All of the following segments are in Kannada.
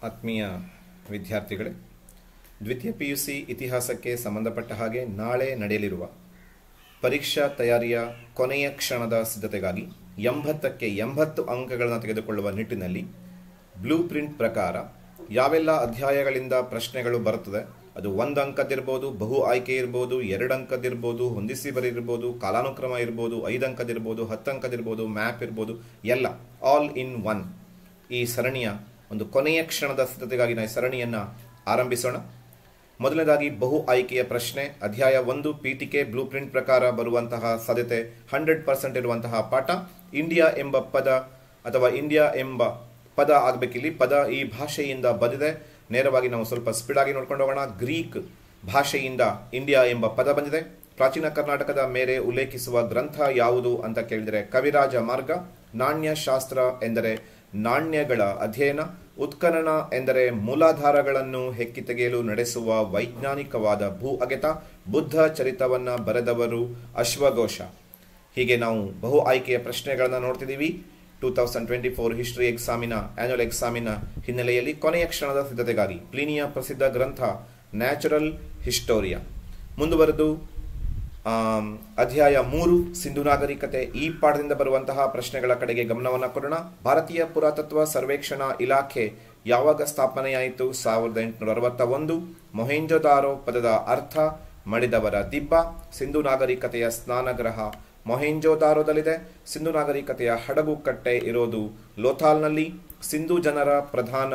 ಆತ್ಮೀಯ ವಿದ್ಯಾರ್ಥಿಗಳೇ, ದ್ವಿತೀಯ PUC ಇತಿಹಾಸಕ್ಕೆ ಸಂಬಂಧಪಟ್ಟ ಹಾಗೆ ನಾಳೆ ನಡೆಯಲಿರುವ ಪರೀಕ್ಷಾ ತಯಾರಿಯ ಕೊನೆಯ ಕ್ಷಣದ ಸಿದ್ಧತೆಗಾಗಿ 80ಕ್ಕೆ 80 ಅಂಕಗಳನ್ನು ತೆಗೆದುಕೊಳ್ಳುವ ನಿಟ್ಟಿನಲ್ಲಿ ಬ್ಲೂ ಪ್ರಿಂಟ್ ಪ್ರಕಾರ ಯಾವೆಲ್ಲ ಅಧ್ಯಾಯಗಳಿಂದ ಪ್ರಶ್ನೆಗಳು ಬರುತ್ತದೆ, ಅದು 1 ಅಂಕದಿರ್ಬೋದು, ಬಹು ಆಯ್ಕೆ ಇರ್ಬೋದು, 2 ಅಂಕದಿರ್ಬೋದು, ಹೊಂದಿಸಿ ಬರೆಯಿರ್ಬೋದು, ಕಾಲಾನುಕ್ರಮ ಇರ್ಬೋದು, 5 ಅಂಕದಿರ್ಬೋದು, 10 ಅಂಕದಿರ್ಬೋದು, ಮ್ಯಾಪ್ ಇರ್ಬೋದು, ಎಲ್ಲ ಆಲ್ ಇನ್ ಒನ್ ಈ ಸರಣಿಯ ಒಂದು ಕೊನೆಯ ಕ್ಷಣದ ಸಿದ್ಧತೆಗಾಗಿ ನಾವು ಸರಣಿಯನ್ನು ಆರಂಭಿಸೋಣ. ಮೊದಲನೇದಾಗಿ ಬಹು ಆಯ್ಕೆಯ ಪ್ರಶ್ನೆ, ಅಧ್ಯಾಯ 1 ಪೀಠಿಕೆ ಬ್ಲೂ ಪ್ರಿಂಟ್ ಪ್ರಕಾರ ಬರುವಂತಹ ಸಾಧ್ಯತೆ 100% ಇರುವಂತಹ ಪಾಠ ಇಂಡಿಯಾ ಎಂಬ ಪದ ಅಥವಾ ಇಂಡಿಯಾ ಎಂಬ ಪದ ಆಗಬೇಕಿಲ್ಲಿ. ಪದ ಈ ಭಾಷೆಯಿಂದ ಬಂದಿದೆ. ನೇರವಾಗಿ ನಾವು ಸ್ವಲ್ಪ ಸ್ಪೀಡ್ ಆಗಿ ನೋಡ್ಕೊಂಡು ಹೋಗೋಣ. ಗ್ರೀಕ್ ಭಾಷೆಯಿಂದ ಇಂಡಿಯಾ ಎಂಬ ಪದ ಬಂದಿದೆ. ಪ್ರಾಚೀನ ಕರ್ನಾಟಕದ ಮೇರೆ ಉಲ್ಲೇಖಿಸುವ ಗ್ರಂಥ ಯಾವುದು ಅಂತ ಕೇಳಿದರೆ ಕವಿರಾಜ ಮಾರ್ಗ. ನಾಣ್ಯಶಾಸ್ತ್ರ ಎಂದರೆ ನಾಣ್ಯಗಳ ಅಧ್ಯಯನ. ಉತ್ಖನನ ಎಂದರೆ ಮೂಲಾಧಾರಗಳನ್ನು ಹೆಕ್ಕಿ ತೆಗೆಯಲು ನಡೆಸುವ ವೈಜ್ಞಾನಿಕವಾದ ಭೂ ಅಗೆತ. ಬುದ್ಧ ಚರಿತವನ್ನ ಬರೆದವರು ಅಶ್ವಘೋಷ. ಹೀಗೆ ನಾವು ಬಹು ಆಯ್ಕೆಯ ಪ್ರಶ್ನೆಗಳನ್ನು ನೋಡ್ತಿದ್ದೀವಿ. 2024 ಹಿಸ್ಟರಿ ಎಕ್ಸಾಮಿನ ಆನ್ಯುವಲ್ ಎಕ್ಸಾಮಿನ ಹಿನ್ನೆಲೆಯಲ್ಲಿ ಕೊನೆಯ ಕ್ಷಣದ ಸಿದ್ಧತೆಗಾಗಿ ಪ್ಲೀನಿಯ ಪ್ರಸಿದ್ಧ ಗ್ರಂಥ ನ್ಯಾಚುರಲ್ ಹಿಸ್ಟೋರಿಯಾ. ಮುಂದುವರೆದು ಅಧ್ಯಾಯ 3 ಸಿಂಧು ನಾಗರಿಕತೆ. ಈ ಪಾಠದಿಂದ ಬರುವಂತಹ ಪ್ರಶ್ನೆಗಳ ಕಡೆಗೆ ಗಮನವನ್ನು ಕೊಡೋಣ. ಭಾರತೀಯ ಪುರಾತತ್ವ ಸರ್ವೇಕ್ಷಣಾ ಇಲಾಖೆ ಯಾವಾಗ ಸ್ಥಾಪನೆಯಾಯಿತು? 1861. ಮೊಹೆಂಜೊದಾರೋ ಪದದ ಅರ್ಥ ಮಡಿದವರ ದಿಬ್ಬ. ಸಿಂಧು ನಾಗರಿಕತೆಯ ಸ್ನಾನಗೃಹ ಮೊಹೆಂಜೊದಾರೋದಲ್ಲಿದೆ. ಸಿಂಧು ನಾಗರಿಕತೆಯ ಹಡಗು ಕಟ್ಟೆ ಇರೋದು ಲೋಥಾಲ್ನಲ್ಲಿ. ಸಿಂಧು ಜನರ ಪ್ರಧಾನ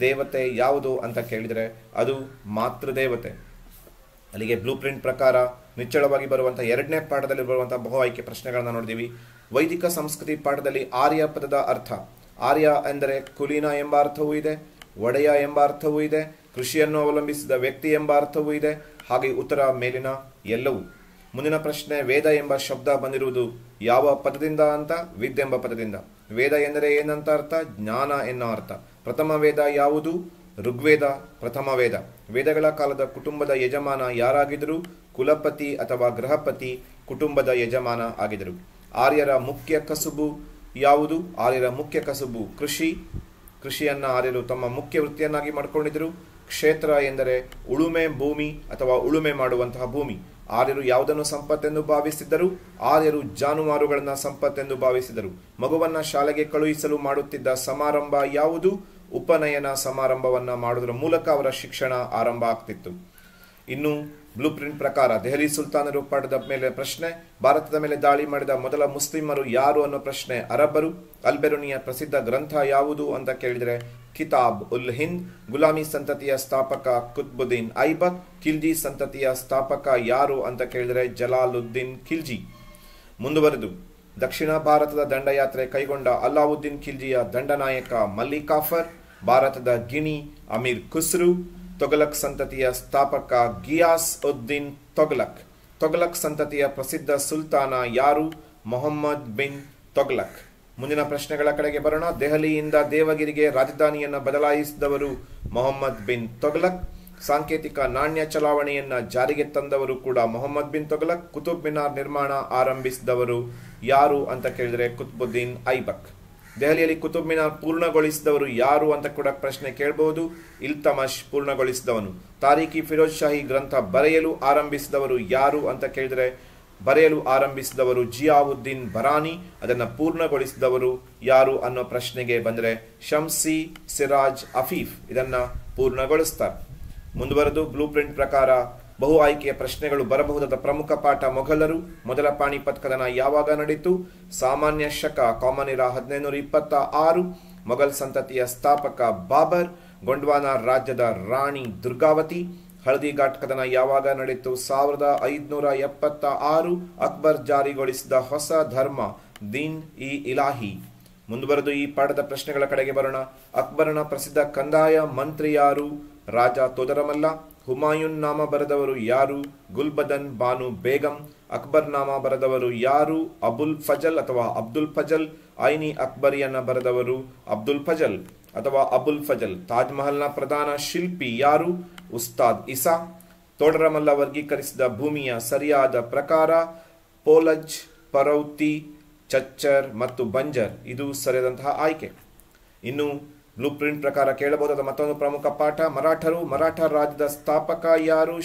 ದೇವತೆ ಯಾವುದು ಅಂತ ಕೇಳಿದರೆ ಅದು ಮಾತೃದೇವತೆ. ಅಲ್ಲಿಗೆ ಬ್ಲೂ ಪ್ರಿಂಟ್ ಪ್ರಕಾರ ನಿಚ್ಚಳವಾಗಿ ಬರುವಂತಹ 2ನೇ ಪಾಠದಲ್ಲಿ ಬರುವಂತಹ ಬಹು ಆಯ್ಕೆ ಪ್ರಶ್ನೆಗಳನ್ನು ನೋಡಿದೀವಿ. ವೈದಿಕ ಸಂಸ್ಕೃತಿ ಪಾಠದಲ್ಲಿ ಆರ್ಯ ಪದದ ಅರ್ಥ. ಆರ್ಯ ಎಂದರೆ ಕುಲೀನ ಎಂಬ ಅರ್ಥವೂ ಇದೆ, ಒಡೆಯ ಎಂಬ ಅರ್ಥವೂ ಇದೆ, ಕೃಷಿಯನ್ನು ಅವಲಂಬಿಸಿದ ವ್ಯಕ್ತಿ ಎಂಬ ಅರ್ಥವೂ ಇದೆ. ಹಾಗೆ ಉತ್ತರ ಮೇಲಿನ ಎಲ್ಲವೂ. ಮುಂದಿನ ಪ್ರಶ್ನೆ, ವೇದ ಎಂಬ ಶಬ್ದ ಬಂದಿರುವುದು ಯಾವ ಪದದಿಂದ ಅಂತ? ವಿದ್ ಎಂಬ ಪದದಿಂದ. ವೇದ ಎಂದರೆ ಏನಂತ ಅರ್ಥ? ಜ್ಞಾನ ಎನ್ನೋ ಅರ್ಥ. ಪ್ರಥಮ ವೇದ ಯಾವುದು? ಋಗ್ವೇದ ಪ್ರಥಮ ವೇದ. ವೇದಗಳ ಕಾಲದ ಕುಟುಂಬದ ಯಜಮಾನ ಯಾರಾಗಿದ್ದರು? ಕುಲಪತಿ ಅಥವಾ ಗೃಹಪತಿ ಕುಟುಂಬದ ಯಜಮಾನ ಆಗಿದ್ದರು. ಆರ್ಯರ ಮುಖ್ಯ ಕಸುಬು ಯಾವುದು? ಆರ್ಯರ ಮುಖ್ಯ ಕಸುಬು ಕೃಷಿ. ಕೃಷಿಯನ್ನ ಆರ್ಯರು ತಮ್ಮ ಮುಖ್ಯ ವೃತ್ತಿಯನ್ನಾಗಿ ಮಾಡಿಕೊಂಡಿದ್ದರು. ಕ್ಷೇತ್ರ ಎಂದರೆ ಉಳುಮೆ ಭೂಮಿ ಅಥವಾ ಉಳುಮೆ ಮಾಡುವಂತಹ ಭೂಮಿ. ಆರ್ಯರು ಯಾವುದನ್ನು ಸಂಪತ್ತೆಂದು ಭಾವಿಸಿದ್ದರು? ಆರ್ಯರು ಜಾನುವಾರುಗಳನ್ನ ಸಂಪತ್ತೆಂದು ಭಾವಿಸಿದರು. ಮಗುವನ್ನ ಶಾಲೆಗೆ ಕಳುಹಿಸಲು ಮಾಡುತ್ತಿದ್ದ ಸಮಾರಂಭ ಯಾವುದು? ಉಪನಯನ ಸಮಾರಂಭವನ್ನ ಮಾಡುವುದರ ಮೂಲಕ ಅವರ ಶಿಕ್ಷಣ ಆರಂಭ ಆಗ್ತಿತ್ತು. ಇನ್ನು ಬ್ಲೂ ಪ್ರಿಂಟ್ ಪ್ರಕಾರ ದೆಹಲಿ ಸುಲ್ತಾನರು ಪಡೆದ ಮೇಲೆ ಪ್ರಶ್ನೆ, ಭಾರತದ ಮೇಲೆ ದಾಳಿ ಮಾಡಿದ ಮೊದಲ ಮುಸ್ಲಿಮರು ಯಾರು ಅನ್ನೋ ಪ್ರಶ್ನೆ ಅರಬ್ಬರು. ಅಲ್ಬೆರುನಿಯ ಪ್ರಸಿದ್ಧ ಗ್ರಂಥ ಯಾವುದು ಅಂತ ಕೇಳಿದರೆ ಕಿತಾಬ್ ಉಲ್ ಹಿಂದ್. ಗುಲಾಮಿ ಸಂತತಿಯ ಸ್ಥಾಪಕ ಕುತ್ಬುದ್ದೀನ್ ಐಬಕ್. ಖಿಲ್ಜಿ ಸಂತತಿಯ ಸ್ಥಾಪಕ ಯಾರು ಅಂತ ಕೇಳಿದರೆ ಜಲಾಲುದ್ದೀನ್ ಖಿಲ್ಜಿ. ಮುಂದುವರೆದು ದಕ್ಷಿಣ ಭಾರತದ ದಂಡಯಾತ್ರೆ ಕೈಗೊಂಡ ಅಲ್ಲಾವುದ್ದೀನ್ ಖಿಲ್ಜಿಯ ದಂಡನಾಯಕ ಮಲ್ಲಿಕಾಫರ್. ಭಾರತದ ಗಿಣಿ ಅಮೀರ್ ಖುಸ್ರು. ತೊಗಲಕ್ ಸಂತತಿಯ ಸ್ಥಾಪಕ ಗಿಯಾಸ್ ಉದ್ದೀನ್ ತೊಗಲಕ್. ತೊಗಲಕ್ ಸಂತತಿಯ ಪ್ರಸಿದ್ಧ ಸುಲ್ತಾನ ಯಾರು? ಮೊಹಮ್ಮದ್ ಬಿನ್ ತೊಗಲಕ್. ಮುಂದಿನ ಪ್ರಶ್ನೆಗಳ ಕಡೆಗೆ ಬರೋಣ. ದೆಹಲಿಯಿಂದ ದೇವಗಿರಿಗೆ ರಾಜಧಾನಿಯನ್ನು ಬದಲಾಯಿಸಿದವರು ಮೊಹಮ್ಮದ್ ಬಿನ್ ತೊಗಲಕ್. ಸಾಂಕೇತಿಕ ನಾಣ್ಯ ಚಲಾವಣೆಯನ್ನ ಜಾರಿಗೆ ತಂದವರು ಕೂಡ ಮೊಹಮ್ಮದ್ ಬಿನ್ ತೊಗಲಕ್. ಕುತುಬ್ ಮಿನಾರ್ ನಿರ್ಮಾಣ ಆರಂಭಿಸಿದವರು ಯಾರು ಅಂತ ಕೇಳಿದರೆ ಕುತ್ಬುದ್ದೀನ್ ಐಬಕ್. ದೆಹಲಿಯಲ್ಲಿ ಕುತುಬ್ ಮಿನಾರ್ ಪೂರ್ಣಗೊಳಿಸಿದವರು ಯಾರು ಅಂತ ಕೂಡ ಪ್ರಶ್ನೆ ಕೇಳಬಹುದು. ಇಲ್ತಮಶ್ ಪೂರ್ಣಗೊಳಿಸಿದವನು. ತಾರೀಖಿ ಫಿರೋಜ್ ಶಾಹಿ ಗ್ರಂಥ ಬರೆಯಲು ಆರಂಭಿಸಿದವರು ಯಾರು ಅಂತ ಕೇಳಿದರೆ ಬರೆಯಲು ಆರಂಭಿಸಿದವರು ಜಿಯಾವುದ್ದೀನ್ ಬರಾನಿ. ಅದನ್ನ ಪೂರ್ಣಗೊಳಿಸಿದವರು ಯಾರು ಅನ್ನೋ ಪ್ರಶ್ನೆಗೆ ಬಂದರೆ ಶಮ್ಸಿ ಸಿರಾಜ್ ಅಫೀಫ್ ಇದನ್ನ ಪೂರ್ಣಗೊಳಿಸ್ತಾರೆ. ಮುಂದುವರೆದು ಬ್ಲೂ ಪ್ರಿಂಟ್ ಪ್ರಕಾರ ಬಹು ಆಯ್ಕೆಯ ಪ್ರಶ್ನೆಗಳು ಬರಬಹುದಾದ ಪ್ರಮುಖ ಪಾಠ ಮೊಘಲರು. ಮೊದಲ ಪಾಣಿಪತ್ ಕದನ ಯಾವಾಗ ನಡೆಯಿತು? ಸಾಮಾನ್ಯ ಶಕ ಕಾಮನ್ ಇರಾ 1526. ಮೊಘಲ್ ಸಂತತಿಯ ಸ್ಥಾಪಕ ಬಾಬರ್. ಗೊಂಡ್ವಾನ ರಾಜ್ಯದ ರಾಣಿ ದುರ್ಗಾವತಿ. ಹಳದಿ ಘಾಟ್ ಕದನ ಯಾವಾಗ ನಡೆಯಿತು? 1576. ಅಕ್ಬರ್ ಜಾರಿಗೊಳಿಸಿದ ಹೊಸ ಧರ್ಮ ದೀನ್ ಇ ಇಲಾಹಿ. ಮುಂದುವರೆದು ಈ ಪಾಠದ ಪ್ರಶ್ನೆಗಳ ಕಡೆಗೆ ಬರೋಣ. ಅಕ್ಬರನ ಪ್ರಸಿದ್ಧ ಕಂದಾಯ ಮಂತ್ರಿ ಯಾರು? ರಾಜ ತೋದರಮಲ್ಲ. ಹುಮಾಯೂನ್ ನಾಮ ಬರೆದವರು ಯಾರು? ಗುಲ್ಬದನ್ ಬಾನು ಬೇಗಂ. ಅಕ್ಬರ್ ನಾಮ ಬರೆದವರು ಯಾರು? ಅಬುಲ್ ಫಜಲ್ ಅಥವಾ ಅಬ್ದುಲ್ ಫಜಲ್. ಐನಿ ಅಕ್ಬರಿಯನ್ನ ಬರೆದವರು ಅಬ್ದುಲ್ ಫಜಲ್ ಅಥವಾ ಅಬುಲ್ ಫಜಲ್. ತಾಜ್ ಮಹಲ್ನ ಪ್ರಧಾನ ಶಿಲ್ಪಿ ಯಾರು? ಉಸ್ತಾದ್ ಇಸಾ. ತೋಡರಮಲ್ಲ ವರ್ಗೀಕರಿಸಿದ ಭೂಮಿಯ ಸರಿಯಾದ ಪ್ರಕಾರ ಪೋಲಜ್, ಪರೌತಿ, ಚಚ್ಚರ್ ಮತ್ತು ಬಂಜರ್. ಇದು ಸರಿಯಾದಂತಹ ಆಯ್ಕೆ. ಇನ್ನು ಬ್ಲೂ ಪ್ರಿಂಟ್ ಪ್ರಕಾರ ಕೇಳಬಹುದಾದ ಮತ್ತೊಂದು ಪ್ರಮುಖ ಪಾಠ ಮರಾಠ ರಾಜ್ಯದ ಸ್ಥಾಪಕ ಯಾರು?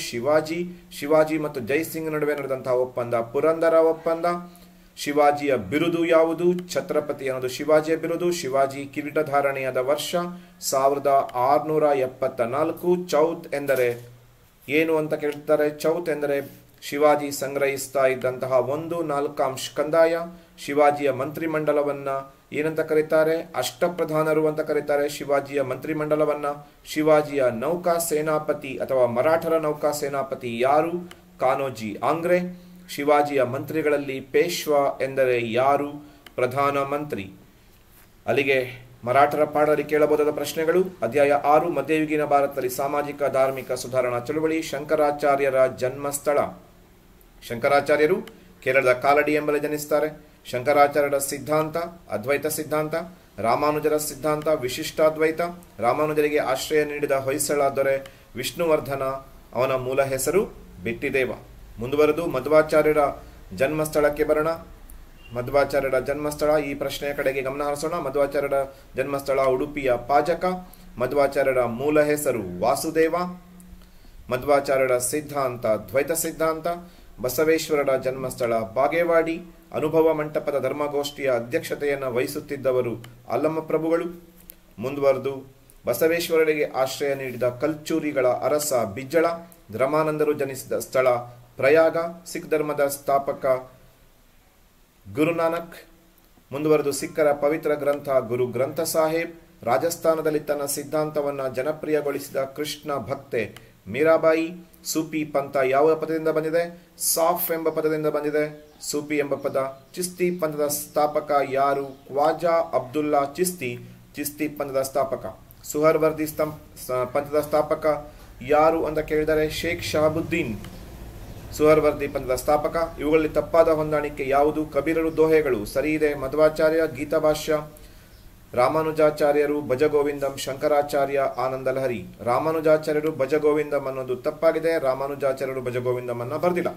ಶಿವಾಜಿ ಮತ್ತು ಜೈಸಿಂಗ್ ನಡುವೆ ನಡೆದಂತಹ ಒಪ್ಪಂದ ಪುರಂದರ ಒಪ್ಪಂದ. ಶಿವಾಜಿಯ ಬಿರುದು ಯಾವುದು? ಛತ್ರಪತಿ ಅನ್ನೋದು ಶಿವಾಜಿಯ ಬಿರುದು. ಶಿವಾಜಿ ಕಿರೀಟಧಾರಣೆಯಾದ ವರ್ಷ 1674. ಚೌತ್ ಎಂದರೆ ಏನು ಅಂತ ಕೇಳ್ತಾರೆ. ಚೌತ್ ಎಂದರೆ ಶಿವಾಜಿ ಸಂಗ್ರಹಿಸ್ತಾ ಇದ್ದಂತಹ 1/4 ಕಂದಾಯ. ಶಿವಾಜಿಯ ಮಂತ್ರಿಮಂಡಲವನ್ನ ಏನಂತ ಕರೀತಾರೆ? ಅಷ್ಟಪ್ರಧಾನರು ಅಂತ ಕರೀತಾರೆ ಶಿವಾಜಿಯ ಮಂತ್ರಿಮಂಡಲವನ್ನ. ಶಿವಾಜಿಯ ನೌಕಾ ಸೇನಾಪತಿ ಅಥವಾ ಮರಾಠರ ನೌಕಾ ಸೇನಾಪತಿ ಯಾರು? ಕಾನೋಜಿ ಆಂಗ್ರೆ. ಶಿವಾಜಿಯ ಮಂತ್ರಿಗಳಲ್ಲಿ ಪೇಶ್ವಾ ಎಂದರೆ ಯಾರು? ಪ್ರಧಾನ ಮಂತ್ರಿ. ಅಲ್ಲಿಗೆ ಮರಾಠರ ಪಾಠದಲ್ಲಿ ಕೇಳಬಹುದಾದ ಪ್ರಶ್ನೆಗಳು. ಅಧ್ಯಾಯ 6 ಮಧ್ಯಯುಗೀನ ಭಾರತದಲ್ಲಿ ಸಾಮಾಜಿಕ ಧಾರ್ಮಿಕ ಸುಧಾರಣಾ ಚಳುವಳಿ. ಶಂಕರಾಚಾರ್ಯರ ಜನ್ಮಸ್ಥಳ. ಶಂಕರಾಚಾರ್ಯರು ಕೇರಳದ ಕಾಲಡಿ ಎಂಬಲ್ಲಿ ಜನಿಸ್ತಾರೆ. ಶಂಕರಾಚಾರ್ಯರ ಸಿದ್ಧಾಂತ ಅದ್ವೈತ ಸಿದ್ಧಾಂತ. ರಾಮಾನುಜರ ಸಿದ್ಧಾಂತ ವಿಶಿಷ್ಟಾದ್ವೈತ. ರಾಮಾನುಜರಿಗೆ ಆಶ್ರಯ ನೀಡಿದ ಹೊಯ್ಸಳ ದೊರೆ ವಿಷ್ಣುವರ್ಧನ. ಅವನ ಮೂಲ ಹೆಸರು ಬಿಟ್ಟಿದೇವ. ಮುಂದುವರೆದು ಮಧ್ವಾಚಾರ್ಯರ ಜನ್ಮಸ್ಥಳಕ್ಕೆ ಬರೋಣ. ಮಧ್ವಾಚಾರ್ಯರ ಜನ್ಮಸ್ಥಳ, ಈ ಪ್ರಶ್ನೆಯ ಕಡೆಗೆ ಗಮನ ಹರಿಸೋಣ. ಮಧ್ವಾಚಾರ್ಯರ ಜನ್ಮಸ್ಥಳ ಉಡುಪಿಯ ಪಾಜಕ. ಮಧ್ವಾಚಾರ್ಯರ ಮೂಲ ಹೆಸರು ವಾಸುದೇವ. ಮಧ್ವಾಚಾರ್ಯರ ಸಿದ್ಧಾಂತ ದ್ವೈತ ಸಿದ್ಧಾಂತ. ಬಸವೇಶ್ವರರ ಜನ್ಮಸ್ಥಳ ಬಾಗೇವಾಡಿ. ಅನುಭವ ಮಂಟಪದ ಧರ್ಮಗೋಷ್ಠಿಯ ಅಧ್ಯಕ್ಷತೆಯನ್ನು ವಹಿಸುತ್ತಿದ್ದವರು ಅಲ್ಲಮಪ್ರಭುಗಳು. ಮುಂದುವರೆದು ಬಸವೇಶ್ವರರಿಗೆ ಆಶ್ರಯ ನೀಡಿದ ಕಲ್ಚೂರಿಗಳ ಅರಸ ಬಿಜ್ಜಳ. ಧರ್ಮಾನಂದರು ಜನಿಸಿದ ಸ್ಥಳ ಪ್ರಯಾಗ. ಸಿಖ್ ಧರ್ಮದ ಸ್ಥಾಪಕ ಗುರುನಾನಕ್. ಮುಂದುವರೆದು ಸಿಖ್ಖರ ಪವಿತ್ರ ಗ್ರಂಥ ಗುರು ಗ್ರಂಥ ಸಾಹೇಬ್. ರಾಜಸ್ಥಾನದಲ್ಲಿ ತನ್ನ ಸಿದ್ಧಾಂತವನ್ನು ಜನಪ್ರಿಯಗೊಳಿಸಿದ ಕೃಷ್ಣ ಭಕ್ತೆ ಮೀರಾಬಾಯಿ. ಸೂಫಿ ಪಂಥ ಯಾವ ಪದದಿಂದ ಬಂದಿದೆ? ಸಾಫ್ ಎಂಬ ಪದದಿಂದ ಬಂದಿದೆ ಸೂಫಿ ಎಂಬ ಪದ. ಚಿಸ್ತಿ ಪಂಥದ ಸ್ಥಾಪಕ ಯಾರು? ಖ್ವಾಜಾ ಅಬ್ದುಲ್ಲಾ ಚಿಸ್ತಿ. ಚಿಸ್ತಿ ಪಂಥದ ಸ್ಥಾಪಕ. ಸುಹರ್ವರ್ದಿ ಪಂಥದ ಸ್ಥಾಪಕ ಯಾರು ಅಂತ ಕೇಳಿದರೆ ಶೇಖ್ ಶಹಾಬುದ್ದೀನ್. ಸುಹರ್ವರ್ದಿ ಪಂಥದ ಸ್ಥಾಪಕ. ಇವುಗಳಲ್ಲಿ ತಪ್ಪಾದ ಹೊಂದಾಣಿಕೆ ಯಾವುದು? ಕಬೀರರು ದೋಹೆಗಳು ಸರಿ ಇದೆ. ಮಧ್ವಾಚಾರ್ಯ ಗೀತಾಭಾಷ್ಯ. ರಾಮಾನುಜಾಚಾರ್ಯರು ಭಜಗೋವಿಂದಂ. ಶಂಕರಾಚಾರ್ಯ ಆನಂದಲಹರಿ. ರಾಮಾನುಜಾಚಾರ್ಯರು ಭಜಗೋವಿಂದಂ ಅನ್ನೋದು ತಪ್ಪಾಗಿದೆ. ರಾಮಾನುಜಾಚಾರ್ಯರು ಭಜಗೋವಿಂದಂ ಅನ್ನ ಬರೆದಿಲ್ಲ.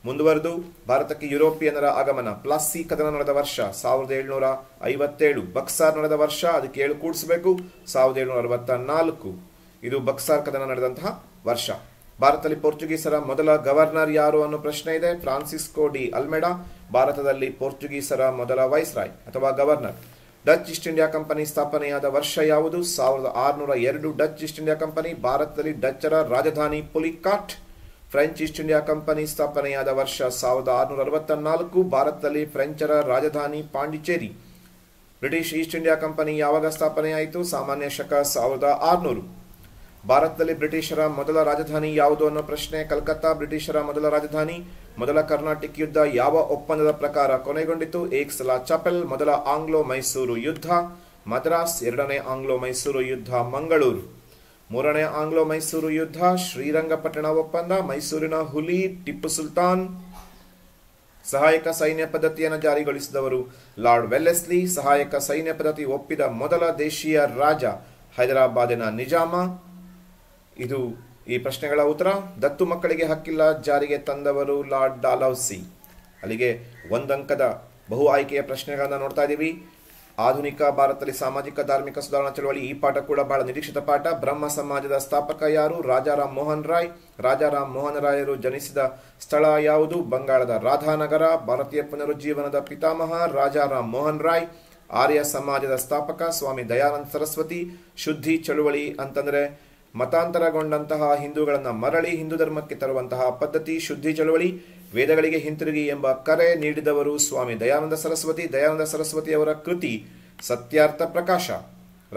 ಮುಂದುವರೆದು ಭಾರತಕ್ಕೆ ಯುರೋಪಿಯನ್ನರ ಆಗಮನ. ಪ್ಲಾಸಿ ಕದನ ನಡೆದ ವರ್ಷ 1757. ಬಕ್ಸಾರ್ ನಡೆದ ವರ್ಷ ಅದಕ್ಕೆ 7 ಕೂಡಿಸಬೇಕು 1764. ಇದು ಬಕ್ಸಾರ್ ಕದನ ನಡೆದಂತಹ ವರ್ಷ. ಭಾರತದಲ್ಲಿ ಪೋರ್ಚುಗೀಸರ ಮೊದಲ ಗವರ್ನರ್ ಯಾರು ಅನ್ನೋ ಪ್ರಶ್ನೆ ಇದೆ. Francisco de Almeida. ಭಾರತದಲ್ಲಿ ಪೋರ್ಚುಗೀಸರ ಮೊದಲ ವೈಸ್ರಾಯ್ ಅಥವಾ governor. Dutch East India Company ಸ್ಥಾಪನೆಯಾದ ವರ್ಷ ಯಾವುದು? 1602. Dutch East India Company. ಭಾರತದಲ್ಲಿ ಡಚ್ಚರ ರಾಜಧಾನಿ Pulicat. French East India Company ಸ್ಥಾಪನೆಯಾದ ವರ್ಷ 1664. ಭಾರತದಲ್ಲಿ ಫ್ರೆಂಚರ ರಾಜಧಾನಿ Pondicherry. British East India Company ಯಾವಾಗ ಸ್ಥಾಪನೆಯಾಯಿತು? ಸಾಮಾನ್ಯ ಶಕ 1600. ಭಾರತದಲ್ಲಿ ಬ್ರಿಟಿಷರ ಮೊದಲ ರಾಜಧಾನಿ ಯಾವುದು ಅನ್ನೋ ಪ್ರಶ್ನೆ. ಕಲ್ಕತ್ತಾ ಬ್ರಿಟಿಷರ ಮೊದಲ ರಾಜಧಾನಿ. ಮೊದಲ ಕರ್ನಾಟಿಕ್ ಯುದ್ಧ ಯಾವ ಒಪ್ಪಂದದ ಪ್ರಕಾರ ಕೊನೆಗೊಂಡಿತು? ಏಕ್ ಸಲಾ ಚಾಪೆಲ್. ಮೊದಲ ಆಂಗ್ಲೋ ಮೈಸೂರು ಯುದ್ಧ ಮದ್ರಾಸ್. ಎರಡನೇ ಆಂಗ್ಲೋ ಮೈಸೂರು ಯುದ್ಧ ಮಂಗಳೂರು. ಮೂರನೇ ಆಂಗ್ಲೋ ಮೈಸೂರು ಯುದ್ಧ ಶ್ರೀರಂಗಪಟ್ಟಣ ಒಪ್ಪಂದ. ಮೈಸೂರಿನ ಹುಲಿ ಟಿಪ್ಪು ಸುಲ್ತಾನ್. ಸಹಾಯಕ ಸೈನ್ಯ ಪದ್ಧತಿಯನ್ನು ಜಾರಿಗೊಳಿಸಿದವರು ಲಾರ್ಡ್ ವೆಲ್ಲೆಸ್ಲಿ. ಸಹಾಯಕ ಸೈನ್ಯ ಪದ್ಧತಿ ಒಪ್ಪಿದ ಮೊದಲ ದೇಶೀಯ ರಾಜ ಹೈದರಾಬಾದಿನ ನಿಜಾಮ. ಇದು ಈ ಪ್ರಶ್ನೆಗಳ ಉತ್ತರ. ದತ್ತು ಮಕ್ಕಳಿಗೆ ಹಕ್ಕಿಲ್ಲ ಜಾರಿಗೆ ತಂದವರು ಲಾರ್ಡ್ ಡಾಲೌಸಿ. ಅಲ್ಲಿಗೆ ಒಂದಂಕದ ಬಹು ಆಯ್ಕೆಯ ಪ್ರಶ್ನೆಗಳನ್ನ ನೋಡ್ತಾ ಇದ್ದೀವಿ. ಆಧುನಿಕ ಭಾರತದಲ್ಲಿ ಸಾಮಾಜಿಕ ಧಾರ್ಮಿಕ ಸುಧಾರಣಾ ಚಳವಳಿ. ಈ ಪಾಠ ಕೂಡ ಬಹಳ ನಿರೀಕ್ಷಿತ ಪಾಠ. ಬ್ರಹ್ಮ ಸಮಾಜದ ಸ್ಥಾಪಕ ಯಾರು? ರಾಜಾರಾಮ್ ಮೋಹನ್ ರಾಯ್. ರಾಜಾರಾಮ್ ಮೋಹನ್ ರಾಯರು ಜನಿಸಿದ ಸ್ಥಳ ಯಾವುದು? ಬಂಗಾಳದ ರಾಧಾನಗರ. ಭಾರತೀಯ ಪುನರುಜ್ಜೀವನದ ಪಿತಾಮಹ ರಾಜಾರಾಮ್ ಮೋಹನ್ ರಾಯ್. ಆರ್ಯ ಸಮಾಜದ ಸ್ಥಾಪಕ ಸ್ವಾಮಿ ದಯಾನಂದ ಸರಸ್ವತಿ. ಶುದ್ಧಿ ಚಳುವಳಿ ಅಂತಂದ್ರೆ ಮತಾಂತರಗೊಂಡಂತಹ ಹಿಂದೂಗಳನ್ನ ಮರಳಿ ಹಿಂದೂ ಧರ್ಮಕ್ಕೆ ತರುವಂತಹ ಪದ್ಧತಿ ಶುದ್ಧಿ ಚಳವಳಿ. ವೇದಗಳಿಗೆ ಹಿಂತಿರುಗಿ ಎಂಬ ಕರೆ ನೀಡಿದವರು ಸ್ವಾಮಿ ದಯಾನಂದ ಸರಸ್ವತಿ. ದಯಾನಂದ ಸರಸ್ವತಿಯವರ ಕೃತಿ ಸತ್ಯಾರ್ಥ ಪ್ರಕಾಶ.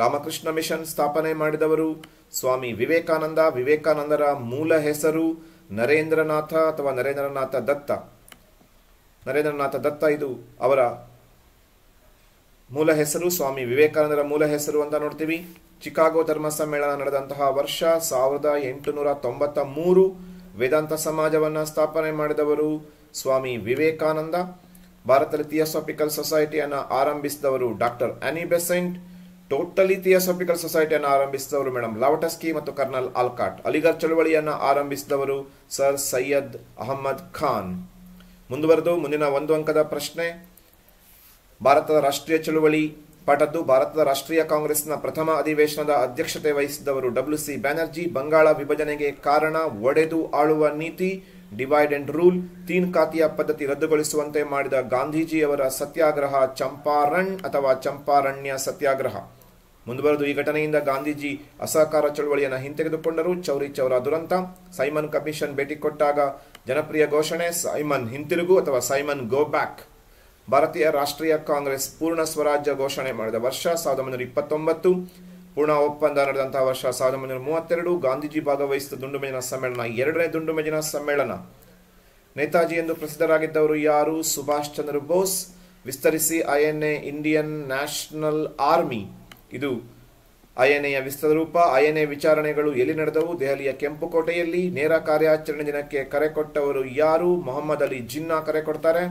ರಾಮಕೃಷ್ಣ ಮಿಷನ್ ಸ್ಥಾಪನೆ ಮಾಡಿದವರು ಸ್ವಾಮಿ ವಿವೇಕಾನಂದ. ವಿವೇಕಾನಂದರ ಮೂಲ ಹೆಸರು ನರೇಂದ್ರನಾಥ ಅಥವಾ ನರೇಂದ್ರನಾಥ ದತ್ತ. ನರೇಂದ್ರನಾಥ ದತ್ತ ಇದು ಅವರ ಮೂಲ ಹೆಸರು. ಸ್ವಾಮಿ ವಿವೇಕಾನಂದರ ಮೂಲ ಹೆಸರು ಅಂತ ನೋಡ್ತೀವಿ. ಚಿಕಾಗೋ ಧರ್ಮ ಸಮ್ಮೇಳನ ನಡೆದಂತಹ ವರ್ಷ 1893. ವೇದಾಂತ ಸಮಾಜವನ್ನ ಸ್ಥಾಪನೆ ಮಾಡಿದವರು ಸ್ವಾಮಿ ವಿವೇಕಾನಂದ. ಭಾರತದಲ್ಲಿ ಥಿಯೋಸಾಫಿಕಲ್ ಸೊಸೈಟಿಯನ್ನು ಆರಂಭಿಸಿದವರು doctor Annie Besant. Totally theosophical ಸೊಸೈಟಿಯನ್ನು ಆರಂಭಿಸಿದವರು ಮೇಡಮ್ ಲಾವಟಸ್ಕಿ ಮತ್ತು ಕರ್ನಲ್ ಆಲ್ಕಾಟ್. ಅಲಿಗರ್ ಚಳುವಳಿಯನ್ನು ಆರಂಭಿಸಿದವರು ಸರ್ ಸೈಯದ್ ಅಹಮದ್ ಖಾನ್. ಮುಂದುವರೆದು ಮುಂದಿನ ಒಂದು ಅಂಕದ ಪ್ರಶ್ನೆ. ಭಾರತದ ರಾಷ್ಟ್ರೀಯ ಚಳುವಳಿ ಪಾಠದ್ದು ಭಾರತದ ರಾಷ್ಟ್ರೀಯ ಕಾಂಗ್ರೆಸ್ನ ಪ್ರಥಮ ಅಧಿವೇಶನದ ಅಧ್ಯಕ್ಷತೆ ವಹಿಸಿದವರು WC ಬ್ಯಾನರ್ಜಿ. ಬಂಗಾಳ ವಿಭಜನೆಗೆ ಕಾರಣ ಒಡೆದು ಆಳುವ ನೀತಿ, ಡಿವೈಡ್ ಅಂಡ್ ರೂಲ್. ತೀನ್ ಖಾತಿಯ ಪದ್ಧತಿ ರದ್ದುಗೊಳಿಸುವಂತೆ ಮಾಡಿದ ಗಾಂಧೀಜಿಯವರ ಸತ್ಯಾಗ್ರಹ ಚಂಪಾರಣ್ ಅಥವಾ ಚಂಪಾರಣ್ಯ ಸತ್ಯಾಗ್ರಹ. ಮುಂದುವರೆದು ಈ ಘಟನೆಯಿಂದ ಗಾಂಧೀಜಿ ಅಸಹಕಾರ ಚಳವಳಿಯನ್ನು ಹಿಂತೆಗೆದುಕೊಂಡರು. ಚೌರಿ ಚೌರ ದುರಂತ. ಸೈಮನ್ ಕಮಿಷನ್ ಭೇಟಿ ಕೊಟ್ಟಾಗ ಜನಪ್ರಿಯ ಘೋಷಣೆ ಸೈಮನ್ ಹಿಂತಿರುಗು ಅಥವಾ ಸೈಮನ್ ಗೋ ಬ್ಯಾಕ್. ಭಾರತೀಯ ರಾಷ್ಟ್ರೀಯ ಕಾಂಗ್ರೆಸ್ ಪೂರ್ಣ ಸ್ವರಾಜ್ಯ ಘೋಷಣೆ ಮಾಡಿದ ವರ್ಷ 1929. ಪೂರ್ಣ ಒಪ್ಪಂದ ನಡೆದಂತಹ ವರ್ಷ 1932. ಗಾಂಧೀಜಿ ಭಾಗವಹಿಸಿದ ದುಂಡು ಮೇಜಿನ ಸಮ್ಮೇಳನ 2ನೇ ದುಂಡು ಮೇಜಿನ ಸಮ್ಮೇಳನ. ನೇತಾಜಿ ಎಂದು ಪ್ರಸಿದ್ಧರಾಗಿದ್ದವರು ಯಾರು? ಸುಭಾಷ್ ಚಂದ್ರ ಬೋಸ್. ವಿಸ್ತರಿಸಿ INA ಇಂಡಿಯನ್ ನ್ಯಾಷನಲ್ ಆರ್ಮಿ. ಇದು INAಯ ವಿಸ್ತೃತ ರೂಪ. INA ವಿಚಾರಣೆಗಳು ಎಲ್ಲಿ ನಡೆದವು? ದೆಹಲಿಯ ಕೆಂಪುಕೋಟೆಯಲ್ಲಿ. ನೇರ ಕಾರ್ಯಾಚರಣೆ ದಿನಕ್ಕೆ ಕರೆ ಕೊಟ್ಟವರು ಯಾರು? ಮೊಹಮ್ಮದ್ ಅಲಿ ಜಿನ್ನಾ ಕರೆ ಕೊಡ್ತಾರೆ.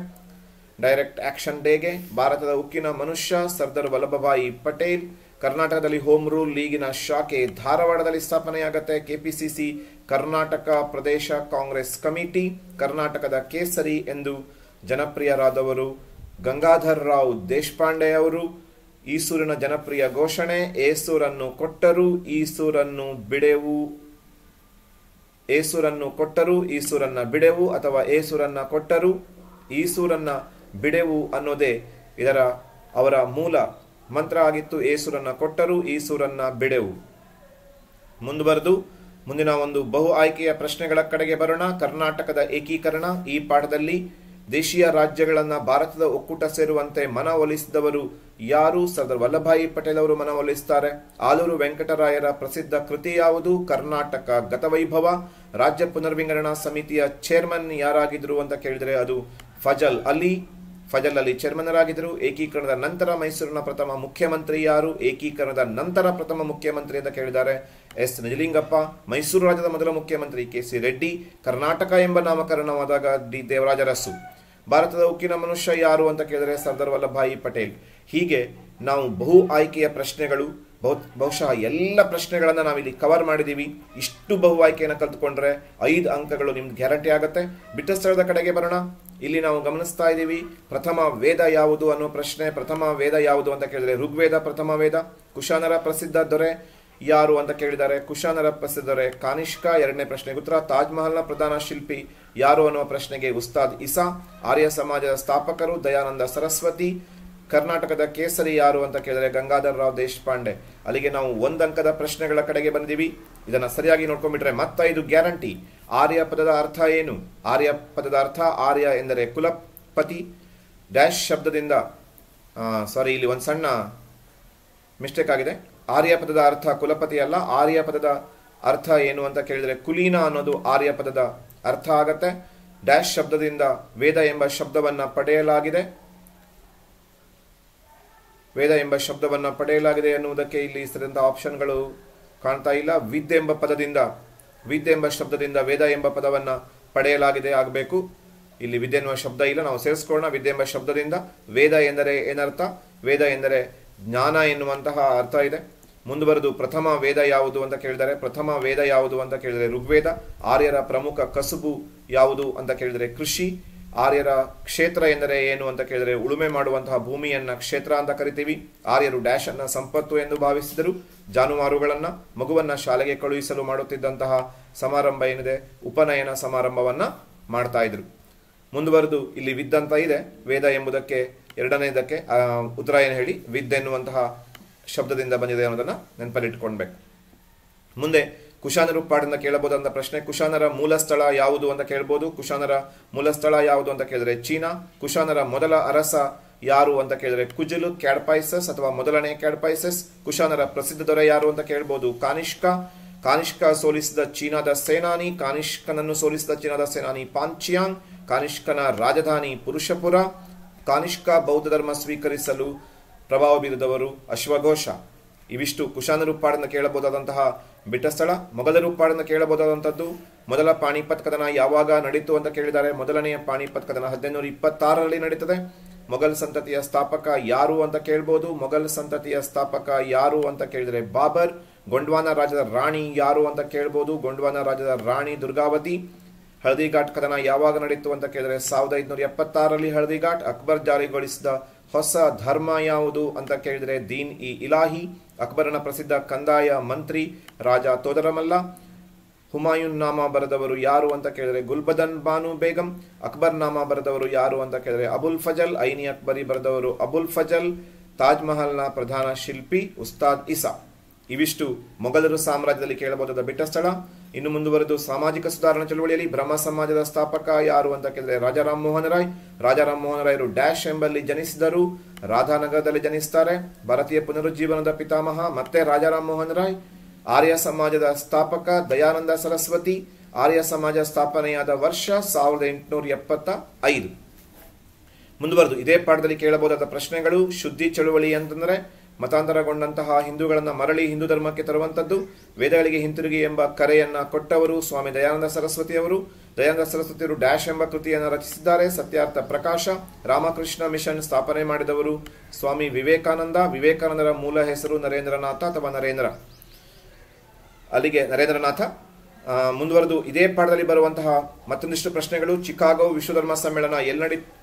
ಡೈರೆಕ್ಟ್ ಆಕ್ಷನ್ ಡೇಗೆ. ಭಾರತದ ಉಕ್ಕಿನ ಮನುಷ್ಯ ಸರ್ದಾರ್ ವಲ್ಲಭಭಾಯಿ ಪಟೇಲ್. ಕರ್ನಾಟಕದಲ್ಲಿ ಹೋಮ್ ರೂಲ್ ಲೀಗಿನ ಶಾಖೆ ಧಾರವಾಡದಲ್ಲಿ ಸ್ಥಾಪನೆಯಾಗತ್ತೆ. KPCC ಕರ್ನಾಟಕ ಪ್ರದೇಶ ಕಾಂಗ್ರೆಸ್ ಕಮಿಟಿ. ಕರ್ನಾಟಕದ ಕೇಸರಿ ಎಂದು ಜನಪ್ರಿಯರಾದವರು ಗಂಗಾಧರ್ ರಾವ್ ದೇಶಪಾಂಡೆ ಅವರು. ಈಸೂರಿನ ಜನಪ್ರಿಯ ಘೋಷಣೆ ಏಸೂರನ್ನು ಕೊಟ್ಟರು ಈಸೂರನ್ನು ಬಿಡೆವು. ಏಸೂರನ್ನು ಕೊಟ್ಟರು ಈಸೂರನ್ನ ಬಿಡೆವು ಅಥವಾ ಏಸೂರನ್ನ ಕೊಟ್ಟರು ಈಸೂರನ್ನ ಬಿಡೆವು ಅನ್ನೋದೇ ಅವರ ಮೂಲ ಮಂತ್ರ ಆಗಿತ್ತು. ಏಸೂರನ್ನ ಕೊಟ್ಟರು ಈಸೂರನ್ನ ಬಿಡೆವು. ಮುಂದುವರೆದು ಮುಂದಿನ ಒಂದು ಬಹು ಆಯ್ಕೆಯ ಪ್ರಶ್ನೆಗಳ ಕಡೆಗೆ ಬರೋಣ. ಕರ್ನಾಟಕದ ಏಕೀಕರಣ. ಈ ಪಾಠದಲ್ಲಿ ದೇಶೀಯ ರಾಜ್ಯಗಳನ್ನ ಭಾರತದ ಒಕ್ಕೂಟ ಸೇರುವಂತೆ ಮನವೊಲಿಸಿದವರು ಯಾರು? ಸರ್ದಾರ್ ವಲ್ಲಭಾಯಿ ಪಟೇಲ್ ಅವರು ಮನವೊಲಿಸುತ್ತಾರೆ. ಆಲೂರು ವೆಂಕಟರಾಯರ ಪ್ರಸಿದ್ಧ ಕೃತಿ ಯಾವುದು? ಕರ್ನಾಟಕ ಗತವೈಭವ. ರಾಜ್ಯ ಪುನರ್ವಿಂಗಡಣಾ ಸಮಿತಿಯ ಚೇರ್ಮನ್ ಯಾರಾಗಿದ್ರು ಅಂತ ಕೇಳಿದರೆ ಅದು ಫಜಲ್ ಅಲಿ ಚೇರ್ಮನ್ನರಾಗಿದ್ದರು. ಏಕೀಕರಣದ ನಂತರ ಮೈಸೂರಿನ ಪ್ರಥಮ ಮುಖ್ಯಮಂತ್ರಿ ಯಾರು? ಏಕೀಕರಣದ ನಂತರ ಪ್ರಥಮ ಮುಖ್ಯಮಂತ್ರಿ ಅಂತ ಕೇಳಿದ್ದಾರೆ S ನಿಜಲಿಂಗಪ್ಪ. ಮೈಸೂರು ರಾಜ್ಯದ ಮೊದಲ ಮುಖ್ಯಮಂತ್ರಿ KC ರೆಡ್ಡಿ. ಕರ್ನಾಟಕ ಎಂಬ ನಾಮಕರಣವಾದಾಗ D ದೇವರಾಜ ಅರಸು. ಭಾರತದ ಉಕ್ಕಿನ ಮನುಷ್ಯ ಯಾರು ಅಂತ ಕೇಳಿದರೆ ಸರ್ದಾರ್ ವಲ್ಲಭಾಯಿ ಪಟೇಲ್. ಹೀಗೆ ನಾವು ಬಹು ಆಯ್ಕೆಯ ಪ್ರಶ್ನೆಗಳು ಬಹುಶಃ ಎಲ್ಲ ಪ್ರಶ್ನೆಗಳನ್ನ ನಾವಿಲ್ಲಿ ಕವರ್ ಮಾಡಿದೀವಿ. ಇಷ್ಟು ಬಹು ಆಯ್ಕೆಯನ್ನು ಕಲ್ತ್ಕೊಂಡ್ರೆ 5 ಅಂಕಗಳು ನಿಮ್ಗೆ ಗ್ಯಾರಂಟಿ ಆಗುತ್ತೆ. ಬಿಟ್ಟ ಸ್ಥಳದ ಕಡೆಗೆ ಬರೋಣ. ಇಲ್ಲಿ ನಾವು ಗಮನಿಸ್ತಾ ಇದ್ದೀವಿ ಪ್ರಥಮ ವೇದ ಯಾವುದು ಅನ್ನೋ ಪ್ರಶ್ನೆ. ಪ್ರಥಮ ವೇದ ಯಾವುದು ಅಂತ ಕೇಳಿದರೆ ಋಗ್ವೇದ ಪ್ರಥಮ ವೇದ. ಕುಶಾನರ ಪ್ರಸಿದ್ಧ ದೊರೆ ಯಾರು ಅಂತ ಕೇಳಿದ್ದಾರೆ. ಕುಶಾನರ ಪ್ರಸಿದ್ಧ ದೊರೆ ಕಾನಿಷ್ಕ. 2ನೇ ಪ್ರಶ್ನೆಗೆ ಉತ್ತರ. ತಾಜ್ ಮಹಲ್ನ ಪ್ರಧಾನ ಶಿಲ್ಪಿ ಯಾರು ಅನ್ನುವ ಪ್ರಶ್ನೆಗೆ ಉಸ್ತಾದ್ ಇಸಾ. ಆರ್ಯ ಸಮಾಜದ ಸ್ಥಾಪಕರು ದಯಾನಂದ ಸರಸ್ವತಿ. ಕರ್ನಾಟಕದ ಕೇಸರಿ ಯಾರು ಅಂತ ಕೇಳಿದರೆ ಗಂಗಾಧರ್ ರಾವ್ ದೇಶಪಾಂಡೆ. ಅಲ್ಲಿಗೆ ನಾವು 1 ಅಂಕದ ಪ್ರಶ್ನೆಗಳ ಕಡೆಗೆ ಬಂದಿದ್ದೀವಿ. ಇದನ್ನ ಸರಿಯಾಗಿ ನೋಡ್ಕೊಂಡ್ಬಿಟ್ರೆ 5 ಗ್ಯಾರಂಟಿ. ಆರ್ಯ ಪದದ ಅರ್ಥ ಏನು? ಆರ್ಯ ಪದದ ಅರ್ಥ ಆರ್ಯ ಎಂದರೆ ಕುಲಪತಿ. ಡ್ಯಾಶ್ ಶಬ್ದದಿಂದ ಇಲ್ಲಿ ಒಂದು ಸಣ್ಣ ಮಿಸ್ಟೇಕ್ ಆಗಿದೆ. ಆರ್ಯ ಪದದ ಅರ್ಥ ಕುಲಪತಿ ಅಲ್ಲ. ಆರ್ಯ ಪದದ ಅರ್ಥ ಏನು ಅಂತ ಕೇಳಿದರೆ ಕುಲೀನ ಅನ್ನೋದು ಆರ್ಯ ಪದದ ಅರ್ಥ ಆಗತ್ತೆ. ಡ್ಯಾಶ್ ಶಬ್ದದಿಂದ ವೇದ ಎಂಬ ಶಬ್ದವನ್ನ ಪಡೆಯಲಾಗಿದೆ. ವೇದ ಎಂಬ ಶಬ್ದವನ್ನ ಪಡೆಯಲಾಗಿದೆ ಎನ್ನುವುದಕ್ಕೆ ಇಲ್ಲಿ ಸರಿಯಾದ ಆಪ್ಷನ್ಗಳು ಕಾಣ್ತಾ ಇಲ್ಲ. ವಿದ್ ಎಂಬ ಶಬ್ದದಿಂದ ವೇದ ಎಂಬ ಪದವನ್ನ ಪಡೆಯಲಾಗಿದೆ ಆಗಬೇಕು. ಇಲ್ಲಿ ವಿದ್ಯೆ ಎನ್ನುವ ಶಬ್ದ ಇಲ್ಲ, ನಾವು ಸೇರಿಸ್ಕೊಳ್ಳೋಣ. ವಿದ್ಯೆ ಎಂಬ ಶಬ್ದದಿಂದ ವೇದ ಎಂದರೆ ಏನರ್ಥ? ವೇದ ಎಂದರೆ ಜ್ಞಾನ ಎನ್ನುವಂತಹ ಅರ್ಥ ಇದೆ. ಮುಂದುವರೆದು ಪ್ರಥಮ ವೇದ ಯಾವುದು ಅಂತ ಕೇಳಿದರೆ ಪ್ರಥಮ ವೇದ ಯಾವುದು ಅಂತ ಕೇಳಿದರೆ ಋಗ್ವೇದ. ಆರ್ಯರ ಪ್ರಮುಖ ಕಸುಬು ಯಾವುದು ಅಂತ ಕೇಳಿದರೆ ಕೃಷಿ. ಆರ್ಯರ ಕ್ಷೇತ್ರ ಎಂದರೆ ಏನು ಅಂತ ಕೇಳಿದರೆ ಉಳುಮೆ ಮಾಡುವಂತಹ ಭೂಮಿಯನ್ನ ಕ್ಷೇತ್ರ ಅಂತ ಕರಿತೀವಿ. ಆರ್ಯರು ಡ್ಯಾಶ್ ಅನ್ನ ಸಂಪತ್ತು ಎಂದು ಭಾವಿಸಿದರು. ಜಾನುವಾರುಗಳನ್ನ ಮಗುವನ್ನ ಶಾಲೆಗೆ ಕಳುಹಿಸಲು ಮಾಡುತ್ತಿದ್ದಂತಹ ಸಮಾರಂಭ ಏನಿದೆ ಉಪನಯನ ಸಮಾರಂಭವನ್ನ ಮಾಡ್ತಾ ಇದ್ರು. ಮುಂದುವರೆದು ಇಲ್ಲಿ ವಿದ್ ಅಂತ ಇದೆ. ವೇದ ಎಂಬುದಕ್ಕೆ 2ನೇದಕ್ಕೆ ಉತ್ತರ ಏನು ಹೇಳಿ? ವಿದ್ ಎನ್ನುವಂತಹ ಶಬ್ದದಿಂದ ಬಂದಿದೆ ಅನ್ನೋದನ್ನ ನೆನಪಲ್ಲಿಟ್ಕೊಳ್ಬೇಕು. ಮುಂದೆ ಕುಶಾನರು ಪಾಠದಿಂದ ಕೇಳಬಹುದಂತ ಪ್ರಶ್ನೆ. ಕುಶಾನರ ಮೂಲ ಸ್ಥಳ ಯಾವುದು ಅಂತ ಕೇಳಬಹುದು. ಕುಶಾನರ ಮೂಲ ಸ್ಥಳ ಯಾವುದು ಅಂತ ಕೇಳಿದ್ರೆ ಚೀನಾ. ಕುಶಾನರ ಮೊದಲ ಅರಸ ಯಾರು ಅಂತ ಕೇಳಿದ್ರೆ ಕುಜಲು ಕ್ಯಾಡ್ಪೈಸಸ್ ಅಥವಾ ಮೊದಲನೇ ಕ್ಯಾಡ್ಪೈಸಸ್. ಕುಶಾನರ ಪ್ರಸಿದ್ಧ ದೊರೆ ಯಾರು ಅಂತ ಕೇಳಬಹುದು ಕಾನಿಷ್ಕ. ಕಾನಿಷ್ಕ ಸೋಲಿಸಿದ ಚೀನಾದ ಸೇನಾನಿ. ಕಾನಿಷ್ಕನನ್ನು ಸೋಲಿಸಿದ ಚೀನಾದ ಸೇನಾನಿ ಪಾಂಚಿಯಾಂಗ್. ಕಾನಿಷ್ಕನ ರಾಜಧಾನಿ ಪುರುಷಪುರ. ಕಾನಿಷ್ಕ ಬೌದ್ಧ ಧರ್ಮ ಸ್ವೀಕರಿಸಲು ಪ್ರಭಾವ ಬೀರಿದವರು ಅಶ್ವಘೋಷ. ಇವಿಷ್ಟು ಕುಶಾನರು ಪಾಠದಿಂದ ಕೇಳಬಹುದಾದಂತಹ ಬಿಟ್ಟ ಸ್ಥಳ. ಮೊಘಲರು ಪಾಠದಿಂದ ಕೇಳಬಹುದಾದಂಥದ್ದು ಮೊದಲ ಪಾಣಿಪತ್ ಕದನ ಯಾವಾಗ ನಡೀತು ಅಂತ ಕೇಳಿದ್ದಾರೆ. ಮೊದಲನೆಯ ಪಾಣಿಪತ್ ಕದನ 1526ರಲ್ಲಿ ನಡೀತದೆ. ಮೊಘಲ್ ಸಂತತಿಯ ಸ್ಥಾಪಕ ಯಾರು ಅಂತ ಕೇಳಬಹುದು. ಮೊಘಲ್ ಸಂತತಿಯ ಸ್ಥಾಪಕ ಯಾರು ಅಂತ ಕೇಳಿದರೆ ಬಾಬರ್. ಗೊಂಡ್ವಾನ ರಾಜ್ಯದ ರಾಣಿ ಯಾರು ಅಂತ ಕೇಳಬಹುದು. ಗೊಂಡ್ವಾನ ರಾಜ್ಯದ ರಾಣಿ ದುರ್ಗಾವತಿ. ಹಳದಿಘಾಟ್ ಕದನ ಯಾವಾಗ ನಡೆಯಿತು ಅಂತ ಕೇಳಿದ್ರೆ 1576ರಲ್ಲಿ ಹಳದಿಘಾಟ್. ಅಕ್ಬರ್ ಜಾರಿಗೊಳಿಸಿದ ಹೊಸ ಧರ್ಮ ಯಾವುದು ಅಂತ ಕೇಳಿದ್ರೆ ದೀನ್ ಇ ಇಲಾಹಿ. ಅಕ್ಬರನ ಪ್ರಸಿದ್ಧ ಕಂದಾಯ ಮಂತ್ರಿ ರಾಜ ತೋದರಮಲ್ಲ. ಹುಮಾಯೂನ್ ನಾಮ ಬರೆದವರು ಯಾರು ಅಂತ ಕೇಳಿದ್ರೆ ಗುಲ್ಬದನ್ ಬಾನು ಬೇಗಂ. ಅಕ್ಬರ್ ನಾಮ ಬರೆದವರು ಯಾರು ಅಂತ ಕೇಳಿದ್ರೆ ಅಬುಲ್ ಫಜಲ್. ಐನಿ ಅಕ್ಬರಿ ಬರೆದವರು ಅಬುಲ್ ಫಜಲ್. ತಾಜ್ ಮಹಲ್ನ ಪ್ರಧಾನ ಶಿಲ್ಪಿ ಉಸ್ತಾದ್ ಇಸಾ. ಇವಿಷ್ಟು ಮೊಘಲರು ಸಾಮ್ರಾಜ್ಯದಲ್ಲಿ ಕೇಳಬಹುದಾದ ಬಿಟ್ಟ ಸ್ಥಳ. ಇನ್ನು ಮುಂದುವರೆದು ಸಾಮಾಜಿಕ ಸುಧಾರಣಾ ಚಳವಳಿಯಲ್ಲಿ ಬ್ರಹ್ಮ ಸಮಾಜದ ಸ್ಥಾಪಕ ಯಾರು ಅಂತ ಕೇಳಿದ್ರೆ ರಾಜಾರಾಮ್ ಮೋಹನ್ ರಾಯ್. ರಾಜಾರಾಮ್ ಮೋಹನ್ ರಾಯರು ಡ್ಯಾಶ್ ಎಂಬಲ್ಲಿ ಜನಿಸಿದರು, ರಾಧಾನಗರದಲ್ಲಿ ಜನಿಸ್ತಾರೆ. ಭಾರತೀಯ ಪುನರುಜ್ಜೀವನದ ಪಿತಾಮಹ ಮತ್ತೆ ರಾಜಾರಾಮ್ ಮೋಹನ್ ರಾಯ್. ಆರ್ಯ ಸಮಾಜದ ಸ್ಥಾಪಕ ದಯಾನಂದ ಸರಸ್ವತಿ. ಆರ್ಯ ಸಮಾಜ ಸ್ಥಾಪನೆಯಾದ ವರ್ಷ 1875. ಮುಂದುವರೆದು ಇದೇ ಪಾಠದಲ್ಲಿ ಕೇಳಬಹುದಾದ ಪ್ರಶ್ನೆಗಳು. ಶುದ್ಧಿ ಚಳುವಳಿ ಅಂತಂದ್ರೆ ಮತಾಂತರಗೊಂಡಂತಹ ಹಿಂದೂಗಳನ್ನ ಮರಳಿ ಹಿಂದೂ ಧರ್ಮಕ್ಕೆ ತರುವಂತದ್ದು. ವೇದಗಳಿಗೆ ಹಿಂತಿರುಗಿ ಎಂಬ ಕರೆಯನ್ನ ಕೊಟ್ಟವರು ಸ್ವಾಮಿ ದಯಾನಂದ ಸರಸ್ವತಿಯವರು. ದಯಾನಂದ ಸರಸ್ವತಿಯವರು ಡ್ಯಾಶ್ ಎಂಬ ಕೃತಿಯನ್ನು ರಚಿಸಿದ್ದಾರೆ. ಸತ್ಯಾರ್ಥ ಪ್ರಕಾಶ. ರಾಮಕೃಷ್ಣ ಮಿಷನ್ ಸ್ಥಾಪನೆ ಮಾಡಿದವರು ಸ್ವಾಮಿ ವಿವೇಕಾನಂದ. ವಿವೇಕಾನಂದರ ಮೂಲ ಹೆಸರು ನರೇಂದ್ರನಾಥ ಅಥವಾ ನರೇಂದ್ರ. ಅಲ್ಲಿಗೆ ನರೇಂದ್ರನಾಥ. ಮುಂದುವರೆದು ಇದೇ ಪಾಠದಲ್ಲಿ ಬರುವಂತಹ ಮತ್ತೊಂದಿಷ್ಟು ಪ್ರಶ್ನೆಗಳು. ಚಿಕಾಗೋ ವಿಶ್ವಧರ್ಮ ಸಮ್ಮೇಳನ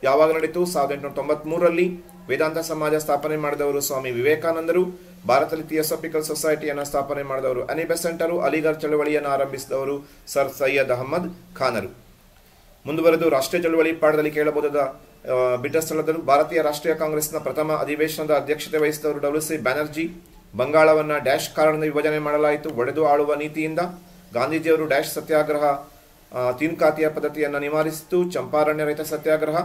ಯಾವಾಗ ನಡೀತು? 1893ರಲ್ಲಿ. ವೇದಾಂತ ಸಮಾಜ ಸ್ಥಾಪನೆ ಮಾಡಿದವರು ಸ್ವಾಮಿ ವಿವೇಕಾನಂದರು. ಭಾರತದಲ್ಲಿ ಥಿಯೋಸಾಫಿಕಲ್ ಸೊಸೈಟಿಯನ್ನು ಸ್ಥಾಪನೆ ಮಾಡಿದವರು ಅನಿ ಬೆಸೆಂಟರು. ಅಲಿಗರ್ ಚಳವಳಿಯನ್ನು ಆರಂಭಿಸಿದವರು ಸರ್ ಸೈಯದ್ ಅಹಮದ್ ಖಾನರು. ಮುಂದುವರೆದು ರಾಷ್ಟ್ರೀಯ ಚಳವಳಿ ಪಾಠದಲ್ಲಿ ಕೇಳಬಹುದಾದ ಬಿಟ್ಟ ಸ್ಥಳದರು. ಭಾರತೀಯ ರಾಷ್ಟ್ರೀಯ ಕಾಂಗ್ರೆಸ್ನ ಪ್ರಥಮ ಅಧಿವೇಶನದ ಅಧ್ಯಕ್ಷತೆ ವಹಿಸಿದವರು WC ಬ್ಯಾನರ್ಜಿ. ಬಂಗಾಳವನ್ನ ಡ್ಯಾಶ್ ಕಾರಣದಿಂದ ವಿಭಜನೆ ಮಾಡಲಾಯಿತು, ಒಡೆದು ಆಳುವ ನೀತಿಯಿಂದ. ಗಾಂಧೀಜಿಯವರು ಡ್ಯಾಶ್ ಸತ್ಯಾಗ್ರಹ ತೀನ್ ಖಾತಿಯ ಪದ್ಧತಿಯನ್ನು ನಿವಾರಿಸಿತು, ಚಂಪಾರಣ್ಯ ರಹಿತ ಸತ್ಯಾಗ್ರಹ.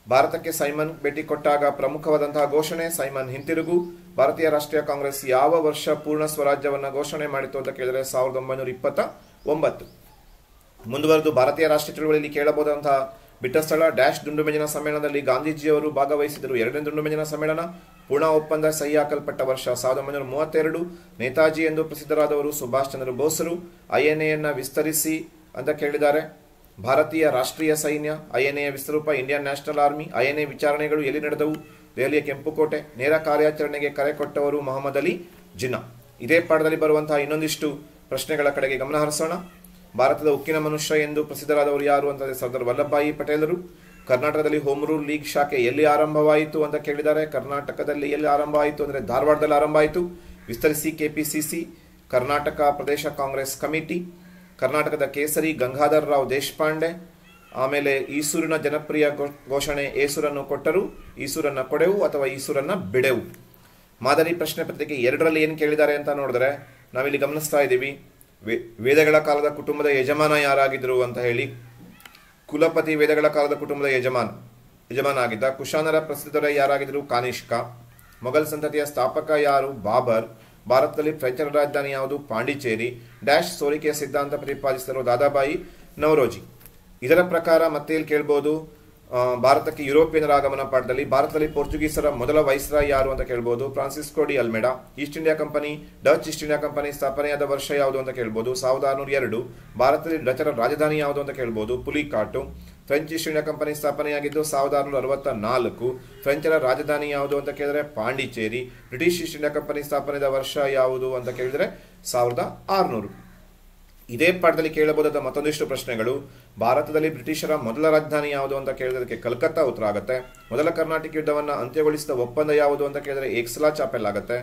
ಭಾರತಕ್ಕೆ ಸೈಮನ್ ಭೇಟಿ ಕೊಟ್ಟಾಗ ಪ್ರಮುಖವಾದಂತಹ ಘೋಷಣೆ ಸೈಮನ್ ಹಿಂತಿರುಗು. ಭಾರತೀಯ ರಾಷ್ಟ್ರೀಯ ಕಾಂಗ್ರೆಸ್ ಯಾವ ವರ್ಷ ಪೂರ್ಣ ಸ್ವರಾಜ್ಯವನ್ನ ಘೋಷಣೆ ಮಾಡಿತು ಅಂತ ಕೇಳಿದರೆ 1929. ಮುಂದುವರೆದು ಭಾರತೀಯ ರಾಷ್ಟ್ರೀಯ ಚಳವಳಿಯಲ್ಲಿ ಕೇಳಬಹುದಂತಹ ಬಿಟ್ಟ ಸ್ಥಳ. ಡ್ಯಾಶ್ ದುಂಡುಮೆಜಿನ ಸಮ್ಮೇಳನದಲ್ಲಿ ಗಾಂಧೀಜಿಯವರು ಭಾಗವಹಿಸಿದರು. ಎರಡನೇ ದುಂಡುಮೆಜಿನ ಸಮ್ಮೇಳನ. ಪೂರ್ಣ ಒಪ್ಪಂದ ಸಹಿ ಹಾಕಲ್ಪಟ್ಟ ವರ್ಷ 1932. ನೇತಾಜಿ ಎಂದು ಪ್ರಸಿದ್ಧರಾದವರು ಸುಭಾಷ್ ಚಂದ್ರ ಬೋಸರು. INAಯನ್ನ ವಿಸ್ತರಿಸಿ ಅಂತ ಕೇಳಿದ್ದಾರೆ. ಭಾರತೀಯ ರಾಷ್ಟ್ರೀಯ ಸೈನ್ಯ. INAಯ ವಿಸ್ತರೂಪ ಇಂಡಿಯನ್ ನ್ಯಾಷನಲ್ ಆರ್ಮಿ. INA ವಿಚಾರಣೆಗಳು ಎಲ್ಲಿ ನಡೆದವು? ದೆಹಲಿಯ ಕೆಂಪುಕೋಟೆ. ನೇರ ಕಾರ್ಯಾಚರಣೆಗೆ ಕರೆ ಕೊಟ್ಟವರು ಮೊಹಮ್ಮದ್ ಅಲಿ ಜಿನ್ನಾ. ಇದೇ ಪಾಠದಲ್ಲಿ ಬರುವಂತಹ ಇನ್ನೊಂದಿಷ್ಟು ಪ್ರಶ್ನೆಗಳ ಕಡೆಗೆ ಗಮನ ಹರಿಸೋಣ. ಭಾರತದ ಉಕ್ಕಿನ ಮನುಷ್ಯ ಎಂದು ಪ್ರಸಿದ್ಧರಾದವರು ಯಾರು ಅಂತಂದ್ರೆ ಸರ್ದಾರ್ ವಲ್ಲಭಭಾಯಿ ಪಟೇಲರು. ಕರ್ನಾಟಕದಲ್ಲಿ ಹೋಮ್ ರೂಲ್ ಲೀಗ್ ಶಾಖೆ ಎಲ್ಲಿ ಆರಂಭವಾಯಿತು ಅಂತ ಕೇಳಿದ್ದಾರೆ. ಕರ್ನಾಟಕದಲ್ಲಿ ಎಲ್ಲಿ ಆರಂಭ ಆಯಿತು ಅಂದ್ರೆ ಧಾರವಾಡದಲ್ಲಿ ಆರಂಭ ಆಯಿತು. ವಿಸ್ತರಿಸಿ KPCC. ಕರ್ನಾಟಕ ಪ್ರದೇಶ ಕಾಂಗ್ರೆಸ್ ಕಮಿಟಿ. ಕರ್ನಾಟಕದ ಕೇಸರಿ ಗಂಗಾಧರ್ ರಾವ್ ದೇಶಪಾಂಡೆ. ಆಮೇಲೆ ಈಸೂರಿನ ಜನಪ್ರಿಯ ಘೋಷಣೆ ಏಸೂರನ್ನು ಕೊಟ್ಟರು, ಈಸೂರನ್ನ ಕೊಡೆವು ಅಥವಾ ಈಸೂರನ್ನ ಬಿಡೆವು. ಮಾದರಿ ಪ್ರಶ್ನೆ ಪತ್ರಿಕೆ 2ರಲ್ಲಿ ಏನು ಕೇಳಿದ್ದಾರೆ ಅಂತ ನೋಡಿದ್ರೆ ನಾವಿಲ್ಲಿ ಗಮನಿಸ್ತಾ ಇದ್ದೀವಿ. ವೇದಗಳ ಕಾಲದ ಕುಟುಂಬದ ಯಜಮಾನ ಯಾರಾಗಿದ್ರು ಅಂತ ಹೇಳಿ. ಕುಲಪತಿ ವೇದಗಳ ಕಾಲದ ಕುಟುಂಬದ ಯಜಮಾನ ಆಗಿದ್ದ. ಕುಶಾನರ ಪ್ರಸಿದ್ಧರ ಯಾರಾಗಿದ್ರು? ಕಾನಿಷ್ಕ. ಮೊಘಲ್ ಸಂತತಿಯ ಸ್ಥಾಪಕ ಯಾರು? ಬಾಬರ್. ಭಾರತದಲ್ಲಿ ಫ್ರೆಂಚರ ರಾಜಧಾನಿ ಯಾವುದು? ಪಾಂಡಿಚೇರಿ. ಡ್ಯಾಶ್ ಸೋರಿಕೆಯ ಸಿದ್ಧಾಂತ ಪ್ರತಿಪಾದಿಸಿದರು ದಾದಾಬಾಯಿ ನವರೋಜಿ. ಇದರ ಪ್ರಕಾರ ಮತ್ತೆ ಇಲ್ಲಿ ಕೇಳ್ಬೋದು ಭಾರತಕ್ಕೆ ಯುರೋಪಿಯನ್ನರ ಆಗಮನ ಪಾಠದಲ್ಲಿ. ಭಾರತದಲ್ಲಿ ಪೋರ್ಚುಗೀಸರ ಮೊದಲ ವೈಸ್ರಾಯ್ ಯಾರು ಅಂತ ಕೇಳ್ಬೋದು? Francisco de Almeida. East India Company, Dutch East India Company ಸ್ಥಾಪನೆಯಾದ ವರ್ಷ ಯಾವುದು ಅಂತ ಕೇಳ್ಬೋದು? 1602. ಭಾರತದಲ್ಲಿ ಡಚರ ರಾಜಧಾನಿ ಯಾವುದು ಅಂತ ಕೇಳ್ಬೋದು? Pulicat. French East India Company ಸ್ಥಾಪನೆಯಾಗಿದ್ದು 1664. ಫ್ರೆಂಚರ ರಾಜಧಾನಿ ಯಾವುದು ಅಂತ ಕೇಳಿದ್ರೆ Pondicherry. British East India Company ಸ್ಥಾಪನೆಯಾದ ವರ್ಷ ಯಾವುದು ಅಂತ ಕೇಳಿದ್ರೆ 1600. ಇದೇ ಪಾಠದಲ್ಲಿ ಕೇಳಬಹುದಾದ ಮತ್ತೊಂದಿಷ್ಟು ಪ್ರಶ್ನೆಗಳು. ಭಾರತದಲ್ಲಿ ಬ್ರಿಟಿಷರ ಮೊದಲ ರಾಜಧಾನಿ ಯಾವುದು ಅಂತ ಕೇಳಿದಕ್ಕೆ ಕಲ್ಕತ್ತಾ ಉತ್ತರ ಆಗುತ್ತೆ. ಮೊದಲ ಕರ್ನಾಟಕ ಯುದ್ಧವನ್ನ ಅಂತ್ಯಗೊಳಿಸಿದ ಒಪ್ಪಂದ ಯಾವುದು ಅಂತ ಕೇಳಿದ್ರೆ ಏಕ್ಸಲಾ ಚಾಪೆಲ್ ಆಗುತ್ತೆ.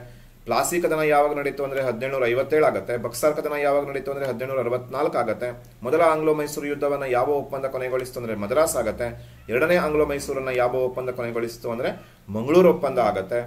ಪ್ಲಾಸಿ ಕದನ ಯಾವಾಗ ನಡೀತು ಅಂದ್ರೆ 1757 ಆಗುತ್ತೆ. ಬಕ್ಸಾರ್ ಕದನ ಯಾವಾಗ ನಡೀತು ಅಂದ್ರೆ 1764 ಆಗುತ್ತೆ. ಮೊದಲ ಆಂಗ್ಲೋ ಮೈಸೂರು ಯುದ್ಧವನ್ನ ಯಾವ ಒಪ್ಪಂದ ಕೊನೆಗೊಳಿಸಿತು ಅಂದ್ರೆ ಮದ್ರಾಸ್ ಆಗುತ್ತೆ. ಎರಡನೇ ಆಂಗ್ಲೋ ಮೈಸೂರನ್ನ ಯಾವ ಒಪ್ಪಂದ ಕೊನೆಗೊಳಿಸಿತು ಅಂದ್ರೆ ಮಂಗಳೂರು ಒಪ್ಪಂದ ಆಗುತ್ತೆ.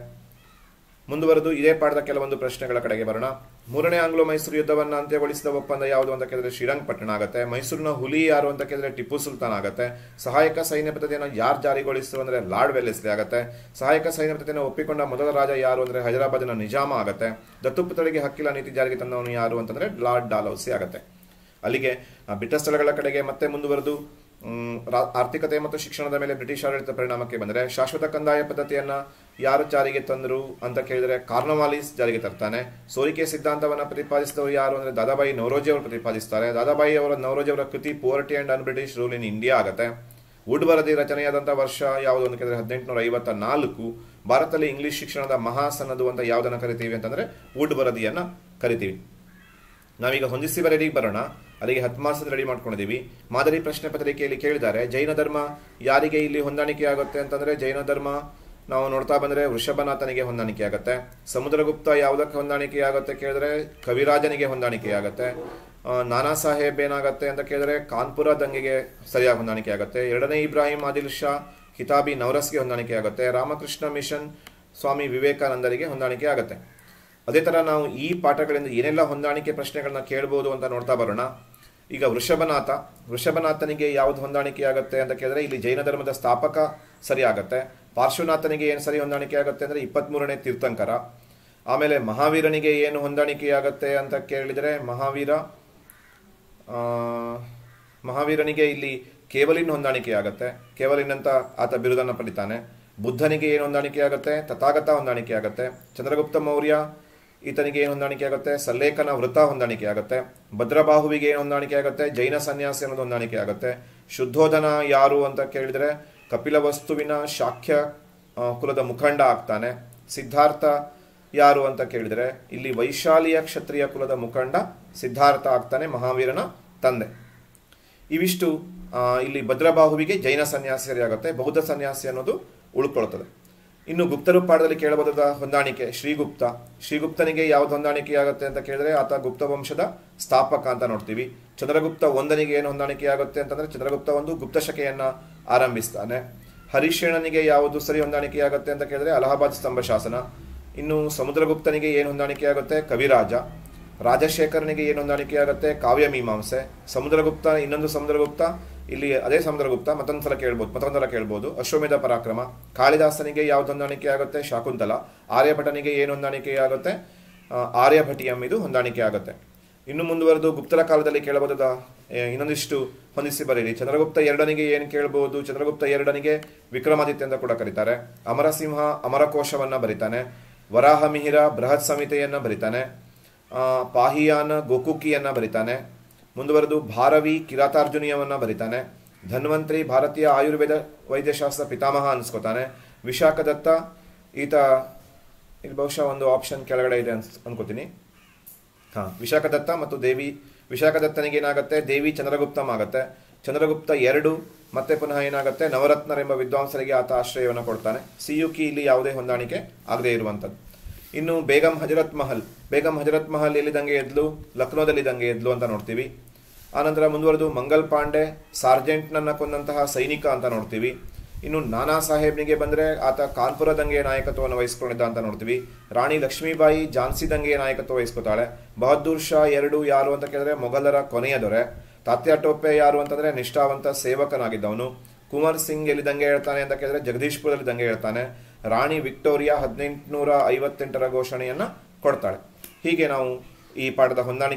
ಮುಂದುವರೆದು ಇದೇ ಪಾಠದ ಕೆಲವೊಂದು ಪ್ರಶ್ನೆಗಳ ಕಡೆಗೆ ಬರೋಣ. ಮೂರನೇ ಆಂಗ್ಲೋ ಮೈಸೂರು ಯುದ್ಧವನ್ನ ಅಂತ್ಯಗೊಳಿಸಿದ ಒಪ್ಪಂದ ಯಾವುದು ಅಂತ ಕೇಳಿದ್ರೆ ಶ್ರೀರಂಗಪಟ್ಟಣ ಆಗುತ್ತೆ. ಮೈಸೂರಿನ ಹುಲಿ ಯಾರು ಅಂತ ಕೇಳಿದ್ರೆ ಟಿಪ್ಪು ಸುಲ್ತಾನ್ ಆಗುತ್ತೆ. ಸಹಾಯಕ ಸೈನ್ಯ ಪದ್ಧತಿಯನ್ನು ಯಾರು ಜಾರಿಗೊಳಿಸಿದ್ರು ಅಂದ್ರೆ ಲಾರ್ಡ್ ವೆಲ್ಲೆಸ್ಲಿ ಆಗುತ್ತೆ. ಸಹಾಯಕ ಸೈನ್ಯ ಪದ್ಧತಿಯನ್ನು ಒಪ್ಪಿಕೊಂಡ ಮೊದಲ ರಾಜ ಯಾರು ಅಂದ್ರೆ ಹೈದರಾಬಾದಿನ ನಿಜಾಮ ಆಗುತ್ತೆ. ದತ್ತುಪುತ್ರರಿಗೆ ಹಕ್ಕಿಲ ನೀತಿ ಜಾರಿಗೆ ತಂದವನು ಯಾರು ಅಂತಂದ್ರೆ ಲಾರ್ಡ್ ಡಾಲೌಸಿ ಆಗುತ್ತೆ. ಅಲ್ಲಿಗೆ ಬಿಟ್ಟ ಸ್ಥಳಗಳ ಕಡೆಗೆ ಮತ್ತೆ ಮುಂದುವರೆದು ಆರ್ಥಿಕತೆ ಮತ್ತು ಶಿಕ್ಷಣದ ಮೇಲೆ ಬ್ರಿಟಿಷ್ ಆಡಳಿತ ಪರಿಣಾಮಕ್ಕೆ ಬಂದರೆ ಶಾಶ್ವತ ಕಂದಾಯ ಪದ್ಧತಿಯನ್ನ ಯಾರು ಜಾರಿಗೆ ತಂದರು ಅಂತ ಕೇಳಿದರೆ ಕಾರ್ನವಾಲಿಸ್ ಜಾರಿಗೆ ತರ್ತಾನೆ. ಸೋರಿಕೆ ಸಿದ್ಧಾಂತವನ್ನು ಪ್ರತಿಪಾದಿಸಿದವರು ಯಾರು ಅಂದ್ರೆ ದಾದಾಬಾಯಿ ನವರೋಜಿ ಅವರು ಪ್ರತಿಪಾದಿಸ್ತಾರೆ. ದಾದಾಬಾಯಿ ನವರೋಜಿ ಅವರ ಕೃತಿ poverty and un British rule in India ಆಗುತ್ತೆ. ವುಡ್ ವರದಿ ರಚನೆಯಾದಂತಹ ವರ್ಷ ಯಾವುದು ಅಂತ ಕೇಳಿದ್ರೆ 1854. ಭಾರತದಲ್ಲಿ ಇಂಗ್ಲಿಷ್ ಶಿಕ್ಷಣದ ಮಹಾಸನದು ಅಂತ ಯಾವುದನ್ನು ಕರಿತೀವಿ ಅಂತಂದ್ರೆ ವುಡ್ ವರದಿಯನ್ನ ಕರಿತೀವಿ. ನಾವೀಗ ಹೊಂದಿಸಿ ಬರೆಯಲಿಗೆ ಬರೋಣ. ಅಲ್ಲಿಗೆ 10 ಮಾರ್ಕ್ಸ್ ರೆಡಿ ಮಾಡ್ಕೊಂಡಿದ್ದೀವಿ. ಮಾದರಿ ಪ್ರಶ್ನೆ ಪತ್ರಿಕೆಯಲ್ಲಿ ಕೇಳಿದ್ದಾರೆ, ಜೈನ ಧರ್ಮ ಯಾರಿಗೆ ಇಲ್ಲಿ ಹೊಂದಾಣಿಕೆ ಆಗುತ್ತೆ ಅಂತಂದ್ರೆ, ಜೈನ ಧರ್ಮ ನಾವು ನೋಡ್ತಾ ಬಂದರೆ ವೃಷಭನಾಥನಿಗೆ ಹೊಂದಾಣಿಕೆ ಆಗುತ್ತೆ. ಸಮುದ್ರಗುಪ್ತ ಯಾವುದಕ್ಕೆ ಹೊಂದಾಣಿಕೆ ಆಗುತ್ತೆ ಕೇಳಿದ್ರೆ ಕವಿರಾಜನಿಗೆ ಹೊಂದಾಣಿಕೆ ಆಗುತ್ತೆ. ನಾನಾ ಸಾಹೇಬ್ ಏನಾಗುತ್ತೆ ಅಂತ ಕೇಳಿದ್ರೆ ಕಾನ್ಪುರ ದಂಗೆಗೆ ಸರಿಯಾಗಿ ಹೊಂದಾಣಿಕೆ ಆಗುತ್ತೆ. ಎರಡನೇ ಇಬ್ರಾಹಿಂ ಆದಿಲ್ ಶಾ ಕಿತಾಬಿ ನವರಸ್ಗೆ ಹೊಂದಾಣಿಕೆ ಆಗುತ್ತೆ. ರಾಮಕೃಷ್ಣ ಮಿಷನ್ ಸ್ವಾಮಿ ವಿವೇಕಾನಂದರಿಗೆ ಹೊಂದಾಣಿಕೆ ಆಗುತ್ತೆ. ಅದೇ ಥರ ನಾವು ಈ ಪಾಠಗಳಿಂದ ಏನೆಲ್ಲ ಹೊಂದಾಣಿಕೆ ಪ್ರಶ್ನೆಗಳನ್ನ ಕೇಳ್ಬೋದು ಅಂತ ನೋಡ್ತಾ ಬರೋಣ. ಈಗ ವೃಷಭನಾಥನಿಗೆ ಯಾವ್ದು ಹೊಂದಾಣಿಕೆ ಆಗುತ್ತೆ ಅಂತ ಕೇಳಿದ್ರೆ ಇಲ್ಲಿ ಜೈನ ಧರ್ಮದ ಸ್ಥಾಪಕ ಸರಿ ಆಗುತ್ತೆ. ಪಾರ್ಶ್ವನಾಥನಿಗೆ ಏನು ಸರಿ ಹೊಂದಾಣಿಕೆ ಆಗುತ್ತೆ ಅಂದರೆ 23ನೇ ತೀರ್ಥಂಕರ. ಆಮೇಲೆ ಮಹಾವೀರನಿಗೆ ಏನು ಹೊಂದಾಣಿಕೆ ಆಗುತ್ತೆ ಅಂತ ಕೇಳಿದರೆ ಮಹಾವೀರನಿಗೆ ಇಲ್ಲಿ ಕೇವಲಿನ್ ಹೊಂದಾಣಿಕೆ ಆಗುತ್ತೆ. ಕೇವಲಿನ್ ಅಂತ ಆತ ಬಿರುದನ್ನು ಪಡಿತಾನೆ. ಬುದ್ಧನಿಗೆ ಏನು ಹೊಂದಾಣಿಕೆ ಆಗುತ್ತೆ, ತಥಾಗತ ಹೊಂದಾಣಿಕೆ ಆಗುತ್ತೆ. ಚಂದ್ರಗುಪ್ತ ಮೌರ್ಯ ಈತನಿಗೆ ಏನು ಹೊಂದಾಣಿಕೆ ಆಗುತ್ತೆ, ಸಲ್ಲೇಖನ ವೃತ ಹೊಂದಾಣಿಕೆ ಆಗುತ್ತೆ. ಭದ್ರಬಾಹುವಿಗೆ ಏನು ಹೊಂದಾಣಿಕೆ ಆಗುತ್ತೆ, ಜೈನ ಸನ್ಯಾಸಿ ಅನ್ನೋದು ಹೊಂದಾಣಿಕೆ ಆಗುತ್ತೆ. ಶುದ್ಧೋಧನ ಯಾರು ಅಂತ ಕೇಳಿದರೆ ಕಪಿಲವಸ್ತುವಿನ ಶಾಕ್ಯ ಕುಲದ ಮುಖಂಡ ಆಗ್ತಾನೆ. ಸಿದ್ಧಾರ್ಥ ಯಾರು ಅಂತ ಕೇಳಿದರೆ ಇಲ್ಲಿ ವೈಶಾಲಿಯ ಕ್ಷತ್ರಿಯ ಕುಲದ ಮುಖಂಡ ಸಿದ್ಧಾರ್ಥ ಆಗ್ತಾನೆ, ಮಹಾವೀರನ ತಂದೆ. ಇವಿಷ್ಟು ಇಲ್ಲಿ ಭದ್ರಬಾಹುವಿಗೆ ಜೈನ ಸನ್ಯಾಸಿ ಸರಿಯಾಗುತ್ತೆ, ಬೌದ್ಧ ಸನ್ಯಾಸಿ ಅನ್ನೋದು ಉಳ್ಕೊಳ್ತದೆ. ಇನ್ನು ಗುಪ್ತರು ಪಾಠದಲ್ಲಿ ಕೇಳಬಹುದಾದ ಹೊಂದಾಣಿಕೆ ಶ್ರೀಗುಪ್ತನಿಗೆ ಯಾವ್ದು ಹೊಂದಾಣಿಕೆ ಆಗುತ್ತೆ ಅಂತ ಕೇಳಿದ್ರೆ ಆತ ಗುಪ್ತ ವಂಶದ ಸ್ಥಾಪಕ ಅಂತ ನೋಡ್ತೀವಿ. ಚಂದ್ರಗುಪ್ತ ಒಂದನಿಗೆ ಏನು ಹೊಂದಾಣಿಕೆ ಆಗುತ್ತೆ ಅಂತಂದ್ರೆ ಚಂದ್ರಗುಪ್ತ ಒಂದು ಗುಪ್ತ ಶಕೆಯನ್ನ ಆರಂಭಿಸ್ತಾನೆ. ಹರಿಶೇಣನಿಗೆ ಯಾವುದು ಸರಿ ಹೊಂದಾಣಿಕೆ ಆಗುತ್ತೆ ಅಂತ ಕೇಳಿದ್ರೆ ಅಲಹಾಬಾದ್ ಸ್ತಂಭ ಶಾಸನ. ಇನ್ನು ಸಮುದ್ರಗುಪ್ತನಿಗೆ ಏನು ಹೊಂದಾಣಿಕೆ ಆಗುತ್ತೆ, ಕವಿರಾಜ. ರಾಜಶೇಖರನಿಗೆ ಏನು ಹೊಂದಾಣಿಕೆ ಆಗುತ್ತೆ, ಕಾವ್ಯ ಮೀಮಾಂಸೆ. ಇನ್ನೊಂದು ಸಮುದ್ರಗುಪ್ತ ಇಲ್ಲಿ ಅದೇ ಸಮುದ್ರಗುಪ್ತ ಮತ್ತೊಂದರ ಕೇಳ್ಬೋದು ಅಶ್ವಮೇಧ ಪರಾಕ್ರಮ. ಕಾಳಿದಾಸನಿಗೆ ಯಾವ್ದು ಹೊಂದಾಣಿಕೆ ಆಗುತ್ತೆ, ಶಾಕುಂತಲ. ಆರ್ಯಭಟನಿಗೆ ಏನು ಹೊಂದಾಣಿಕೆ ಆಗುತ್ತೆ, ಆರ್ಯಭಟಿಯಂ ಇದು ಹೊಂದಾಣಿಕೆ ಆಗುತ್ತೆ. ಇನ್ನು ಮುಂದುವರೆದು ಗುಪ್ತರ ಕಾಲದಲ್ಲಿ ಕೇಳಬಹುದಾದ ಇನ್ನೊಂದಿಷ್ಟು ಹೊಂದಿಸಿ ಬರೀರಿ. ಚಂದ್ರಗುಪ್ತ ಎರಡನಿಗೆ ಏನು ಕೇಳಬಹುದು, ಚಂದ್ರಗುಪ್ತ ಎರಡನಿಗೆ ವಿಕ್ರಮಾದಿತ್ಯ ಅಂತ ಕೂಡ ಕರೀತಾರೆ. ಅಮರಸಿಂಹ ಅಮರಕೋಶವನ್ನ ಬರೀತಾನೆ. ವರಾಹ ಮಿಹಿರ ಬೃಹತ್ ಸಂಹಿತೆಯನ್ನ ಬರೀತಾನೆ. ಪಾಹಿಯಾನ ಗೋಕುಕಿಯನ್ನ ಬರೀತಾನೆ. ಮುಂದುವರೆದು ಭಾರವಿ ಕಿರಾತಾರ್ಜುನಿಯವನ್ನ ಬರೀತಾನೆ. ಧನ್ವಂತ್ರಿ ಭಾರತೀಯ ಆಯುರ್ವೇದ ವೈದ್ಯಶಾಸ್ತ್ರ ಪಿತಾಮಹ ಅನ್ಸ್ಕೋತಾನೆ. ವಿಶಾಖದತ್ತ ಈತ ಇಲ್ಲಿ ಬಹುಶಃ ಒಂದು ಆಪ್ಷನ್ ಕೆಳಗಡೆ ಇದೆ ಅನ್ಕೋತೀನಿ. ವಿಶಾಖದತ್ತ ಮತ್ತು ವಿಶಾಖದತ್ತನಿಗೆ ಏನಾಗುತ್ತೆ, ದೇವಿ ಚಂದ್ರಗುಪ್ತಂ ಆಗುತ್ತೆ. ಚಂದ್ರಗುಪ್ತ 2 ಮತ್ತೆ ಪುನಃ ಏನಾಗುತ್ತೆ, ನವರತ್ನರೆಂಬ ವಿದ್ವಾಂಸರಿಗೆ ಆತ ಆಶ್ರಯವನ್ನು ಕೊಡ್ತಾನೆ. ಸಿಯುಕಿ ಇಲ್ಲಿ ಯಾವುದೇ ಹೊಂದಾಣಿಕೆ ಆಗದೆ ಇರುವಂಥದ್ದು. ಇನ್ನು ಬೇಗಂ ಹಜರತ್ ಮಹಲ್ ಎಲ್ಲಿ ದಂಗೆ ಎದ್ಲು, ಲಕ್ನೋದಲ್ಲಿ ದಂಗೆ ಎದ್ಲು ಅಂತ ನೋಡ್ತೀವಿ. ಆನಂತರ ಮುಂದುವರೆದು ಮಂಗಲ್ ಪಾಂಡೆ ಸಾರ್ಜೆಂಟ್ನನ್ನ ಕೊಂದಂತಹ ಸೈನಿಕ ಅಂತ ನೋಡ್ತೀವಿ. ಇನ್ನು ನಾನಾ ಸಾಹೇಬ್ನಿಗೆ ಬಂದರೆ ಆತ ಕಾನ್ಪುರ ದಂಗೆಯ ನಾಯಕತ್ವವನ್ನು ವಹಿಸ್ಕೊಂಡಿದ್ದ ಅಂತ ನೋಡ್ತೀವಿ. ರಾಣಿ ಲಕ್ಷ್ಮೀಬಾಯಿ ಝಾನ್ಸಿ ದಂಗೆಯ ನಾಯಕತ್ವ ವಹಿಸ್ಕೊತಾಳೆ. ಬಹದ್ದೂರ್ ಶಾ 2 ಯಾರು ಅಂತ ಕೇಳಿದ್ರೆ ಮೊಘಲರ ಕೊನೆಯ ದೊರೆ. ತಾತ್ಯಾ ಟೋಪೆ ಯಾರು ಅಂತಂದ್ರೆ ನಿಷ್ಠಾವಂತ ಸೇವಕನಾಗಿದ್ದವನು. ಕುಮಾರ್ ಸಿಂಗ್ ಎಲ್ಲಿ ದಂಗೆ ಹೇಳ್ತಾನೆ ಅಂತ ಕೇಳಿದ್ರೆ ಜಗದೀಶ್ಪುರದಲ್ಲಿ ದಂಗೆ ಹೇಳ್ತಾನೆ. ರಾಣಿ ವಿಕ್ಟೋರಿಯಾ 1858ರ ಘೋಷಣೆಯನ್ನ ಕೊಡ್ತಾಳೆ. ಹೀಗೆ ನಾವು ಈ ಪಾಠದ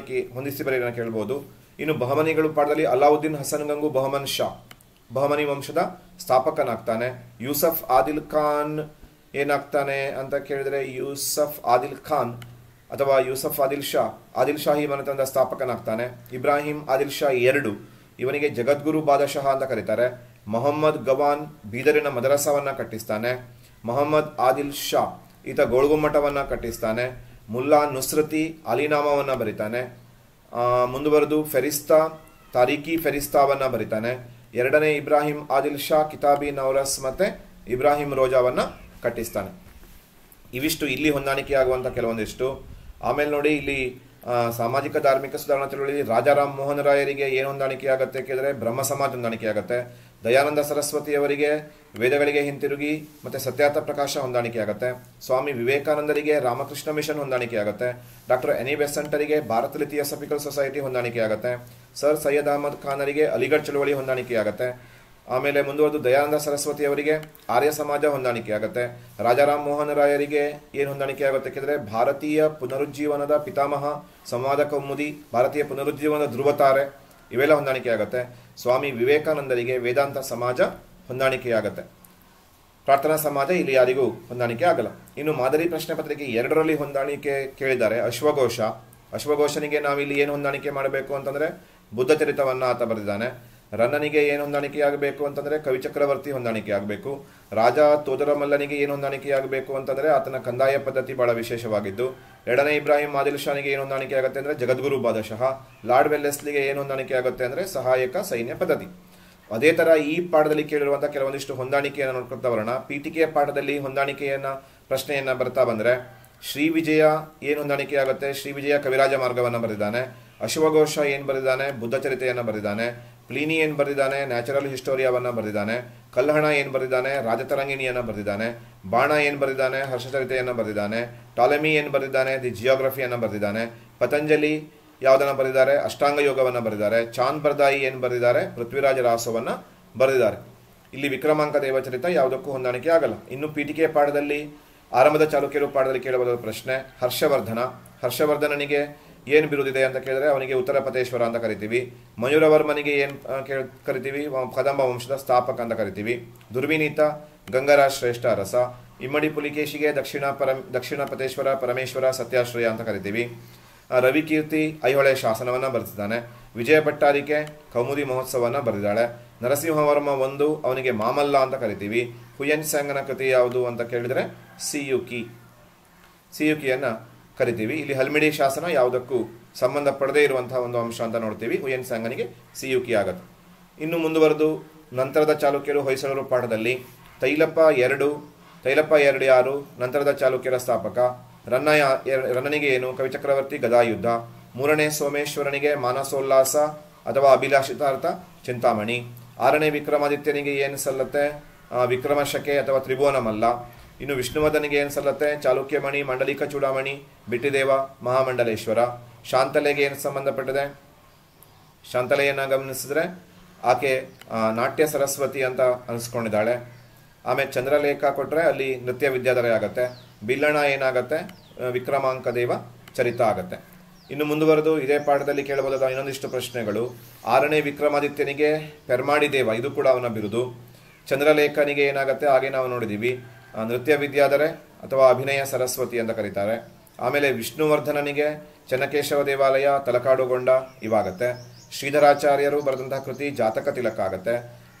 ಹೊಂದಿಸಿ ಬರೆಯನ್ನು ಕೇಳ್ಬೋದು. ಇನ್ನು ಬಹಮನಿಗಳು ಪಾಠದಲ್ಲಿ ಅಲಾವುದ್ದೀನ್ ಹಸನ್ ಗಂಗು ಬಹಮನಿ ವಂಶದ ಸ್ಥಾಪಕನಾಗ್ತಾನೆ. ಯೂಸಫ್ ಆದಿಲ್ ಖಾನ್ ಏನಾಗ್ತಾನೆ ಅಂತ ಕೇಳಿದ್ರೆ ಯೂಸಫ್ ಆದಿಲ್ ಶಾ ಆದಿಲ್ ಶಾಹಿ ಮನೆತನದ ಸ್ಥಾಪಕನಾಗ್ತಾನೆ. ಇಬ್ರಾಹಿಂ ಆದಿಲ್ ಶಾ 2 ಇವನಿಗೆ ಜಗದ್ಗುರು ಬಾದಶಾಹ ಅಂತ ಕರೀತಾರೆ. ಮೊಹಮ್ಮದ್ ಗವಾನ್ ಬೀದರಿನ ಮದರಸಾವನ್ನ ಕಟ್ಟಿಸ್ತಾನೆ. ಮೊಹಮ್ಮದ್ ಆದಿಲ್ ಶಾ ಈತ ಗೋಳ್ಗುಮ್ಮಟವನ್ನ ಕಟ್ಟಿಸ್ತಾನೆ. ಮುಲ್ಲಾ ನುಸ್ರತಿ ಅಲಿನಾಮವನ್ನ ಬರಿತಾನೆ. ಮುಂದುವರೆದು ತಾರೀಖಿ ಫೆರಿಸ್ತಾವನ್ನ ಬರಿತಾನೆ. ಎರಡನೇ ಇಬ್ರಾಹಿಂ ಆದಿಲ್ ಶಾ ಕಿತಾಬಿ ನವರಸ್ ಮತ್ತೆ ಇಬ್ರಾಹಿಂ ರೋಜಾವನ್ನ ಕಟ್ಟಿಸ್ತಾನೆ. ಇವಿಷ್ಟು ಇಲ್ಲಿ ಹೊಂದಾಣಿಕೆ ಆಗುವಂತ ಕೆಲವೊಂದಿಷ್ಟು. ಆಮೇಲೆ ನೋಡಿ ಇಲ್ಲಿ ಸಾಮಾಜಿಕ ಧಾರ್ಮಿಕ ಸುಧಾರಣಾ ಚಳವಳಿ ರಾಜಾರಾಮ್ ಮೋಹನ್ ರಾಯರಿಗೆ ಏನು ಹೊಂದಾಣಿಕೆ ಆಗುತ್ತೆ ಕೇಳಿದ್ರೆ ಬ್ರಹ್ಮ ಸಮಾಜ ಹೊಂದಾಣಿಕೆ ಆಗುತ್ತೆ. ದಯಾನಂದ ಸರಸ್ವತಿಯವರಿಗೆ ವೇದಗಳಿಗೆ ಹಿಂತಿರುಗಿ ಮತ್ತೆ ಸತ್ಯಾರ್ಥ ಪ್ರಕಾಶ ಹೊಂದಾಣಿಕೆ ಆಗುತ್ತೆ. ಸ್ವಾಮಿ ವಿವೇಕಾನಂದರಿಗೆ ರಾಮಕೃಷ್ಣ ಮಿಷನ್ ಹೊಂದಾಣಿಕೆ ಆಗುತ್ತೆ. ಡಾಕ್ಟರ್ ಎನಿ ಬೆಸೆಂಟರಿಗೆ ಭಾರತ ಥಿಯೋಸಫಿಕಲ್ ಸೊಸೈಟಿ ಹೊಂದಾಣಿಕೆ ಆಗುತ್ತೆ. ಸರ್ ಸೈಯದ್ ಅಹಮದ್ ಖಾನರಿಗೆ ಅಲಿಗಢ್ ಚಳವಳಿ ಹೊಂದಾಣಿಕೆ ಆಗುತ್ತೆ. ಆಮೇಲೆ ಮುಂದುವರೆದು ದಯಾನಂದ ಸರಸ್ವತಿ ಅವರಿಗೆ ಆರ್ಯ ಸಮಾಜ ಹೊಂದಾಣಿಕೆ ಆಗುತ್ತೆ. ರಾಜಾರಾಮ್ ಮೋಹನ್ ರಾಯರಿಗೆ ಏನು ಹೊಂದಾಣಿಕೆ ಆಗುತ್ತೆ ಕೇಳಿದ್ರೆ ಭಾರತೀಯ ಪುನರುಜ್ಜೀವನದ ಪಿತಾಮಹ, ಸಂವಾದ ಕೌಮುದಿ, ಭಾರತೀಯ ಪುನರುಜ್ಜೀವನದ ಧ್ರುವತಾರೆ ಇವೆಲ್ಲ ಹೊಂದಾಣಿಕೆ ಆಗುತ್ತೆ. ಸ್ವಾಮಿ ವಿವೇಕಾನಂದರಿಗೆ ವೇದಾಂತ ಸಮಾಜ ಹೊಂದಾಣಿಕೆ ಆಗುತ್ತೆ. ಪ್ರಾರ್ಥನಾ ಸಮಾಜ ಇಲ್ಲಿ ಯಾರಿಗೂ ಹೊಂದಾಣಿಕೆ ಆಗಲ್ಲ. ಇನ್ನು ಮಾದರಿ ಪ್ರಶ್ನೆ ಪತ್ರಿಕೆ 2ರಲ್ಲಿ ಹೊಂದಾಣಿಕೆ ಕೇಳಿದ್ದಾರೆ. ಅಶ್ವಘೋಷನಿಗೆ ನಾವಿಲ್ಲಿ ಏನು ಹೊಂದಾಣಿಕೆ ಮಾಡಬೇಕು ಅಂತಂದ್ರೆ ಬುದ್ಧ ಚರಿತವನ್ನ ಆತ ಬರೆದಿದ್ದಾನೆ. ರನ್ನನಿಗೆ ಏನು ಹೊಂದಾಣಿಕೆಯಾಗಬೇಕು ಅಂತಂದರೆ ಕವಿಚಕ್ರವರ್ತಿ ಹೊಂದಾಣಿಕೆಯಾಗಬೇಕು. ರಾಜ ತೋದರಮಲ್ಲನಿಗೆ ಏನು ಹೊಂದಾಣಿಕೆಯಾಗಬೇಕು ಅಂತಂದರೆ ಆತನ ಕಂದಾಯ ಪದ್ಧತಿ ಬಹಳ ವಿಶೇಷವಾಗಿದ್ದು. ಎರಡನೇ ಇಬ್ರಾಹಿಂ ಆದಿಲ್ ಶಾನಿಗೆ ಏನು ಹೊಂದಾಣಿಕೆ ಆಗುತ್ತೆ ಅಂದರೆ ಜಗದ್ಗುರು ಬಾದಶಃ. ಲಾರ್ಡ್ ವೆಲ್ಲೆಸ್ಲಿಗೆ ಏನು ಹೊಂದಾಣಿಕೆ ಆಗುತ್ತೆ ಅಂದರೆ ಸಹಾಯಕ ಸೈನ್ಯ ಪದ್ಧತಿ. ಅದೇ ಥರ ಈ ಪಾಠದಲ್ಲಿ ಕೇಳಿರುವಂಥ ಕೆಲವೊಂದಿಷ್ಟು ಹೊಂದಾಣಿಕೆಯನ್ನು ನೋಡ್ಕೊಳ್ತಾ ಬರೋಣ. ಪೀಠಿಕೆಯ ಪಾಠದಲ್ಲಿ ಪ್ರಶ್ನೆಯನ್ನು ಬರ್ತಾ ಬಂದರೆ ಶ್ರೀ ವಿಜಯ ಏನು ಹೊಂದಾಣಿಕೆ ಆಗುತ್ತೆ? ಶ್ರೀ ವಿಜಯ ಕವಿರಾಜ ಮಾರ್ಗವನ್ನು ಬರೆದಿದ್ದಾನೆ. ಅಶ್ವಘೋಷ ಏನು ಬರೆದಿದ್ದಾನೆ? ಬುದ್ಧಚರಿತೆಯನ್ನು ಬರೆದಿದ್ದಾನೆ. ಪ್ಲೀನಿ ಏನು ಬರೆದಿದ್ದಾನೆ? ನ್ಯಾಚುರಲ್ ಹಿಸ್ಟೋರಿಯಾವನ್ನು ಬರೆದಿದ್ದಾನೆ. ಕಲ್ಹಣ ಏನು ಬರೆದಿದ್ದಾನೆ? ರಾಜತರಂಗಿಣಿಯನ್ನು ಬರೆದಿದ್ದಾನೆ. ಬಾಣ ಏನು ಬರೆದಿದ್ದಾನೆ? ಹರ್ಷಚರಿತೆಯನ್ನು ಬರೆದಿದ್ದಾನೆ. ಟಾಲೆಮಿ ಏನು ಬರೆದಿದ್ದಾನೆ? ದಿ ಜಿಯೋಗ್ರಫಿಯನ್ನು ಬರೆದಿದ್ದಾನೆ. ಪತಂಜಲಿ ಯಾವುದನ್ನು ಬರೆದಿದ್ದಾರೆ? ಅಷ್ಟಾಂಗ ಯೋಗವನ್ನು ಬರೆದಿದ್ದಾರೆ. ಚಾಂದ್ ಬರ್ದಾಯಿ ಏನು ಬರೆದಿದ್ದಾರೆ? ಪೃಥ್ವಿರಾಜ ರಾಸವನ್ನು ಬರೆದಿದ್ದಾರೆ. ಇಲ್ಲಿ ವಿಕ್ರಮಾಂಕ ದೇವಚರಿತ ಯಾವುದಕ್ಕೂ ಹೊಂದಾಣಿಕೆ ಆಗಲ್ಲ. ಇನ್ನು ಪೀಠಿಕೆಯ ಪಾಠದಲ್ಲಿ ಆರಂಭದ ಚಾಲುಕ್ಯರು ಪಾಠದಲ್ಲಿ ಕೇಳಬಹುದಾದ ಪ್ರಶ್ನೆ ಹರ್ಷವರ್ಧನನಿಗೆ ಏನು ಬಿರುದಿದೆ ಅಂತ ಕೇಳಿದ್ರೆ ಅವನಿಗೆ ಉತ್ತರಪತೇಶ್ವರ ಅಂತ ಕರಿತೀವಿ. ಮಯೂರವರ್ಮನಿಗೆ ಏನು ಕರಿತೀವಿ? ಕದಂಬ ವಂಶದ ಸ್ಥಾಪಕ ಅಂತ ಕರಿತೀವಿ. ದುರ್ವಿನೀತ ಗಂಗರಾಜ್ ಶ್ರೇಷ್ಠ ಅರಸ. ಇಮ್ಮಡಿ ಪುಲಿಕೇಶಿಗೆ ದಕ್ಷಿಣ ಪತೇಶ್ವರ ಪರಮೇಶ್ವರ ಸತ್ಯಾಶ್ರಯ ಅಂತ ಕರಿತೀವಿ. ರವಿಕೀರ್ತಿ ಐಹೊಳೆ ಶಾಸನವನ್ನು ಬರೆದಿದ್ದಾನೆ. ವಿಜಯ ಭಟ್ಟಾರಿಕೆ ಕೌಮುದಿ ಮಹೋತ್ಸವವನ್ನು ಬರೆದಿದ್ದಾಳೆ. ನರಸಿಂಹವರ್ಮ ಅವನಿಗೆ ಮಾಮಲ್ಲ ಅಂತ ಕರಿತೀವಿ. ಹುಯೆನ್ ಸ್ಯಾಂಗನ ಕೃತಿ ಯಾವುದು ಅಂತ ಕೇಳಿದರೆ ಸಿಯುಕಿಯನ್ನು ಕರಿತೀವಿ. ಇಲ್ಲಿ ಹಲ್ಮಿಡಿ ಶಾಸನ ಯಾವುದಕ್ಕೂ ಸಂಬಂಧಪಡದೇ ಇರುವಂತಹ ಒಂದು ಅಂಶ ಅಂತ ನೋಡ್ತೀವಿ. ಹುಯೆನ್ ಸ್ಯಾಂಗನಿಗೆ ಸಿಯುಕಿ ಆಗುತ್ತೆ. ಇನ್ನು ಮುಂದುವರೆದು ನಂತರದ ಚಾಲುಕ್ಯರು ಹೊಯ್ಸಳರು ಪಾಠದಲ್ಲಿ ತೈಲಪ್ಪ ಎರಡು ಯಾರು? ನಂತರದ ಚಾಲುಕ್ಯರ ಸ್ಥಾಪಕ. ರನ್ನನಿಗೆ ಏನು? ಕವಿಚಕ್ರವರ್ತಿ ಗದಾಯುದ್ಧ. ಮೂರನೇ ಸೋಮೇಶ್ವರನಿಗೆ ಮಾನಸೋಲ್ಲಾಸ ಅಥವಾ ಅಭಿಲಾಷಿತಾರ್ಥ ಚಿಂತಾಮಣಿ. ಆರನೇ ವಿಕ್ರಮಾದಿತ್ಯನಿಗೆ ಏನು ಸಲ್ಲತ್ತೆ? ವಿಕ್ರಮಶಕೆ ಅಥವಾ ತ್ರಿಭುವನಮಲ್ಲ. ಇನ್ನು ವಿಷ್ಣುವರ್ಧನಿಗೆ ಏನು ಸಲ್ಲತ್ತೆ? ಚಾಲುಕ್ಯಮಣಿ, ಮಂಡಲಿಕ ಚೂಡಾಮಣಿ, ಬಿಟ್ಟಿದೇವ, ಮಹಾಮಂಡಲೇಶ್ವರ. ಶಾಂತಲೆಗೆ ಏನು ಸಂಬಂಧಪಟ್ಟಿದೆ? ಶಾಂತಲೆಯನ್ನು ಗಮನಿಸಿದ್ರೆ ಆಕೆ ನಾಟ್ಯ ಸರಸ್ವತಿ ಅಂತ ಅನಿಸ್ಕೊಂಡಿದ್ದಾಳೆ. ಆಮೇಲೆ ಚಂದ್ರಲೇಖ ಕೊಟ್ಟರೆ ಅಲ್ಲಿ ನೃತ್ಯ ವಿದ್ಯಾಧರ ಆಗುತ್ತೆ. ಬಿಲ್ಲಣ ಏನಾಗುತ್ತೆ? ವಿಕ್ರಮಾಂಕ ದೇವ ಚರಿತ ಆಗುತ್ತೆ. ಇನ್ನು ಮುಂದುವರೆದು ಇದೇ ಪಾಠದಲ್ಲಿ ಕೇಳಬಹುದಾದ ಇನ್ನೊಂದಿಷ್ಟು ಪ್ರಶ್ನೆಗಳು. ಆರನೇ ವಿಕ್ರಮಾದಿತ್ಯನಿಗೆ ಪೆರ್ಮಾಡಿ ದೇವ, ಇದು ಕೂಡ ಅವನ ಬಿರುದು. ಚಂದ್ರಲೇಖನಿಗೆ ಏನಾಗುತ್ತೆ? ಹಾಗೆ ನಾವು ನೋಡಿದ್ದೀವಿ, ನೃತ್ಯ ವಿದ್ಯಾಧರೆ ಅಥವಾ ಅಭಿನಯ ಸರಸ್ವತಿ ಅಂತ ಕರೀತಾರೆ. ಆಮೇಲೆ ವಿಷ್ಣುವರ್ಧನನಿಗೆ ಚೆನ್ನಕೇಶವ ದೇವಾಲಯ, ತಲಕಾಡುಗೊಂಡ ಇವಾಗತ್ತೆ. ಶ್ರೀಧರಾಚಾರ್ಯರು ಬರೆದಂತಹ ಕೃತಿ ಜಾತಕ ತಿಲಕ ಆಗುತ್ತೆ.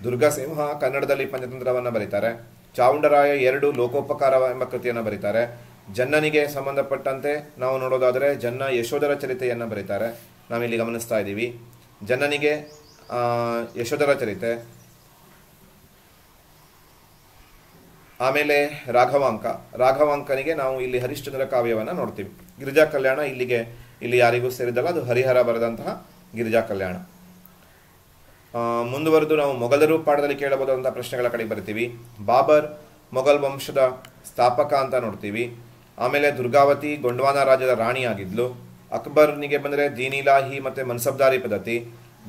ದುರ್ಗಸಿಂಹ ಕನ್ನಡದಲ್ಲಿ ಪಂಚತಂತ್ರವನ್ನು ಬರೀತಾರೆ. ಚಾವುಂಡರಾಯ 2 ಲೋಕೋಪಕಾರ ಎಂಬ ಕೃತಿಯನ್ನು ಬರೀತಾರೆ. ಜನ್ನನಿಗೆ ಸಂಬಂಧಪಟ್ಟಂತೆ ನಾವು ನೋಡೋದಾದರೆ ಜನ್ನ ಯಶೋಧರ ಚರಿತೆಯನ್ನು ಬರೀತಾರೆ. ನಾವಿಲ್ಲಿ ಗಮನಿಸ್ತಾ ಇದ್ದೀವಿ. ಜನ್ನನಿಗೆ ಯಶೋಧರ ಚರಿತೆ. ಆಮೇಲೆ ರಾಘವಾಂಕನಿಗೆ ನಾವು ಇಲ್ಲಿ ಹರಿಶ್ಚಂದ್ರ ಕಾವ್ಯವನ್ನು ನೋಡ್ತೀವಿ. ಗಿರಿಜಾ ಕಲ್ಯಾಣ ಇಲ್ಲಿ ಯಾರಿಗೂ ಸೇರಿದಲ್ಲ, ಅದು ಹರಿಹರ ಬರೆದಂತಹ ಗಿರಿಜಾ ಕಲ್ಯಾಣ. ಮುಂದುವರೆದು ನಾವು ಮೊಘಲರು ಪಾಠದಲ್ಲಿ ಕೇಳಬಹುದಾದಂತಹ ಪ್ರಶ್ನೆಗಳ ಕಡೆಗೆ ಬರ್ತೀವಿ. ಬಾಬರ್ ಮೊಘಲ್ ವಂಶದ ಸ್ಥಾಪಕ ಅಂತ ನೋಡ್ತೀವಿ. ಆಮೇಲೆ ದುರ್ಗಾವತಿ ಗೊಂಡ್ವಾನ ರಾಜ್ಯದ ರಾಣಿಯಾಗಿದ್ಲು. ಅಕ್ಬರ್ನಿಗೆ ಬಂದರೆ ದೀನಿಲಾಹಿ ಮತ್ತು ಮನ್ಸಬ್ದಾರಿ ಪದ್ಧತಿ.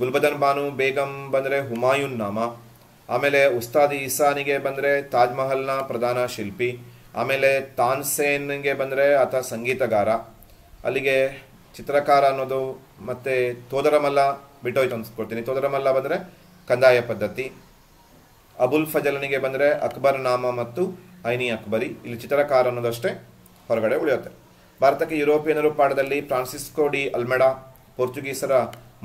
ಗುಲ್ಬದನ್ ಬಾನು ಬೇಗಂ ಬಂದರೆ ಹುಮಾಯೂನ್ ನಾಮ. ಆಮೇಲೆ ಉಸ್ತಾದ್ ಇಸಾನಿಗೆ ಬಂದರೆ ತಾಜ್ ಮಹಲ್ನ ಪ್ರಧಾನ ಶಿಲ್ಪಿ. ಆಮೇಲೆ ತಾನ್ಸೇನ್ಗೆ ಬಂದರೆ ಆತ ಸಂಗೀತಗಾರ. ಅಲ್ಲಿಗೆ ಚಿತ್ರಕಾರ ಅನ್ನೋದು ಮತ್ತು ತೋದರಮಲ್ಲ ಬಿಟ್ಟೋಯ್ತು ಅನ್ಸ್ಕೊಳ್ತೀನಿ. ತೋದರಮಲ್ಲ ಬಂದರೆ ಕಂದಾಯ ಪದ್ಧತಿ. ಅಬುಲ್ ಫಜಲನಿಗೆ ಬಂದರೆ ಅಕ್ಬರ್ ನಾಮ ಮತ್ತು ಐನಿ ಅಕ್ಬರಿ. ಇಲ್ಲಿ ಚಿತ್ರಕಾರ ಅನ್ನೋದಷ್ಟೇ ಹೊರಗಡೆ ಉಳಿಯುತ್ತೆ. ಭಾರತಕ್ಕೆ ಯುರೋಪಿಯನರು ಪಾಠದಲ್ಲಿ ಫ್ರಾನ್ಸಿಸ್ಕೋ ಡಿ ಅಲ್ಮೆಡಾ ಪೋರ್ಚುಗೀಸರ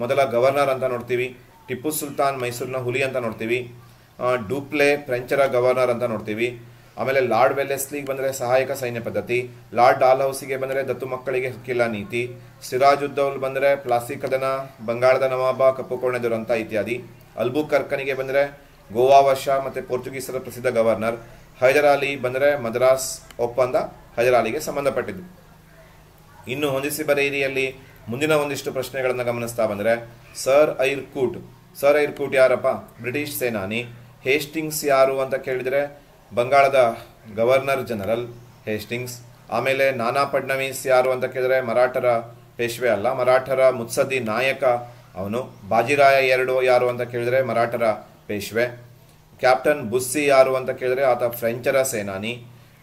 ಮೊದಲ ಗವರ್ನರ್ ಅಂತ ನೋಡ್ತೀವಿ. ಟಿಪ್ಪು ಸುಲ್ತಾನ್ ಮೈಸೂರಿನ ಹುಲಿ ಅಂತ ನೋಡ್ತೀವಿ. ಡೂಪ್ಲೆ ಫ್ರೆಂಚರ ಗವರ್ನರ್ ಅಂತ ನೋಡ್ತೀವಿ. ಆಮೇಲೆ ಲಾರ್ಡ್ ವೆಲ್ಲೆಸ್ಲಿಗೆ ಬಂದರೆ ಸಹಾಯಕ ಸೈನ್ಯ ಪದ್ಧತಿ. ಲಾರ್ಡ್ ಡಾಲ್ಹೌಸಿಗೆ ಬಂದರೆ ದತ್ತು ಮಕ್ಕಳಿಗೆ ಹಕ್ಕಿಲ್ಲ ನೀತಿ. ಸಿರಾಜುದ್ದೌಲ್ ಬಂದರೆ ಪ್ಲಾಸಿ ಕದನ, ಬಂಗಾಳದ ನವಾಬ, ಕಪ್ಪು ಕೋಣೆ ದುರಂತ ಇತ್ಯಾದಿ. ಅಲ್ಬುಕರ್ಕನಿಗೆ ಬಂದರೆ ಗೋವಾ ವಶ ಮತ್ತು ಪೋರ್ಚುಗೀಸರ ಪ್ರಸಿದ್ಧ ಗವರ್ನರ್. ಹೈದರ್ ಅಲಿ ಬಂದರೆ ಮದ್ರಾಸ್ ಒಪ್ಪಂದ ಹೈದರಾಲಿಗೆ ಸಂಬಂಧಪಟ್ಟಿದ್ದು. ಇನ್ನು ಹೊಂದಿಸಿ ಬರೆಯಿರಿಯಲ್ಲಿ ಮುಂದಿನ ಒಂದಿಷ್ಟು ಪ್ರಶ್ನೆಗಳನ್ನು ಗಮನಿಸ್ತಾ ಬಂದರೆ ಸರ್ ಐರ್ ಕೂಟ್ ಯಾರಪ್ಪ? ಬ್ರಿಟಿಷ್ ಸೇನಾನಿ. ಹೇಸ್ಟಿಂಗ್ಸ್ ಯಾರು ಅಂತ ಕೇಳಿದರೆ ಬಂಗಾಳದ ಗವರ್ನರ್ ಜನರಲ್ ಹೇಸ್ಟಿಂಗ್ಸ್. ಆಮೇಲೆ ನಾನಾ ಫಡ್ನವೀಸ್ ಯಾರು ಅಂತ ಕೇಳಿದರೆ ಮರಾಠರ ಪೇಶ್ವೆ ಅಲ್ಲ, ಮರಾಠರ ಮುತ್ಸದ್ದಿ ನಾಯಕ ಅವನು. ಬಾಜಿರಾಯ 2 ಯಾರು ಅಂತ ಕೇಳಿದರೆ ಮರಾಠರ ಪೇಶ್ವೆ. ಕ್ಯಾಪ್ಟನ್ ಬುಸ್ಸಿ ಯಾರು ಅಂತ ಕೇಳಿದರೆ ಆತ ಫ್ರೆಂಚರ ಸೇನಾನಿ.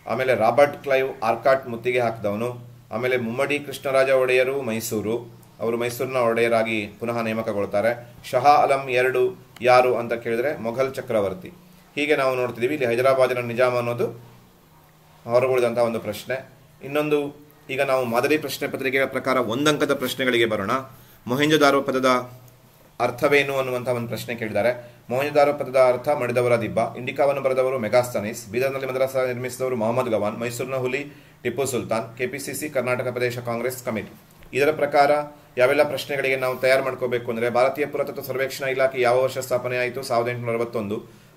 ಆಮೇಲೆ ರಾಬರ್ಟ್ ಕ್ಲೈವ್ ಆರ್ಕಾಟ್ ಮುತ್ತಿಗೆ ಹಾಕಿದವನು. ಆಮೇಲೆ ಮುಮ್ಮಡಿ ಕೃಷ್ಣರಾಜ ಒಡೆಯರು ಮೈಸೂರು, ಅವರು ಮೈಸೂರಿನ ಒಡೆಯರಾಗಿ ಪುನಃ ನೇಮಕಗೊಳ್ತಾರೆ. ಶಹಾ ಆಲಂ 2 ಯಾರು ಅಂತ ಕೇಳಿದರೆ ಮೊಘಲ್ ಚಕ್ರವರ್ತಿ. ಹೀಗೆ ನಾವು ನೋಡ್ತಿದ್ದೀವಿ. ಇಲ್ಲಿ ಹೈದರಾಬಾದಿನ ನಿಜಾಮ ಅನ್ನೋದು ಹೊರಗುಳಿದಂಥ ಒಂದು ಪ್ರಶ್ನೆ. ಇನ್ನೊಂದು, ಈಗ ನಾವು ಮಾದರಿ ಪ್ರಶ್ನೆ ಪತ್ರಿಕೆಯ ಪ್ರಕಾರ 1 ಅಂಕದ ಪ್ರಶ್ನೆಗಳಿಗೆ ಬರೋಣ. ಮೊಹೆಂಜೊದಾರೋ ಪದದ ಅರ್ಥವೇನು ಅನ್ನುವಂಥ ಒಂದು ಪ್ರಶ್ನೆ ಕೇಳಿದ್ದಾರೆ. ಮೊಹಂಜೊದಾರೋ ಪದದ ಅರ್ಥ ಮಡಿದವರ ದಿಬ್ಬ. ಇಂಡಿಕಾವನ್ನು ಬರೆದವರು ಮೆಗಾಸ್ತನೀಸ್. ಬೀದರ್ನಲ್ಲಿ ಮದ್ರಸಾ ನಿರ್ಮಿಸಿದವರು ಮೊಹಮ್ಮದ್ ಗವಾನ್. ಮೈಸೂರಿನ ಹುಲಿ ಟಿಪ್ಪು ಸುಲ್ತಾನ್. ಕೆಪಿಸಿಸಿ ಕರ್ನಾಟಕ ಪ್ರದೇಶ ಕಾಂಗ್ರೆಸ್ ಕಮಿಟಿ. ಇದರ ಪ್ರಕಾರ ಯಾವೆಲ್ಲ ಪ್ರಶ್ನೆಗಳಿಗೆ ನಾವು ತಯಾರು ಮಾಡ್ಕೋಬೇಕು ಅಂದರೆ, ಭಾರತೀಯ ಪುರಾತತ್ವ ಸರ್ವೇಕ್ಷಣಾ ಇಲಾಖೆ ಯಾವ ವರ್ಷ ಸ್ಥಾಪನೆ ಆಯಿತು? 1861.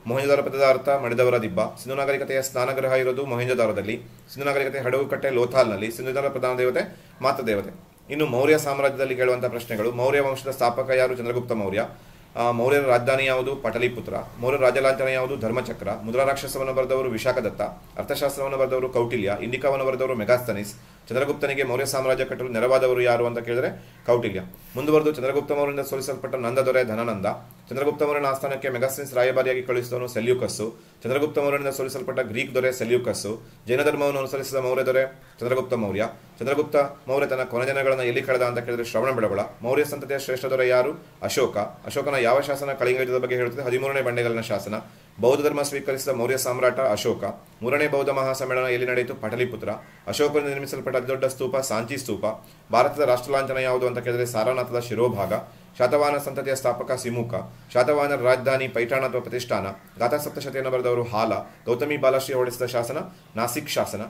ಮೊಹಂಜೊದಾರೋ ಪದದ ಅರ್ಥ ಮಡಿದವರ ದಿಬ್ಬ. ಸಿಂಧು ನಾಗರಿಕತೆಯ ಸ್ನಾನಗೃಹ ಇರೋದು ಮೊಹಂಜೊದಾರೋದಲ್ಲಿ. ಸಿಂಧು ನಾಗರಿಕತೆ ಹಡಗುಕಟ್ಟೆ ಲೋಥಾಲ್ನಲ್ಲಿ. ಸಿಂಧುಜಾರ ಪ್ರಧಾನ ದೇವತೆ ಮಾತೃದೇವತೆ. ಇನ್ನು ಮೌರ್ಯ ಸಾಮ್ರಾಜ್ಯದಲ್ಲಿ ಕೇಳುವಂತಹ ಪ್ರಶ್ನೆಗಳು. ಮೌರ್ಯ ವಂಶದ ಸ್ಥಾಪಕ ಯಾರು? ಚಂದ್ರಗುಪ್ತ ಮೌರ್ಯ. ಮೌರ್ಯರ ರಾಜಧಾನಿ ಯಾವುದು? ಪಟಲಿಪುತ್ರ. ಮೌರ್ಯರ ರಾಜಲಾಂಛನ ಯಾವುದು? ಧರ್ಮಚಕ್ರ. ಮುದ್ರಾ ರಾಕ್ಷಸವನ್ನು ಬರೆದವರು ವಿಶಾಖದತ್ತ. ಅರ್ಥಶಾಸ್ತ್ರವನ್ನು ಬರೆದವರು ಕೌಟಿಲ್ಯ. ಇಂಡಿಕಾವನ್ನು ಬರೆದವರು ಮೆಗಾಸ್ತನೀಸ್. ಚಂದ್ರಗುಪ್ತನಿಗೆ ಮೌರ್ಯ ಸಾಮ್ರಾಜ್ಯ ಕಟ್ಟಲು ನೆರವಾದವರು ಯಾರು ಅಂತ ಕೇಳಿದರೆ ಕೌಟಿಲ್ಯ. ಮುಂದುವರೆದು ಚಂದ್ರಗುಪ್ತ ಮೌರ್ಯನಿಂದ ಸೋಲಿಸಲ್ಪಟ್ಟ ನಂದದೊರೆ ಧನಾನಂದ. ಚಂದ್ರಗುಪ್ತ ಮೌರ್ಯನ ಆಸ್ಥಾನಕ್ಕೆ ಮೆಗಾಸ್ತನೀಸ್ ರಾಯಭಾರಿಯಾಗಿ ಕಳುಹಿಸಿದವನು ಸೆಲ್ಯೂಕಸ್ಸು. ಚಂದ್ರಗುಪ್ತ ಮೌರ್ಯನಿಂದ ಸೋಲಿಸಲ್ಪಟ್ಟ ಗ್ರೀಕ್ ದೊರೆ ಸೆಲ್ಯೂಕಸ್ಸು. ಜೈನ ಧರ್ಮವನ್ನು ಅನುಸರಿಸಿದ ಮೌರ್ಯ ದೊರೆ ಚಂದ್ರಗುಪ್ತ ಮೌರ್ಯ. ಚಂದ್ರಗುಪ್ತ ಮೌರ್ಯ ತನ್ನ ಕೊನೆ ದಿನಗಳನ್ನು ಎಲ್ಲಿ ಕಳೆದ ಅಂತ ಕೇಳಿದರೆ ಶ್ರವಣಬೆಳಗೊಳ. ಮೌರ್ಯ ಸಂತತಿಯ ಶ್ರೇಷ್ಠ ದೊರೆ ಯಾರು? ಅಶೋಕ. ಅಶೋಕನ ಯಾವ ಶಾಸನ ಕಳಿಂಗ ಯುದ್ಧದ ಬಗ್ಗೆ ಹೇಳುತ್ತದೆ? 13ನೇ ಬಂಡೆಗಲ್ಲಿನ ಶಾಸನ. ಬೌದ್ಧ ಧರ್ಮ ಸ್ವೀಕರಿಸಿದ ಮೌರ್ಯ ಸಾಮ್ರಾಟ ಅಶೋಕ. 3ನೇ ಬೌದ್ಧ ಮಹಾಸಮ್ಮೇಳನ ಎಲ್ಲಿ ನಡೆಯಿತು? ಪಟಲಿಪುತ್ರ. ಅಶೋಕನಿಂದ ನಿರ್ಮಿಸಲ್ಪಟ್ಟ ಅತಿದೊಡ್ಡ ಸ್ತೂಪ ಸಾಂಚಿ ಸ್ತೂಪ. ಭಾರತದ ರಾಷ್ಟ್ರಲಾಂಛನ ಯಾವುದು ಅಂತ ಕೇಳಿದರೆ ಸಾರನಾಥದ ಶಿರೋಭಾಗ. ಶಾತವಾಹನ ಸಂತತಿಯ ಸ್ಥಾಪಕ ಸಿಮುಕ. ಶಾತವಾಹನರ ರಾಜಧಾನಿ ಪೈಠಾಣ ಅಥವಾ ಪ್ರತಿಷ್ಠಾನ. ಗಾಥಾ ಸಪ್ತಶತಿಯನ್ನು ಬರೆದವರು ಹಾಲ. ಗೌತಮಿ ಬಾಲಶ್ರೀ ಹೊರಡಿಸಿದ ಶಾಸನ ನಾಸಿಕ್ ಶಾಸನ.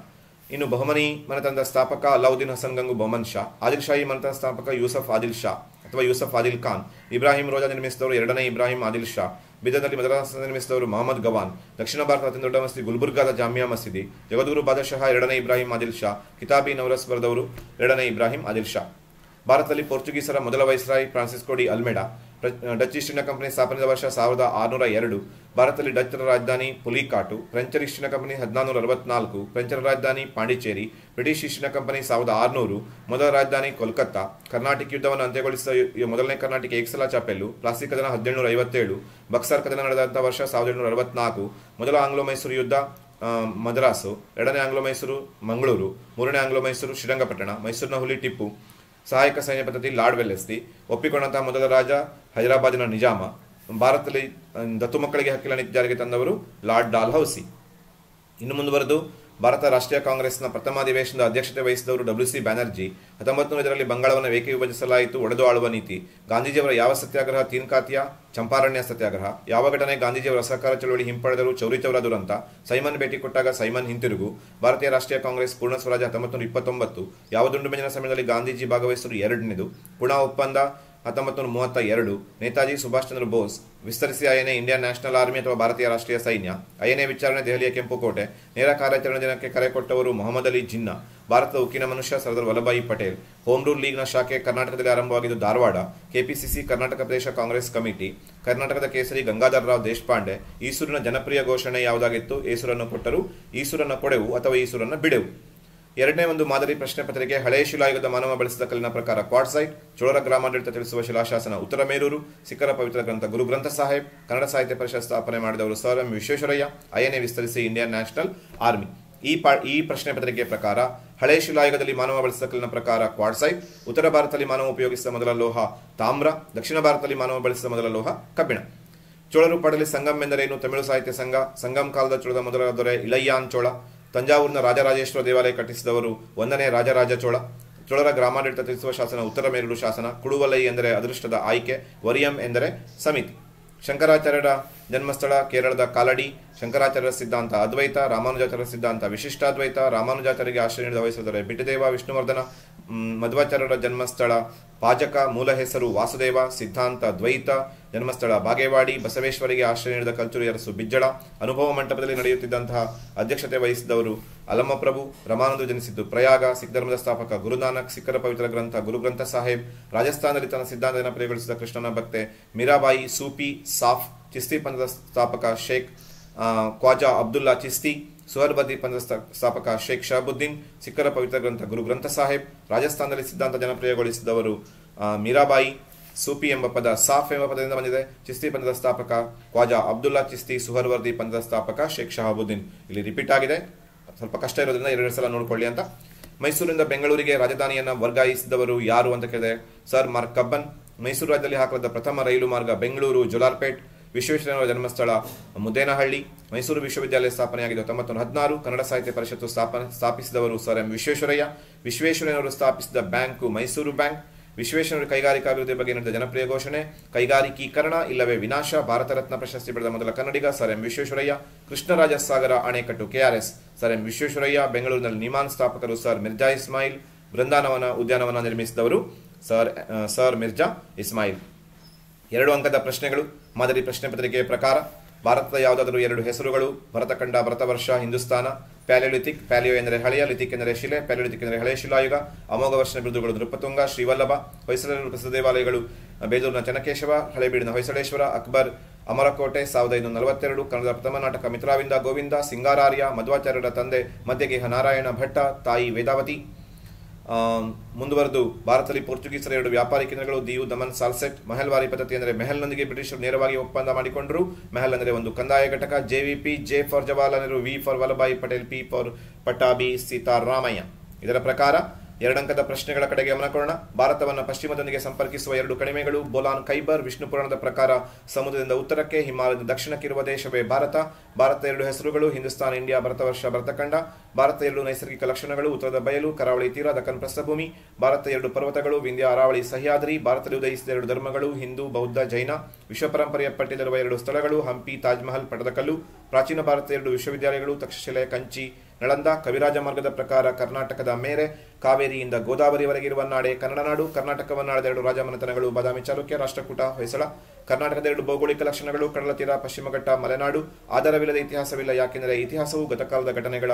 ಇನ್ನು ಬಹುಮನಿ ಮನೆತನದ ಸ್ಥಾಪಕ ಅಲಾವುದ್ದೀನ್ ಹಸನ್ ಗಂಗು ಬೊಮನ್ ಶಾ. ಆದಿಲ್ ಶಾಹಿ ಮನೆತನದ ಸ್ಥಾಪಕ ಯೂಸಫ್ ಆದಿಲ್ ಶಾ ಅಥವಾ ಯೂಸಫ್ ಆದಿಲ್ ಖಾನ್. ಇಬ್ರಾಹಿಂ ರೋಜಾ ನಿರ್ಮಿಸಿದವರು 2ನೇ ಇಬ್ರಾಹಿಂ ಆದಿಲ್ ಶಾ. ಬೀದರ್ನಲ್ಲಿ ಮದ್ರಸಾ ನಿರ್ಮಿಸಿದವರು ಮೊಹಮ್ಮದ್ ಗವಾನ್. ದಕ್ಷಿಣ ಭಾರತದ ಅತಿ ದೊಡ್ಡ ಮಸೀದಿ ಗುಲ್ಬರ್ಗಾದ ಜಾಮಿಯಾ ಮಸೀದಿ. ಜಗದ್ಗುರು ಬಾದಶಾಹ 2ನೇ ಇಬ್ರಾಹಿಂ ಆದಿಲ್ ಶಾ. ಕಿತಾಬಿ ನವರಸ್ ಬರೆದವರು 2ನೇ ಇಬ್ರಾಹಿಂ ಆದಿಲ್ ಶಾ. ಭಾರತದಲ್ಲಿ ಪೋರ್ಚುಗೀಸರ ಮೊದಲ viceroy Francisco de ಅಲ್ಮೆಡಾ. Dutch East India company ಸ್ಥಾಪನೆಯ ವರ್ಷ 1602. ಭಾರತದಲ್ಲಿ ಡಚ್ ರಾಜಧಾನಿ ಪುಲಿಕಾಟು. ಫ್ರೆಂಚರ್ ಈಸ್ಟ್ ಇಂಡಿಯಾ ಕಂಪನಿ 1464. ಫ್ರೆಂಚರ ರಾಜಧಾನಿ Pondicherry. British East India company 1600. ಮೊದಲ ರಾಜಧಾನಿ ಕೋಲ್ಕತ್ತಾ. ಕರ್ನಾಟಕ ಯುದ್ಧವನ್ನು ಅಂತ್ಯಗೊಳಿಸಿದ ಮೊದಲನೇ ಕರ್ನಾಟಕ ಏಕಸಲ ಚಾಪೆಲ್ಲು. ಪ್ಲಾಸ್ಟಿಕ್ ಕದನ 1757. ಬಕ್ಸರ್ ಕದನ ನಡೆದಂತಹ ವರ್ಷ 1764. ಮೊದಲ ಆಂಗ್ಲೋ ಮೈಸೂರು ಯುದ್ಧ ಮದ್ರಾಸು. 2ನೇ ಆಂಗ್ಲೋ ಮೈಸೂರು ಮಂಗಳೂರು. 3ನೇ ಆಂಗ್ಲೋ ಮೈಸೂರು ಶ್ರೀರಂಗಪಟ್ಟಣ. ಮೈಸೂರಿನ ಹುಲಿ ಟಿಪ್ಪು. ಸಹಾಯಕ ಸೈನ್ಯ ಪದ್ಧತಿ ಲಾರ್ಡ್ ವೆಲ್ಲೆಸ್ಲಿ. ಒಪ್ಪಿಕೊಂಡಂತಹ ಮೊದಲ ರಾಜ ಹೈದರಾಬಾದಿನ ನಿಜಾಮ. ಭಾರತದಲ್ಲಿ ದತ್ತು ಮಕ್ಕಳಿಗೆ ಹಕ್ಕಿನ ನೀತಿ ಜಾರಿಗೆ ತಂದವರು ಲಾರ್ಡ್ ಡಾಲ್ಹೌಸಿ. ಇನ್ನು ಮುಂದುವರೆದು ಭಾರತ ರಾಷ್ಟ್ರೀಯ ಕಾಂಗ್ರೆಸ್ನ ಪ್ರಥಮ ಅಧಿವೇಶನದ ಅಧ್ಯಕ್ಷತೆ ವಹಿಸಿದವರು WC ಬ್ಯಾನರ್ಜಿ. 1900ರಲ್ಲಿ ಬಂಗಾಳವನ್ನು ಏಕೆ ವಿಭಜಿಸಲಾಯಿತು? ಒಡೆದು ಆಳುವ ನೀತಿ. ಗಾಂಧೀಜಿಯವರ ಯಾವ ಸತ್ಯಾಗ್ರಹ? ತೀನ್ಕಾತಿಯ ಚಂಪಾರಣ್ಯ ಸತ್ಯಾಗ್ರಹ. ಯಾವ ಘಟನೆ ಗಾಂಧೀಜಿಯವರ ಅಸಹಕಾರ ಚಳವಳಿ ಹಿಂಪಡೆದರು? ಚೌರಿ ಚೌರ ದುರಂತ. ಸೈಮನ್ ಭೇಟಿ ಕೊಟ್ಟಾಗ ಸೈಮನ್ ಹಿಂತಿರುಗು. ಭಾರತೀಯ ರಾಷ್ಟ್ರೀಯ ಕಾಂಗ್ರೆಸ್ ಪೂರ್ಣ ಸ್ವರಾಜ್ಯ 1929. ಯಾವ ದುಂಡು ಮೇಜಿನ ಸಮಯದಲ್ಲಿ ಗಾಂಧೀಜಿ ಭಾಗವಹಿಸಿದರು? 2ನೇದು. ಪುಣಾ ಒಪ್ಪಂದ 1932. ನೇತಾಜಿ ಸುಭಾಷ್ ಚಂದ್ರ ಬೋಸ್. ವಿಸ್ತರಿಸಿ ಐಎನ್ಎ ಇಂಡಿಯನ್ ನ್ಯಾಷನಲ್ ಆರ್ಮಿ ಅಥವಾ ಭಾರತೀಯ ರಾಷ್ಟ್ರೀಯ ಸೈನ್ಯ. ಐಎನ್ಎ ವಿಚಾರಣೆ ದೆಹಲಿಯ ಕೆಂಪುಕೋಟೆ. ನೇರ ಕಾರ್ಯಾಚರಣೆ ದಿನಕ್ಕೆ ಕರೆ ಕೊಟ್ಟವರು ಮೊಹಮ್ಮದ್ ಅಲಿ ಜಿನ್ನಾ. ಭಾರತದ ಉಕ್ಕಿನ ಮನುಷ್ಯ ಸರ್ದಾರ್ ವಲ್ಲಭಾಯಿ ಪಟೇಲ್. ಹೋಮ್ ರೂಲ್ ಲೀಗ್ನ ಶಾಖೆ ಕರ್ನಾಟಕದಲ್ಲಿ ಆರಂಭವಾಗಿದ್ದು ಧಾರವಾಡ. ಕೆಪಿಸಿಸಿ ಕರ್ನಾಟಕ ಪ್ರದೇಶ ಕಾಂಗ್ರೆಸ್ ಕಮಿಟಿ. ಕರ್ನಾಟಕದ ಕೇಸರಿ ಗಂಗಾಧರ ರಾವ್ ದೇಶಪಾಂಡೆ. ಈಸೂರಿನ ಜನಪ್ರಿಯ ಘೋಷಣೆ ಯಾವುದಾಗಿತ್ತು? ಈಸೂರನ್ನು ಕೊಟ್ಟರು, ಈಸೂರನ್ನು ಕೊಡೆವು ಅಥವಾ ಈಸೂರನ್ನು ಬಿಡೆವು. 2ನೇ ಒಂದು ಮಾದರಿ ಪ್ರಶ್ನೆ ಪತ್ರಿಕೆ. ಹಳೆಯ ಶಿಲಾಯುಗದ ಮಾನವ ಬಳಸಿದ ಕಲ್ಲಿನ ಪ್ರಕಾರ ಕ್ವಾರ್ಟ್ಸೈಟ್. ಚೋಳರ ಗ್ರಾಮಾಡಳಿತ ತಿಳಿಸುವ ಶಿಲಾಶಾಸನ ಉತ್ತರ ಮೇರೂರು. ಸಿಖ್ಖರ ಪವಿತ್ರ ಗ್ರಂಥ ಗುರು ಗ್ರಂಥ ಸಾಹೇಬ್. ಕನ್ನಡ ಸಾಹಿತ್ಯ ಪರಿಷತ್ ಸ್ಥಾಪನೆ ಮಾಡಿದವರು ಸರ್ ಎಂ ವಿಶ್ವೇಶ್ವರಯ್ಯ. ಐಎನ್ಎ ವಿಸ್ತರಿಸಿ ಇಂಡಿಯನ್ ನ್ಯಾಷನಲ್ ಆರ್ಮಿ. ಈ ಪ್ರಶ್ನೆ ಪತ್ರಿಕೆಯ ಪ್ರಕಾರ ಹಳೆಯ ಶಿಲಾಯುಗದಲ್ಲಿ ಮಾನವ ಬಳಸಿದ ಕಲ್ಲಿನ ಪ್ರಕಾರ ಕ್ವಾರ್ಟ್ಸೈಟ್. ಉತ್ತರ ಭಾರತದಲ್ಲಿ ಮಾನವ ಉಪಯೋಗಿಸಿದ ಮೊದಲ ಲೋಹ ತಾಮ್ರ. ದಕ್ಷಿಣ ಭಾರತದಲ್ಲಿ ಮಾನವ ಬಳಸಿದ ಮೊದಲ ಲೋಹ ಕಬ್ಬಿಣ. ಚೋಳರು ಪಡಲಿ ಸಂಗಮ್ ಎಂದರೇನು? ತಮಿಳು ಸಾಹಿತ್ಯ ಸಂಘ. ಸಂಗಮ್ ಕಾಲದ ಚೋಳದ ಮೊದಲ ದೊರೆ ಇಳಯ್ಯಾನ್ ಚೋಳ. ತಂಜಾವೂರಿನ ರಾಜರಾಜೇಶ್ವರ ದೇವಾಲಯ ಕಟ್ಟಿಸಿದವರು 1ನೇ ರಾಜರಾಜ ಚೋಳ. ಚೋಳರ ಗ್ರಾಮಾಡಳಿತ ತಿಳಿಸುವ ಶಾಸನ ಉತ್ತರ ಮೇರೂರು ಶಾಸನ. ಕುಡುವಲೈ ಎಂದರೆ ಅದೃಷ್ಟದ ಆಯ್ಕೆ. ವರಿಯಂ ಎಂದರೆ ಸಮಿತಿ. ಶಂಕರಾಚಾರ್ಯರ ಜನ್ಮಸ್ಥಳ ಕೇರಳದ ಕಾಲಡಿ. ಶಂಕರಾಚಾರ್ಯರ ಸಿದ್ಧಾಂತ ಅದ್ವೈತ. ರಾಮಾನುಜಾಚಾರ್ಯರ ಸಿದ್ಧಾಂತ ವಿಶಿಷ್ಟಾದ್ವೈತ. ರಾಮಾನುಜಾಚಾರ್ಯರಿಗೆ ಆಶ್ರಯ ನೀಡಿದ ವಹಿಸಿದರೆ ಬಿಟ್ಟದೇವ ವಿಷ್ಣುವರ್ಧನ. ಮಧ್ವಾಚಾರ್ಯರ ಜನ್ಮಸ್ಥಳ ಪಾಜಕ. ಮೂಲ ಹೆಸರು ವಾಸುದೇವ. ಸಿದ್ಧಾಂತ ದ್ವೈತ. ಜನ್ಮಸ್ಥಳ ಬಾಗೇವಾಡಿ. ಬಸವೇಶ್ವರಿಗೆ ಆಶ್ರಯ ನೀಡಿದ ಕಲ್ಚೂರಿ ಅರಸು ಬಿಜ್ಜಳ. ಅನುಭವ ಮಂಟಪದಲ್ಲಿ ನಡೆಯುತ್ತಿದ್ದಂತಹ ಅಧ್ಯಕ್ಷತೆ ವಹಿಸಿದವರು ಅಲಮಪ್ರಭು. ರಮಾನಂದ ಜನಿಸಿದ್ದು ಪ್ರಯಾಗ. ಸಿಖ್ ಧರ್ಮದ ಸ್ಥಾಪಕ ಗುರುನಾನಕ್. ಸಿಖ್ಖರ ಪವಿತ್ರ ಗ್ರಂಥ ಗುರು ಗ್ರಂಥ ಸಾಹೇಬ್. ರಾಜಸ್ಥಾನದಲ್ಲಿ ತನ್ನ ಸಿದ್ಧಾಂತ ಜನಪ್ರಿಯಗೊಳಿಸಿದ ಕೃಷ್ಣನ ಭಕ್ತೆ ಮೀರಾಬಾಯಿ. ಸೂಫಿ ಸಾಫ್. ಚಿಸ್ತಿ ಪಂಥದ ಸ್ಥಾಪಕ ಶೇಖ್ ಖ್ವಾಜಾ ಅಬ್ದುಲ್ಲಾ ಚಿಸ್ತಿ. ಸುಹರ್ಬದಿ ಪಂಥದ ಸ್ಥಾಪಕ ಶೇಖ್ ಶಹಬುದ್ದೀನ್. ಸಿಖ್ಖರ ಪವಿತ್ರ ಗ್ರಂಥ ಗುರು ಗ್ರಂಥ ಸಾಹೇಬ್. ರಾಜಸ್ಥಾನದಲ್ಲಿ ಸಿದ್ಧಾಂತ ಜನಪ್ರಿಯಗೊಳಿಸಿದವರು ಮೀರಾಬಾಯಿ. ಸೂಫಿ ಎಂಬ ಪದ ಸಾಫ್ ಎಂಬ ಪದದಿಂದ ಬಂದಿದೆ. ಚಿಸ್ತಿ ಪಂಥದ ಸ್ಥಾಪಕ ಖ್ವಾಜಾ ಅಬ್ದುಲ್ಲಾ ಚಿಸ್ತಿ. ಸುಹರ್ವರ್ದಿ ಪಂಥದ ಸ್ಥಾಪಕ ಶೇಖ್ ಶಹಬುದ್ದೀನ್. ಇಲ್ಲಿ ರಿಪೀಟ್ ಆಗಿದೆ, ಸ್ವಲ್ಪ ಕಷ್ಟ ಇರೋದ್ರಿಂದ 2 ಸಲ ನೋಡ್ಕೊಳ್ಳಿ ಅಂತ. ಮೈಸೂರಿಂದ ಬೆಂಗಳೂರಿಗೆ ರಾಜಧಾನಿಯನ್ನು ವರ್ಗಾಯಿಸಿದವರು ಯಾರು ಅಂತ ಕೇಳಿದೆ ಸರ್ ಮಾರ್ಕ್ ಕಬ್ಬನ್. ಮೈಸೂರು ರಾಜ್ಯದಲ್ಲಿ ಹಾಕಲಾದ ಪ್ರಥಮ ರೈಲು ಮಾರ್ಗ ಬೆಂಗಳೂರು ಜೋಲಾರ್ಪೇಟ್. ವಿಶ್ವೇಶ್ವರಯ್ಯನವರ ಜನ್ಮಸ್ಥಳ ಮುದ್ದೇನಹಳ್ಳಿ. ಮೈಸೂರು ವಿಶ್ವವಿದ್ಯಾಲಯ ಸ್ಥಾಪನೆಯಾಗಿದೆ 1916. ಕನ್ನಡ ಸಾಹಿತ್ಯ ಪರಿಷತ್ತು ಸ್ಥಾಪಿಸಿದವರು ಸರ್ ಎಂ ವಿಶ್ವೇಶ್ವರಯ್ಯ. ವಿಶ್ವೇಶ್ವರಯ್ಯನವರು ಸ್ಥಾಪಿಸಿದ ಬ್ಯಾಂಕು ಮೈಸೂರು ಬ್ಯಾಂಕ್. ವಿಶ್ವೇಶ್ವರಯ್ಯ ಕೈಗಾರಿಕಾಭಿವೃದ್ಧಿ ಬಗ್ಗೆ ನಡೆದ ಜನಪ್ರಿಯ ಘೋಷಣೆ ಕೈಗಾರಿಕೀಕರಣ ಇಲ್ಲವೇ ವಿನಾಶ. ಭಾರತ ರತ್ನ ಪ್ರಶಸ್ತಿ ಪಡೆದ ಮೊದಲ ಕನ್ನಡಿಗ ಸರ್ ಎಂ ವಿಶ್ವೇಶ್ವರಯ್ಯ. ಕೃಷ್ಣರಾಜ ಸಾಗರ ಅಣೆಕಟ್ಟು ಕೆಆರ್ಎಸ್ ಸರ್ ಎಂ ವಿಶ್ವೇಶ್ವರಯ್ಯ. ಬೆಂಗಳೂರಿನಲ್ಲಿ ನಿಮಾನ್ ಸ್ಥಾಪಕರು ಸರ್ ಮಿರ್ಜಾ ಇಸ್ಮಾಯಿಲ್. ಬೃಂದಾವನ ಉದ್ಯಾನವನ ನಿರ್ಮಿಸಿದವರು ಸರ್ ಮಿರ್ಜಾ ಇಸ್ಮಾಯಿಲ್. 2 ಅಂಕದ ಪ್ರಶ್ನೆಗಳು. ಮಾದರಿ ಪ್ರಶ್ನೆ ಪತ್ರಿಕೆಯ ಪ್ರಕಾರ ಭಾರತದ ಯಾವುದಾದರೂ 2 ಹೆಸರುಗಳು. ಭರತಖಂಡ, ಭರತವರ್ಷ, ಹಿಂದೂಸ್ತಾನ. ಪ್ಯಾಲಿಯೋಲಿಥಿಕ್, ಪ್ಯಾಲಿಯೋ ಎಂದರೆ ಹಳೆಯ, ಲಿಥಿಕ್ ಎಂದರೆ ಶಿಲೆ, ಪ್ಯಾಲಿಯೋಲಿಥಿಕ್ ಎಂದರೆ ಹಳೆಯ ಶಿಲಾಯುಗ. ಅಮೋಘ ವರ್ಷನ ಬಿರುದುಗಳು ನೃಪತುಂಗ, ಶ್ರೀವಲ್ಲಭ. ಹೊಯ್ಸಳರ ಪ್ರಸಿದ್ಧ ದೇವಾಲಯಗಳು ಬೇಲೂರಿನ ಚೆನ್ನಕೇಶವ, ಹಳೆಬೀಡಿನ ಹೊಯ್ಸಳೇಶ್ವರ. ಅಕ್ಬರ್ ಅಮರಕೋಟೆ 1542. ಕನ್ನಡದ ಪ್ರಥಮ ನಾಟಕ ಮಿತ್ರಾವಿಂದ ಗೋವಿಂದ. ಸಿಂಗಾರಾರ್ಯ ಮಧ್ವಾಚಾರ್ಯರ ತಂದೆ ಮಧ್ಯಗೇಹ ನಾರಾಯಣ ಭಟ್ಟ, ತಾಯಿ ವೇದಾವತಿ. ಮುಂದುವರೆದು ಭಾರತದಲ್ಲಿ ಪೋರ್ಚುಗೀಸರ 2 ವ್ಯಾಪಾರಿ ಕೇಂದ್ರಗಳು ದಿಯು, ದಮನ್, ಸಾಲ್ಸೆಟ್. ಮೆಹಲ್ವಾರಿ ಪದ್ಧತಿ ಅಂದರೆ ಮೆಹಲ್ನೊಂದಿಗೆ ಬ್ರಿಟಿಷರು ನೇರವಾಗಿ ಒಪ್ಪಂದ ಮಾಡಿಕೊಂಡರು. ಮೆಹಲ್ ಅಂದರೆ ಒಂದು ಕಂದಾಯ ಘಟಕ. JVP, J for Jawaharlal Nehru, V for Vallabhbhai Patel, P for Pattabhi Sitaramayya. ಇದರ ಪ್ರಕಾರ 2 ಅಂಕದ ಪ್ರಶ್ನೆಗಳ ಕಡೆಗೆ ಗಮನ ಕೊಡೋಣ. ಭಾರತವನ್ನು ಪಶ್ಚಿಮದೊಂದಿಗೆ ಸಂಪರ್ಕಿಸುವ 2 ಕಣಿವೆಗಳು ಬೋಲಾನ್, ಖೈಬರ್. ವಿಷ್ಣು ಪುರಾಣದ ಪ್ರಕಾರ ಸಮುದ್ರದಿಂದ ಉತ್ತರಕ್ಕೆ, ಹಿಮಾಲಯದ ದಕ್ಷಿಣಕ್ಕೆ ಇರುವ ದೇಶವೇ ಭಾರತ. ಭಾರತ 2 ಹೆಸರುಗಳು ಹಿಂದೂಸ್ತಾನ್, ಇಂಡಿಯಾ. ಭರತವರ್ಷ, ಭರತಖಂಡ. ಭಾರತ 2 ನೈಸರ್ಗಿಕ ಲಕ್ಷಣಗಳು ಉತ್ತರದ ಬಯಲು, ಕರಾವಳಿ ತೀರ, ದಕ್ಕನ್ ಪ್ರಸ್ಥಭೂಮಿ. ಭಾರತ 2 ಪರ್ವತಗಳು ವಿಂಧ್ಯ, ಅರಾವಳಿ, ಸಹ್ಯಾದ್ರಿ. ಭಾರತದಲ್ಲಿ ಉದಯಿಸಿದ 2 ಧರ್ಮಗಳು ಹಿಂದೂ, ಬೌದ್ಧ, ಜೈನ. ವಿಶ್ವ ಪರಂಪರೆಯ ಪಟ್ಟಿಯಲ್ಲಿರುವ 2 ಸ್ಥಳಗಳು ಹಂಪಿ, ತಾಜ್ಮಹಲ್, ಪಟದಕಲ್ಲು. ಪ್ರಾಚೀನ ಭಾರತ 2 ವಿಶ್ವವಿದ್ಯಾಲಯಗಳು ತಕ್ಷಶಿಲೆ, ಕಂಚಿ, ನಳಂದ. ಕವಿರಾಜ ಮಾರ್ಗದ ಪ್ರಕಾರ ಕರ್ನಾಟಕದ ಮೇರೆ ಕಾವೇರಿಯಿಂದ ಗೋದಾವರಿವರೆಗಿರುವ ನಾಡೆ ಕನ್ನಡ ನಾಡು. ಕರ್ನಾಟಕವನ್ನಾಳಿದ 2 ರಾಜಮನೆತನಗಳು ಬಾದಾಮಿ, ಚಾಲುಕ್ಯ, ರಾಷ್ಟ್ರಕೂಟ, ಹೊಯ್ಸಳ. ಕರ್ನಾಟಕದ 2 ಭೌಗೋಳಿಕ ಲಕ್ಷಣಗಳು ಕಡಲ ತೀರ, ಪಶ್ಚಿಮ ಘಟ್ಟ, ಮಲೆನಾಡು. ಆಧಾರವಿಲ್ಲದ ಇತಿಹಾಸವಿಲ್ಲ, ಯಾಕೆಂದರೆ ಇತಿಹಾಸವು ಗತಕಾಲದ ಘಟನೆಗಳ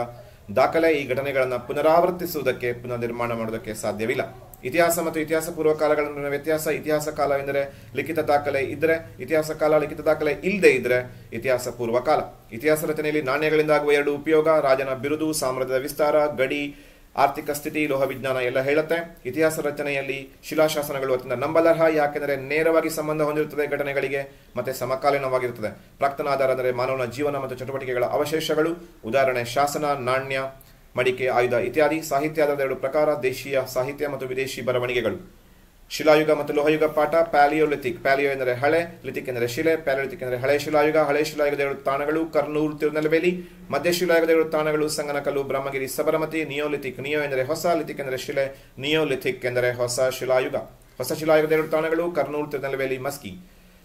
ದಾಖಲೆ. ಈ ಘಟನೆಗಳನ್ನು ಪುನರಾವರ್ತಿಸುವುದಕ್ಕೆ, ಪುನರ್ ನಿರ್ಮಾಣ ಮಾಡುವುದಕ್ಕೆ ಸಾಧ್ಯವಿಲ್ಲ. ಇತಿಹಾಸ ಮತ್ತು ಇತಿಹಾಸ ಪೂರ್ವ ಕಾಲಗಳ ನಡುವಿನ ವ್ಯತ್ಯಾಸ. ಇತಿಹಾಸ ಕಾಲ ಎಂದರೆ ಲಿಖಿತ ದಾಖಲೆ ಇದ್ದರೆ, ಇತಿಹಾಸ ಕಾಲ ಲಿಖಿತ ದಾಖಲೆ ಇಲ್ಲದೆ ಇದ್ರೆ ಇತಿಹಾಸ ಪೂರ್ವ ಕಾಲ. ಇತಿಹಾಸ ರಚನೆಯಲ್ಲಿ ನಾಣ್ಯಗಳಿಂದಾಗುವ 2 ಉಪಯೋಗ: ರಾಜನ ಬಿರುದು, ಸಾಮ್ರಾಜ್ಯದ ವಿಸ್ತಾರ, ಗಡಿ, ಆರ್ಥಿಕ ಸ್ಥಿತಿ, ಲೋಹ ವಿಜ್ಞಾನ ಎಲ್ಲ ಹೇಳುತ್ತೆ. ಇತಿಹಾಸ ರಚನೆಯಲ್ಲಿ ಶಿಲಾಶಾಸನಗಳು ಅತ್ಯಂತ ನಂಬಲರ್ಹ, ಯಾಕೆಂದರೆ ನೇರವಾಗಿ ಸಂಬಂಧ ಹೊಂದಿರುತ್ತದೆ ಘಟನೆಗಳಿಗೆ ಮತ್ತೆ ಸಮಕಾಲೀನವಾಗಿರುತ್ತದೆ. ಪ್ರಾಕ್ತನ ಆಧಾರ ಅಂದರೆ ಮಾನವನ ಜೀವನ ಮತ್ತು ಚಟುವಟಿಕೆಗಳ ಅವಶೇಷಗಳು. ಉದಾಹರಣೆ ಶಾಸನ, ನಾಣ್ಯ, ಮಡಿಕೆ, ಆಯುಧ ಇತ್ಯಾದಿ. ಸಾಹಿತ್ಯ ಆಧಾರದ 2 ಪ್ರಕಾರ: ದೇಶೀಯ ಸಾಹಿತ್ಯ ಮತ್ತು ವಿದೇಶಿ ಬರವಣಿಗೆಗಳು. ಶಿಲಾಯುಗ ಮತ್ತು ಲೋಹಯುಗ ಪಾಠ. ಪ್ಯಾಲಿಯೋಲಿಥಿಕ್, ಪ್ಯಾಲಿಯೋ ಎಂದರೆ ಹಳೆ, ಲಿಥಿಕ್ ಎಂದರೆ ಶಿಲೆ. ಪ್ಯಾಲಿಯೋಲಿಥಿಕ್ ಎಂದರೆ ಹಳೆ ಶಿಲಾಯುಗ. ಹಳೆ ಶಿಲಾಯುಗದ 2 ತಾಣಗಳು ಕರ್ನೂಲ್, ತಿರುನೆಲ್ವೇಲಿ. ಮಧ್ಯ ಶಿಲಾಯುಗದ 2 ತಾಣಗಳು ಸಂಗನಕಲ್ಲು, ಬ್ರಹ್ಮಗಿರಿ, ಸಬರಮತಿ. ನಿಯೋಲಿಥಿಕ್, ನಿಯೋ ಎಂದರೆ ಹೊಸ, ಲಿಥಿಕ್ ಎಂದರೆ ಶಿಲೆ, ನಿಯೋಲಿಥಿಕ್ ಎಂದರೆ ಹೊಸ ಶಿಲಾಯುಗ. ಹೊಸ ಶಿಲಾಯುಗದ 2 ತಾಣಗಳು ಕರ್ನೂಲ್, ತಿರುನೆಲ್ವೇಲಿ, ಮಸ್ಕಿ.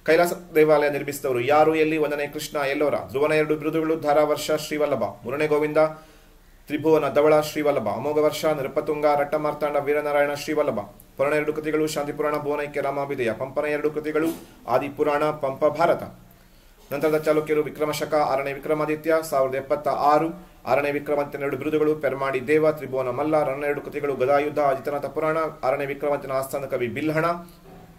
ಕೈಲಾಸ ದೇವಾಲಯ ನಿರ್ಮಿಸಿದವರು ಯಾರು, ಎಲ್ಲಿ? 1ನೇ ಕೃಷ್ಣ, ಎಲ್ಲೋರ. ಧ್ರುವನ 2 ಬಿರುದುಗಳು ಧಾರಾವರ್ಷ, ಶ್ರೀವಲ್ಲಭ. 3ನೇ ಗೋವಿಂದ, ತ್ರಿಭುವನ, ಧವಳ, ಶ್ರೀವಲ್ಲಭ. ಅಮೋಘ ವರ್ಷ, ನೃಪತುಂಗ, ರಟ್ಟಮಾರ್ತಾಂಡ, ವೀರನಾರಾಯಣ, ಶ್ರೀವಲ್ಲಭ. ಪುರಾಣ 2 ಕೃತಿಗಳು ಶಾಂತಿಪುರಾಣ, ಭುವನೈಕ್ಯ, ರಾಮಾಭಿದಯ. ಪಂಪನ 2 ಕೃತಿಗಳು ಆದಿಪುರಾಣ, ಪಂಪ, ಭಾರತ. ನಂತರದ ಚಾಲುಕ್ಯರು ವಿಕ್ರಮಶಕ, 6ನೇ ವಿಕ್ರಮಾದಿತ್ಯ 1076. 6ನೇ ವಿಕ್ರಮಾದಿತ್ಯನ 2 ಬಿರುದುಗಳು ಪೆರ್ಮಾಡಿ ದೇವ, ತ್ರಿಭುವನ ಮಲ್ಲ. ರನ್ನ 2 ಕೃತಿಗಳು ಗದಾಯುದ್ಧ, ಅಜಿತನಾಥ ಪುರಾಣ. 6ನೇ ವಿಕ್ರಮಾದಿತ್ಯನ ಆಸ್ಥಾನ ಕವಿ ಬಿಲ್ಹಣ.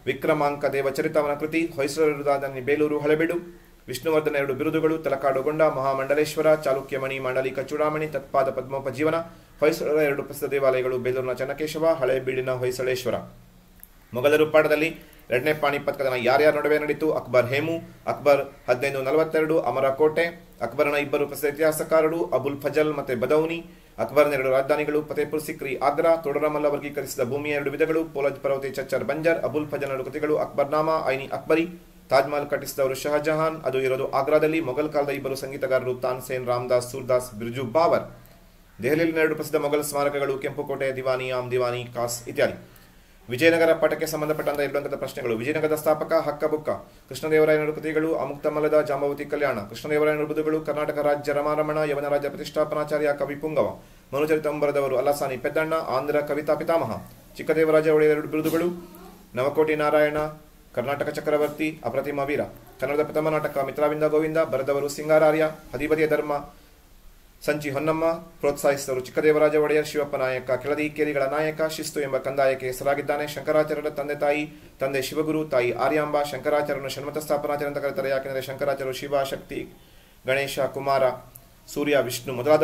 ವಿಕ್ರಮಾಂಕ ದೇವಚರಿತವನ ಕೃತಿ. ಹೊಯ್ಸಳರ ರಾಜಧಾನಿ ಬೇಲೂರು, ಹಳೆಬೀಡು. ವಿಷ್ಣುವರ್ಧನ 2 ಬಿರುದುಗಳು ತಲಕಾಡುಗೊಂಡ, ಮಹಾಮಂಡಲೇಶ್ವರ, ಚಾಲುಕ್ಯಮಣಿ, ಮಾಂಡಲಿಕ ಚೂಡಾಮಣಿ, ತತ್ಪಾದ ಪದ್ಮೋಪಜೀವನ. ಹೊಯ್ಸಳರ 2 ಪ್ರಸಿದ್ಧ ದೇವಾಲಯಗಳು ಬೇಲೂರಿನ ಚೆನ್ನಕೇಶವ, ಹಳೆಬೀಡಿನ ಹೊಯ್ಸಳೇಶ್ವರ. ಮೊಘಲರು ಪಾಠದಲ್ಲಿ 2ನೇ ಪಾಣಿಪತ್ ಕದನ ಯಾರ್ಯಾರ ನಡುವೆ ನಡೀತು? ಅಕ್ಬರ್, ಹೇಮು. ಅಕ್ಬರ್ 1542. ಅಮರಕೋಟೆ. ಅಕ್ಬರನ 2 ಪ್ರಸಿದ್ಧ ಇತಿಹಾಸಕಾರರು ಅಬುಲ್ ಫಜಲ್ ಮತ್ತೆ ಬದೌನಿ. ಅಕ್ಬರ್ನ 2 ರಾಜಧಾನಿಗಳು ಫತೇಪುರ್ ಸಿಕ್ರಿ, ಆಗ್ರಾ. ತೋಡರಮಲ್ಲ ವರ್ಗೀಕರಿಸಿದ ಭೂಮಿಯ 2 ವಿಧಗಳು: ಪೋಲಜ್, ಪರ್ವತಿ, ಚಚ್ಚರ್, ಬಂಜರ್. ಅಬುಲ್ ಫಜಲ್ 2 ಕೃತಿಗಳು: ಅಕ್ಬರ್ನಾಮಾ, ಐನಿ ಅಕ್ಬರಿ. ತಾಜ್ಮಹಲ್ ಕಟ್ಟಿಸಿದವರು ಶಹಜಹಾನ್, ಅದು ಇರೋದು ಆಗ್ರಾದಲ್ಲಿ. ಮೊಘಲ್ ಕಾಲದ 2 ಸಂಗೀತಗಾರರು ತಾನ್ಸೇನ್, ರಾಮದಾಸ್, ಸೂರ್ದಾಸ್, ಬಿರ್ಜು ಬಾವರ್. ದೆಹಲಿಯಲ್ಲಿನ 2 ಪ್ರಸಿದ್ಧ ಮೊಘಲ್ ಸ್ಮಾರಕಗಳು: ಕೆಂಪುಕೋಟೆ, ದಿವಾನಿ, ಆಮ್ ದಿವಾನಿ, ಕಾಸ್ ಇತ್ಯಾದಿ. ವಿಜಯನಗರ ಪಾಠಕ್ಕೆ ಸಂಬಂಧಪಟ್ಟಂತ 2 ಅಂಕದ ಪ್ರಶ್ನೆಗಳು. ವಿಜಯನಗರದ ಸ್ಥಾಪಕ ಹಕ್ಕಬುಕ್ಕ. ಕೃಷ್ಣದೇವರಾಯನ 2 ಕೃತಿಗಳು: ಅಮುಕ್ತಮಲ್ಲದ, ಜಾಂಬವತಿ ಕಲ್ಯಾಣ. ಕೃಷ್ಣದೇವರಾಯನ ಬಿರುದುಗಳು: ಕರ್ನಾಟಕ ರಾಜ್ಯ ರಮಾರಮಣ, ಯವನ ರಾಜ್ಯ ಪ್ರತಿಷ್ಠಾಪನಾಚಾರ್ಯ, ಕವಿ ಪುಂಗವ. ಮನುಚರಿತಂ ಬರೆದವರು ಅಲ್ಲಸಾನಿ ಪೆದ್ದಣ್ಣ, ಆಂಧ್ರ ಕವಿತಾ ಪಿತಾಮಹ. ಚಿಕ್ಕದೇವರಾಜ ಒಡೆಯರ 2 ಬಿರುದುಗಳು: ನವಕೋಟಿ ನಾರಾಯಣ, ಕರ್ನಾಟಕ ಚಕ್ರವರ್ತಿ, ಅಪ್ರತಿಮ ವೀರ. ಕನ್ನಡದ ಪ್ರಥಮ ನಾಟಕ ಮಿತ್ರಾವಿಂದ ಗೋವಿಂದ, ಬರೆದವರು ಸಿಂಗಾರಾರ್ಯ. ಹದಿಬದಿಯ ಧರ್ಮ ಸಂಚಿ ಹೊನ್ನಮ್ಮ, ಪ್ರೋತ್ಸಾಹಿಸಿದವರು ಚಿಕ್ಕದೇವರಾಜ ಒಡೆಯರ್. ಶಿವಪ್ಪ ನಾಯಕ ಕೆಳದಿ ಕೇರಿಗಳ ನಾಯಕ, ಶಿಸ್ತು ಎಂಬ ಕಂದಾಯಕ್ಕೆ ಹೆಸರಾಗಿದ್ದಾನೆ. ಶಂಕರಾಚಾರ್ಯರ ತಂದೆ ಶಿವಗುರು, ತಾಯಿ ಆರ್ಯಾಂಬ. ಶಂಕರಾಚಾರ್ಯರನ್ನು ಷಣ್ಮತ ಸ್ಥಾಪನಾಚಾರ್ಯ ಅಂತ ಕರೀತಾರೆ, ಯಾಕೆಂದರೆ ಶಂಕರಾಚಾರ್ಯರು ಶಿವ, ಶಕ್ತಿ, ಗಣೇಶ, ಕುಮಾರ, ಸೂರ್ಯ, ವಿಷ್ಣು ಮೊದಲಾದ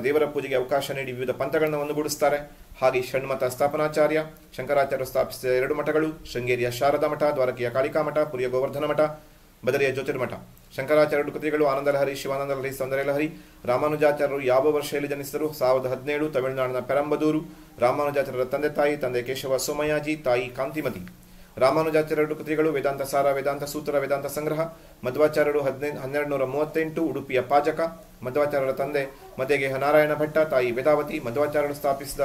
ದೇವರ ಪೂಜೆಗೆ ಅವಕಾಶ ನೀಡಿ ವಿವಿಧ ಪಂಥಗಳನ್ನು ಒಂದುಗೂಡಿಸುತ್ತಾರೆ. ಹಾಗೆ ಷಣ್ಮತ ಸ್ಥಾಪನಾಚಾರ್ಯ. ಶಂಕರಾಚಾರ್ಯರು ಸ್ಥಾಪಿಸಿದ 2 ಮಠಗಳು: ಶೃಂಗೇರಿಯ ಶಾರದಾ ಮಠ, ದ್ವಾರಕೆಯ ಕಾಳಿಕಾ ಮಠ, ಪುರಿಯ ಗೋವರ್ಧನ ಮಠ, ಬದರಿಯ ಜ್ಯೋತಿರ್ಮಠ. ಶಂಕರಾಚಾರ್ಯ 2 ಕೃತಿಗಳು: ಆನಂದಲಹರಿ, ಶಿವಾನಂದಲಹರಿ, ಸೌಂದರ್ಯಲಹರಿ. ರಾಮಾನುಜಾಚಾರ್ಯರು ಯಾವ ವರ್ಷದಲ್ಲಿ ಜನಿಸಿದರು? 1017, ತಮಿಳುನಾಡಿನ ಪೆರಂಬದೂರು. ರಾಮಾನುಜಾಚಾರ್ಯರ ತಂದೆ ಕೇಶವ ಸೋಮಯಾಜಿ, ತಾಯಿ ಕಾಂತಿಮತಿ. ರಾಮಾನುಜಾಚಾರ್ಯ 2 ಕೃತಿಗಳು: ವೇದಾಂತ ಸಾರ, ವೇದಾಂತ ಸೂತ್ರ, ವೇದಾಂತ ಸಂಗ್ರಹ. ಮಧ್ವಾಚಾರ್ಯರು 1238, ಉಡುಪಿಯ ಪಾಜಕ. ಮಧ್ವಾಚಾರ್ಯರ ತಂದೆ ಮಧ್ಯಗೇಹ ನಾರಾಯಣ ಭಟ್ಟ, ತಾಯಿ ವೇದಾವತಿ. ಮಧ್ವಾಚಾರ್ಯರು ಸ್ಥಾಪಿಸಿದ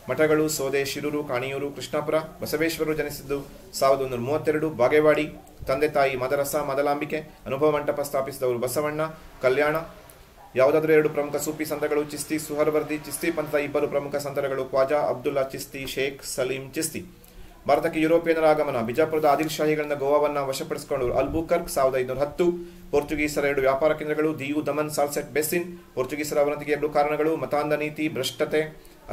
ಮಠಗಳು ಸೋದೆ, ಶಿರೂರು, ಕಾಣಿಯೂರು, ಕೃಷ್ಣಾಪುರ. ಬಸವೇಶ್ವರರು ಜನಿಸಿದ್ದು 1132. ಬಾಗೇವಾಡಿ. ತಂದೆ ತಾಯಿ ಮದರಸ ಮದಲಾಂಬಿಕೆ. ಅನುಭವ ಮಂಟಪ ಸ್ಥಾಪಿಸಿದವರು ಬಸವಣ್ಣ. ಕಲ್ಯಾಣ. ಯಾವುದಾದ್ರೂ 2 ಪ್ರಮುಖ ಸೂಫಿ ಸಂತಗಳು ಚಿಸ್ತಿ, ಸುಹರ್ವರ್ದಿ. ಚಿಸ್ತಿ ಪಂಥದ 2 ಪ್ರಮುಖ ಸಂತಗಳು ಖ್ವಾಜಾ ಅಬ್ದುಲ್ಲಾ ಚಿಸ್ತಿ, ಶೇಖ್ ಸಲೀಂ ಚಿಸ್ತಿ. ಭಾರತಕ್ಕೆ ಯುರೋಪಿಯನ್ನರ ಆಗಮನ. ಬಿಜಾಪುರದ ಆದಿಲ್ ಶಾಹಿಗಳಿಂದ ಗೋವಾವನ್ನು ವಶಪಡಿಸಿಕೊಂಡವರು ಅಲ್ಬುಕರ್ಕ್ 1510. ಪೋರ್ಚುಗೀಸರ 2 ವ್ಯಾಪಾರ ಕೇಂದ್ರಗಳು ದಿಯು, ದಮನ್, ಸಾಲ್ಸೆಟ್, ಬೆಸ್ಸಿನ್. ಪೋರ್ಚುಗೀಸರ ಅವನತಿಗೆ 2 ಕಾರಣಗಳು: ಮತಾಂಧ ನೀತಿ, ಭ್ರಷ್ಟತೆ,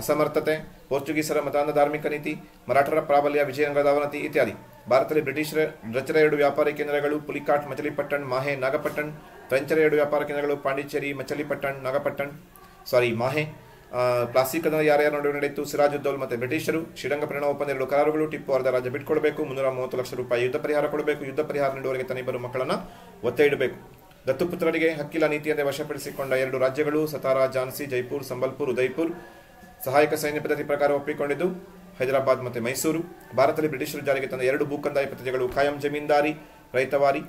ಅಸಮರ್ಥತೆ. ಪೋರ್ಚುಗೀಸರ ಮತಾಂಧ ಧಾರ್ಮಿಕ ನೀತಿ, ಮರಾಠರ ಪ್ರಾಬಲ್ಯ, ವಿಜಯನಗರದ ಅವನತಿ ಇತ್ಯಾದಿ. ಭಾರತದಲ್ಲಿ ಬ್ರಿಟಿಷರ ರಚರ 2 ವ್ಯಾಪಾರಿ ಕೇಂದ್ರಗಳು ಪುಲಿಕಾಟ್, ಮಚಲಿಪಟ್ಟಣ್, ಮಾಹೆ, ನಾಗಪಟ್ಟಣ್. ಫ್ರೆಂಚರ 2 ವ್ಯಾಪಾರ ಕೇಂದ್ರಗಳು ಪಾಂಡಿಚೇರಿ, ಮಚಲಿಪಟ್ಟಣ್, ನಾಗಪಟ್ಟಣ್, ಮಾಹೆ. ಪ್ಲಾಸ್ಟಿಕ್ ಕದನ ಯಾರ್ಯಾರ ನಡುವೆ ನಡೆಯಿತು? ಸಿರಾಜುದ್ದೌಲ್ ಮತ್ತು ಬ್ರಿಟಿಷರು. ಶ್ರೀರಂಗಪಟ್ಟಣ ಒಪ್ಪಂದ 2 ಕರಾರುಗಳು. ಟಿಪ್ಪು ಅರ್ಧ ರಾಜ್ಯ ಬಿಟ್ಕೊಡ್ಬೇಕು. 330 ಲಕ್ಷ ರೂಪಾಯಿ ಯುದ್ಧ ಪರಿಹಾರ ಕೊಡಬೇಕು. ಯುದ್ಧ ಪರಿಹಾರ ನೀಡುವವರೆಗೆ ತನ್ನ 2 ಮಕ್ಕಳನ್ನು ಒತ್ತೆ ಇಡಬೇಕು. ದತ್ತುಪುತ್ರರಿಗೆ ಹಕ್ಕಿಲ ನೀತಿಯಂತೆ ವಶಪಡಿಸಿಕೊಂಡ 2 ರಾಜ್ಯಗಳು ಸತಾರಾ, ಝಾನ್ಸಿ, ಜೈಪುರ್, ಸಂಬಲ್ಪುರ್, ಉದಯ್ಪುರ್. ಸಹಾಯಕ ಸೈನ್ಯ ಪದ್ಧತಿ ಪ್ರಕಾರ ಒಪ್ಪಿಕೊಂಡಿದ್ದು ಹೈದರಾಬಾದ್ ಮತ್ತು ಮೈಸೂರು. ಭಾರತದಲ್ಲಿ ಬ್ರಿಟಿಷರು ಜಾರಿಗೆ ತಂದ 2 ಭೂಕಂದಾಯ ಪದ್ಧತಿಗಳು: ಕಾಯಂ ಜಮೀನ್ದಾರಿ, ರೈತವಾರಿ.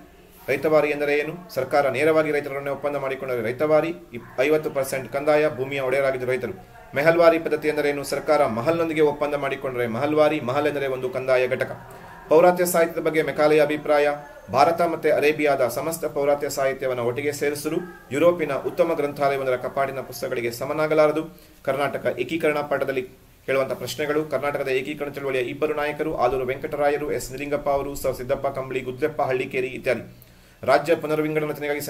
ರೈತವಾರಿ ಎಂದರೆ ಏನು? ಸರ್ಕಾರ ನೇರವಾಗಿ ರೈತರನ್ನೇ ಒಪ್ಪಂದ ಮಾಡಿಕೊಂಡರೆ ರೈತವಾರಿ. 50% ಕಂದಾಯ, ಭೂಮಿಯ ಒಡೆಯರಾಗಿದ್ದ ರೈತರು. ಮೆಹಲ್ವಾರಿ ಪದ್ಧತಿ ಎಂದರೇನು? ಸರ್ಕಾರ ಮಹಲ್ನೊಂದಿಗೆ ಒಪ್ಪಂದ ಮಾಡಿಕೊಂಡರೆ ಮಹಲ್ವಾರಿ. ಮಹಲ್ ಎಂದರೆ ಒಂದು ಕಂದಾಯ ಘಟಕ. ಪೌರಾತ್ಯ ಸಾಹಿತ್ಯದ ಬಗ್ಗೆ ಮೆಕಾಲೆಯ ಅಭಿಪ್ರಾಯ: ಭಾರತ ಮತ್ತು ಅರೇಬಿಯಾದ ಸಮಸ್ತ ಪೌರಾತ್ಯ ಸಾಹಿತ್ಯವನ್ನು ಒಟ್ಟಿಗೆ ಸೇರಿಸಲು ಯುರೋಪಿನ ಉತ್ತಮ ಗ್ರಂಥಾಲಯವೊಂದರ ಕಪಾಟಿನ ಪುಸ್ತಕಗಳಿಗೆ ಸಮನಾಗಲಾರದು. ಕರ್ನಾಟಕ ಏಕೀಕರಣ ಪಾಠದಲ್ಲಿ ಕೇಳುವಂತಹ ಪ್ರಶ್ನೆಗಳು: ಕರ್ನಾಟಕದ ಏಕೀಕರಣ ಚಳವಳಿಯ 2 ನಾಯಕರು: ಆಲೂರು ವೆಂಕಟರಾಯರು, ಎಸ್ ನಿಲಿಂಗಪ್ಪ ಅವರು, ಸರ್ ಸಿದ್ದಪ್ಪ ಕಂಬಳಿ, ಗುದ್ಲೆಪ್ಪ ಹಳ್ಳಿಕೇರಿ ಇತ್ಯಾದಿ. ರಾಜ್ಯ ಪುನರ್ವಿಂಗಡಣೆ ರಚನೆಗಾಗಿ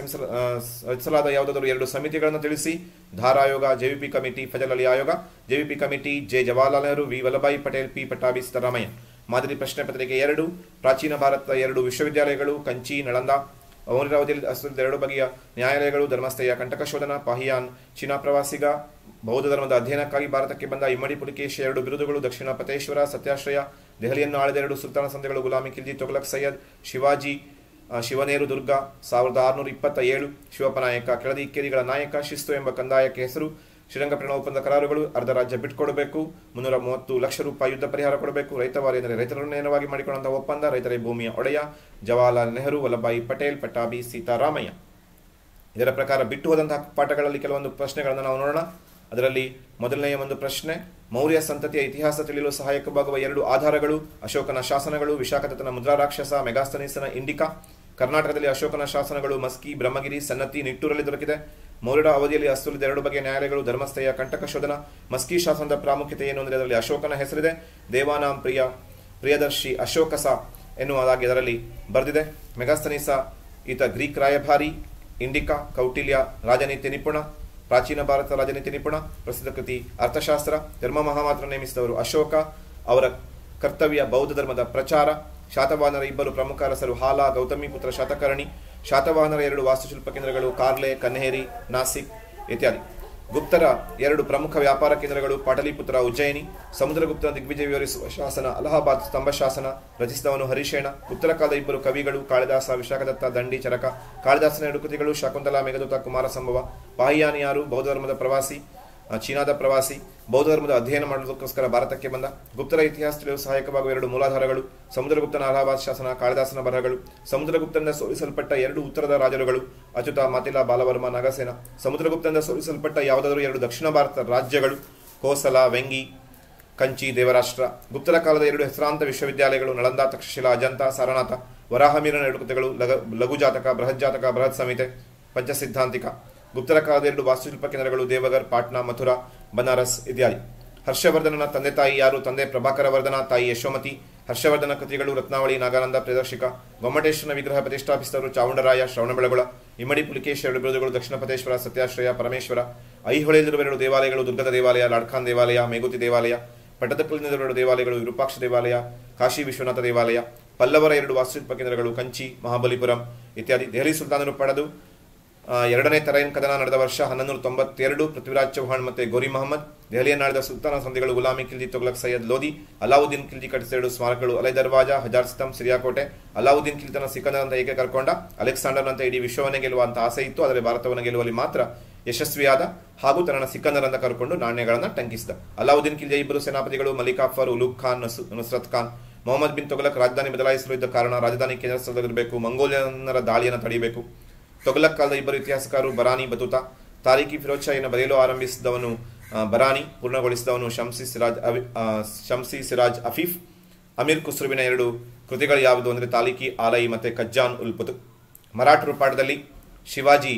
ರಚಿಸಲಾದ ಯಾವುದಾದರೂ 2 ಸಮಿತಿಗಳನ್ನು ತಿಳಿಸಿ. ಧಾರ್ ಆಯೋಗ, ಜೆವಿಪಿ ಕಮಿಟಿ, ಫಜಲ್ ಅಲಿ ಆಯೋಗ. JVP committee: J Jawaharlal Nehru, V Vallabhbhai Patel, P Pattabhi Sitaramayya. ಮಾದರಿ ಪ್ರಶ್ನೆ ಪತ್ರಿಕೆ 2. ಪ್ರಾಚೀನ ಭಾರತದ 2 ವಿಶ್ವವಿದ್ಯಾಲಯಗಳು: ಕಂಚಿ, ನಳಂದ. ಅಮರಾವತಿಯಲ್ಲಿ ಅಸ್ತಿತ್ವದ 2 ಬಗೆಯ ನ್ಯಾಯಾಲಯಗಳು: ಧರ್ಮಸ್ಥೆಯ ಕಂಟಕಶೋಧನ, ಪಾಹಿಯಾನ್. ಚೀನಾ ಪ್ರವಾಸಿಗ ಬೌದ್ಧ ಧರ್ಮದ ಅಧ್ಯಯನಕ್ಕಾಗಿ ಭಾರತಕ್ಕೆ ಬಂದ ಇಮ್ಮಡಿ ಪುಲಿಕೇಶಿ 2 ಬಿರುದುಗಳು: ದಕ್ಷಿಣ ಪತೇಶ್ವರ, ಸತ್ಯಾಶ್ರಯ. ದೆಹಲಿಯನ್ನು ಆಳಿದ 2 ಸುಲ್ತಾನ ಸಂತೆಗಳು: ಗುಲಾಮಿ ಖಿಲ್ಜಿ, ತೊಗಲಕ್ ಸೈಯದ್. ಶಿವಾಜಿ, ಶಿವನೇರು ದುರ್ಗ 1627. ಶಿವಪ್ಪ ನಾಯಕ, ಕೆಳದಿ ಇಕ್ಕೇರಿಗಳ ನಾಯಕ. ಶಿಸ್ತು ಎಂಬ ಕಂದಾಯಕ್ಕೆ ಹೆಸರು. ಶ್ರೀರಂಗಪಟ್ಟಣ ಒಪ್ಪಂದ ಕರಾರುಗಳು: ಅರ್ಧ ರಾಜ್ಯ ಬಿಟ್ಕೊಡಬೇಕು. 330 ಲಕ್ಷ ರೂಪಾಯಿ ಯುದ್ಧ ಪರಿಹಾರ ಕೊಡಬೇಕು. ರೈತವಾರಿ ಎಂದರೆ ರೈತರನ್ನು ನೇರವಾಗಿ ಮಾಡಿಕೊಂಡಂತಹ ಒಪ್ಪಂದ. ರೈತರ ಭೂಮಿಯ ಒಡೆಯ ಜವಾಹರ್ಲಾಲ್ ನೆಹರು, ವಲ್ಲಭಾಯಿ ಪಟೇಲ್, ಪಟ್ಟಾಭಿ ಸೀತಾರಾಮಯ್ಯ. ಇದರ ಪ್ರಕಾರ ಬಿಟ್ಟು ಹೋದಂತಹ ಪಾಠಗಳಲ್ಲಿ ಕೆಲವೊಂದು ಪ್ರಶ್ನೆಗಳನ್ನು ನಾವು ನೋಡೋಣ. ಅದರಲ್ಲಿ ಮೊದಲನೆಯ ಒಂದು ಪ್ರಶ್ನೆ: ಮೌರ್ಯ ಸಂತತಿಯ ಇತಿಹಾಸ ತಿಳಿಯಲು ಸಹಾಯಕವಾಗುವ 2 ಆಧಾರಗಳು: ಅಶೋಕನ ಶಾಸನಗಳು, ವಿಶಾಖದತ್ತನ ಮುದ್ರಾ ರಾಕ್ಷಸ, ಮೆಗಾಸ್ತನೀಸನ ಇಂಡಿಕಾ. ಕರ್ನಾಟಕದಲ್ಲಿ ಅಶೋಕನ ಶಾಸನಗಳು ಮಸ್ಕಿ, ಬ್ರಹ್ಮಗಿರಿ, ಸನ್ನತಿ, ನಿಟ್ಟೂರಲ್ಲಿ ದೊರಕಿದೆ. ಮೌರ್ಯರ ಅವಧಿಯಲ್ಲಿ ಅಸ್ತಿತ್ವದ 2 ಬಗೆಯ ನ್ಯಾಯಾಲಯಗಳು: ಧರ್ಮಸ್ಥೆಯ ಕಂಟಕ ಶೋಧನ. ಮಸ್ಕಿ ಶಾಸನದ ಪ್ರಾಮುಖ್ಯತೆ ಏನು ಅಂದರೆ ಅದರಲ್ಲಿ ಅಶೋಕನ ಹೆಸರಿದೆ. ದೇವಾನಾಂ ಪ್ರಿಯದರ್ಶಿ ಅಶೋಕಸ ಎನ್ನುವುದಾಗಿ ಅದರಲ್ಲಿ ಬರೆದಿದೆ. ಮೆಗಾಸ್ತನೀಸ ಈತ ಗ್ರೀಕ್ ರಾಯಭಾರಿ. ಇಂಡಿಕಾ ಕೌಟಿಲ್ಯ ರಾಜನೀತಿ ನಿಪುಣ. ಪ್ರಾಚೀನ ಭಾರತ ರಾಜನೀತಿ ನಿಪುಣ. ಪ್ರಸಿದ್ಧ ಕೃತಿ ಅರ್ಥಶಾಸ್ತ್ರ. ಧರ್ಮ ಮಹಾಮಾತ್ರ ನೇಮಿಸಿದವರು ಅಶೋಕ. ಅವರ ಕರ್ತವ್ಯ ಬೌದ್ಧ ಧರ್ಮದ ಪ್ರಚಾರ. ಶಾತವಾಹನರ 2 ಪ್ರಮುಖ ಅರಸರು: ಹಾಲ, ಗೌತಮಿಪುತ್ರ ಶಾತಕರ್ಣಿ. ಶಾತವಾಹನರ 2 ವಾಸ್ತುಶಿಲ್ಪ ಕೇಂದ್ರಗಳು: ಕಾರ್ಲೆ, ಕನ್ನೇರಿ, ನಾಸಿಕ್ ಇತ್ಯಾದಿ. ಗುಪ್ತರ 2 ಪ್ರಮುಖ ವ್ಯಾಪಾರ ಕೇಂದ್ರಗಳು: ಪಾಟಲಿಪುತ್ರ, ಉಜ್ಜಯಿನಿ. ಸಮುದ್ರಗುಪ್ತನ ದಿಗ್ವಿಜಯ ವಿವರಿಸುವ ಶಾಸನ ಅಲಹಾಬಾದ್ ಸ್ತಂಭ ಶಾಸನ. ರಚಿಸಿದವನು ಹರಿಶೇಣ. ಉತ್ತರ ಕಾಲದ 2 ಕವಿಗಳು: ಕಾಳಿದಾಸ, ವಿಶಾಖದತ್ತ, ದಂಡಿ, ಚರಕ. ಕಾಳಿದಾಸನ 2 ಕೃತಿಗಳು: ಶಾಕುಂತಲಾ, ಮೇಘದೂತ, ಕುಮಾರ ಸಂಭವ. ಪಾಹಿಯಾನ್ ಯಾರು? ಬೌದ್ಧ ಧರ್ಮದ ಪ್ರವಾಸಿ, ಚೀನಾದ ಪ್ರವಾಸಿ. ಬೌದ್ಧ ಧರ್ಮದ ಅಧ್ಯಯನ ಮಾಡುವುದಕ್ಕೋಸ್ಕರ ಭಾರತಕ್ಕೆ ಬಂದ. ಗುಪ್ತರ ಇತಿಹಾಸ ತಿಳಿಯಲು ಸಹಾಯಕವಾಗುವ 2 ಮೂಲಾಧಾರಗಳು: ಸಮುದ್ರಗುಪ್ತನ ಅಲಹಾಬಾದ್ ಶಾಸನ, ಕಾಳಿದಾಸನ ಬರಹಗಳು. ಸಮುದ್ರಗುಪ್ತನಿಂದ ಸೋಲಿಸಲ್ಪಟ್ಟ 2 ಉತ್ತರದ ರಾಜರುಗಳು: ಅಚ್ಯುತ, ಮಾತಿಲ, ಬಾಲವರ್ಮ, ನಾಗಸೇನ. ಸಮುದ್ರಗುಪ್ತನಿಂದ ಸೋಲಿಸಲ್ಪಟ್ಟ ಯಾವುದಾದರೂ 2 ದಕ್ಷಿಣ ಭಾರತ ರಾಜ್ಯಗಳು: ಕೋಸಲ, ವೆಂಗಿ, ಕಂಚಿ, ದೇವರಾಷ್ಟ್ರ. ಗುಪ್ತರ ಕಾಲದ 2 ಹೆಸರಾಂತ ವಿಶ್ವವಿದ್ಯಾಲಯಗಳು: ನಳಂದ, ತಕ್ಷಶಿಲಾ, ಅಜಂತ, ಸಾರನಾಥ. ವರಾಹಮಿರನ 2 ಕೃತಿಗಳು: ಲಘುಜಾತಕ, ಬೃಹಜ್ಜಾತಕ, ಬೃಹತ್ ಸಂಹಿತೆ, ಪಂಚಸಿದ್ಧಾಂತಿಕ. ಗುಪ್ತರ ಕಾಲದ 2 ವಾಸ್ತುಶಿಲ್ಪ ಕೇಂದ್ರಗಳು: ದೇವಗರ್, ಪಾಟ್ನಾ, ಮಥುರಾ, ಬನಾರಸ್ ಇತ್ಯಾದಿ. ಹರ್ಷವರ್ಧನನ ತಂದೆ ತಾಯಿ ಯಾರು? ತಂದೆ ಪ್ರಭಾಕರ ವರ್ಧನ, ತಾಯಿ ಯಶೋಮತಿ. ಹರ್ಷವರ್ಧನ ಕೃತಿಗಳು: ರತ್ನಾವಳಿ, ನಾಗಾನಂದ, ಪ್ರಿಯದರ್ಶಿಕ. ಗೊಮ್ಮಟೇಶ್ವರನ ವಿಗ್ರಹ ಪ್ರತಿಷ್ಠಾಪಿಸಿದವರು: ಚಾವುಂಡರಾಯ, ಶ್ರವಣಬೆಳಗೊಳ. ಇಮ್ಮಡಿ ಪುಲಿಕೇಶಿ 2 ಬಿರುದುಗಳು: ದಕ್ಷಿಣ ಪತೇಶ್ವರ, ಸತ್ಯಾಶ್ರಯ, ಪರಮೇಶ್ವರ. ಐಹೊಳೆಯಲ್ಲಿರುವ 2 ದೇವಾಲಯಗಳು: ದುರ್ಗದ ದೇವಾಲಯ, ಲಾಡ್ಖಾನ್ ದೇವಾಲಯ, ಮೇಗುತಿ ದೇವಾಲಯ. ಪಟ್ಟದಕಲ್ಲಿನ 2 ದೇವಾಲಯಗಳು: ವಿರೂಪಾಕ್ಷ ದೇವಾಲಯ, ಕಾಶಿ ವಿಶ್ವನಾಥ ದೇವಾಲಯ. ಪಲ್ಲವರ 2 ವಾಸ್ತುಶಿಲ್ಪ ಕೇಂದ್ರಗಳು: ಕಂಚಿ, ಮಹಾಬಲಿಪುರಂ ಇತ್ಯಾದಿ. ದೆಹಲಿ ಸುಲ್ತಾನರು ಪಡೆದು 2ನೇ ತರೈನ್ ಕದನ ನಡೆದ ವರ್ಷ 1192. ಪೃಥ್ವಿರಾಜ್ ಚೌಹಾಣ್ ಮತ್ತು ಗೋರಿ ಮಹಮ್ಮದ್. ದೆಹಲಿಯನ್ನಾಳಿದ ಸುಲ್ತಾನ ಸಂಧಿಗಳು: ಗುಲಾಮಿ ಖಿಲ್ಜಿ, ತೊಗ್ಲಕ್ ಸೈಯದ್ ಲೋಧಿ. ಅಲಾವುದ್ದೀನ್ ಖಿಲ್ಜಿ ಕಟ್ಟಿಸಿದ 2 ಸ್ಮಾರಕಗಳು: ಅಲೈ ದರ್ವಾಜ, ಹಜಾರ್ ಸಿತಂ, ಸಿರಿಯಾಕೋಟೆ. ಅಲಾವುದ್ದೀನ್ ಖಿಲ್ಜಿ ತನ್ನ ಸಿಕಂದರ್ ಅಂತ ಏಕೆ ಕರ್ಕೊಂಡ? ಅಲೆಕ್ಸಾಂಡರ್ನಂತೆ ಇಡೀ ವಿಶ್ವವನ್ನೇ ಗೆಲ್ಲುವಂತ ಆಸೆ ಇತ್ತು, ಆದರೆ ಭಾರತವನ್ನು ಗೆಲ್ಲುವಲ್ಲಿ ಮಾತ್ರ ಯಶಸ್ವಿಯಾದ. ಹಾಗೂ ತನ್ನ ಸಿಕಂದರ್ ಅಂತ ಕರ್ಕೊಂಡು ನಾಣ್ಯಗಳನ್ನು ಟಂಕಿಸಿದ. ಅಲಾವುದ್ದೀನ್ ಖಿಲ್ಜಿ 2 ಸೇನಾಪತಿಗಳು: ಮಲಿಕ್ ಕಾಫರ್, ಉಲೂಗ್ ಖಾನ್, ನುಸ್ರತ್ ಖಾನ್. ಮೊಹಮ್ಮದ್ ಬಿನ್ ತೊಗಲಕ್ ರಾಜಧಾನಿ ಬದಲಾಯಿಸಲು ಇದ್ದ ಕಾರಣ ರಾಜಧಾನಿ ಕೇಂದ್ರ ಸ್ಥಳದಲ್ಲಿರಬೇಕು. ಮಂಗೋಲಿಯನ್ನರ ದಾಳಿಯನ್ನು ತಡೆಯಬೇಕು. ತೊಗಲಕ್ ಕಾಲದ 2 ಇತಿಹಾಸಕಾರರು: ಬರಾನಿ, ಬತೂತಾ. ತಾರೀಖಿ ಫಿರೋಜ್ ಶಾಹಿಯನ್ನು ಬರೆಯಲು ಆರಂಭಿಸಿದವನು ಬರಾನಿ. ಪೂರ್ಣಗೊಳಿಸಿದವನು ಶಂಸಿ ಸಿರಾಜ್ ಅಫೀಫ್. ಅಮೀರ್ ಖುಸ್ರುವಿನ 2 ಕೃತಿಗಳು ಯಾವುದು ಅಂದರೆ ತಾಲಿಕಿ ಆಲೈ ಮತ್ತು ಕಜ್ಜಾನ್ ಉಲ್ಪುತು. ಮರಾಠರು ಪಾಠದಲ್ಲಿ ಶಿವಾಜಿ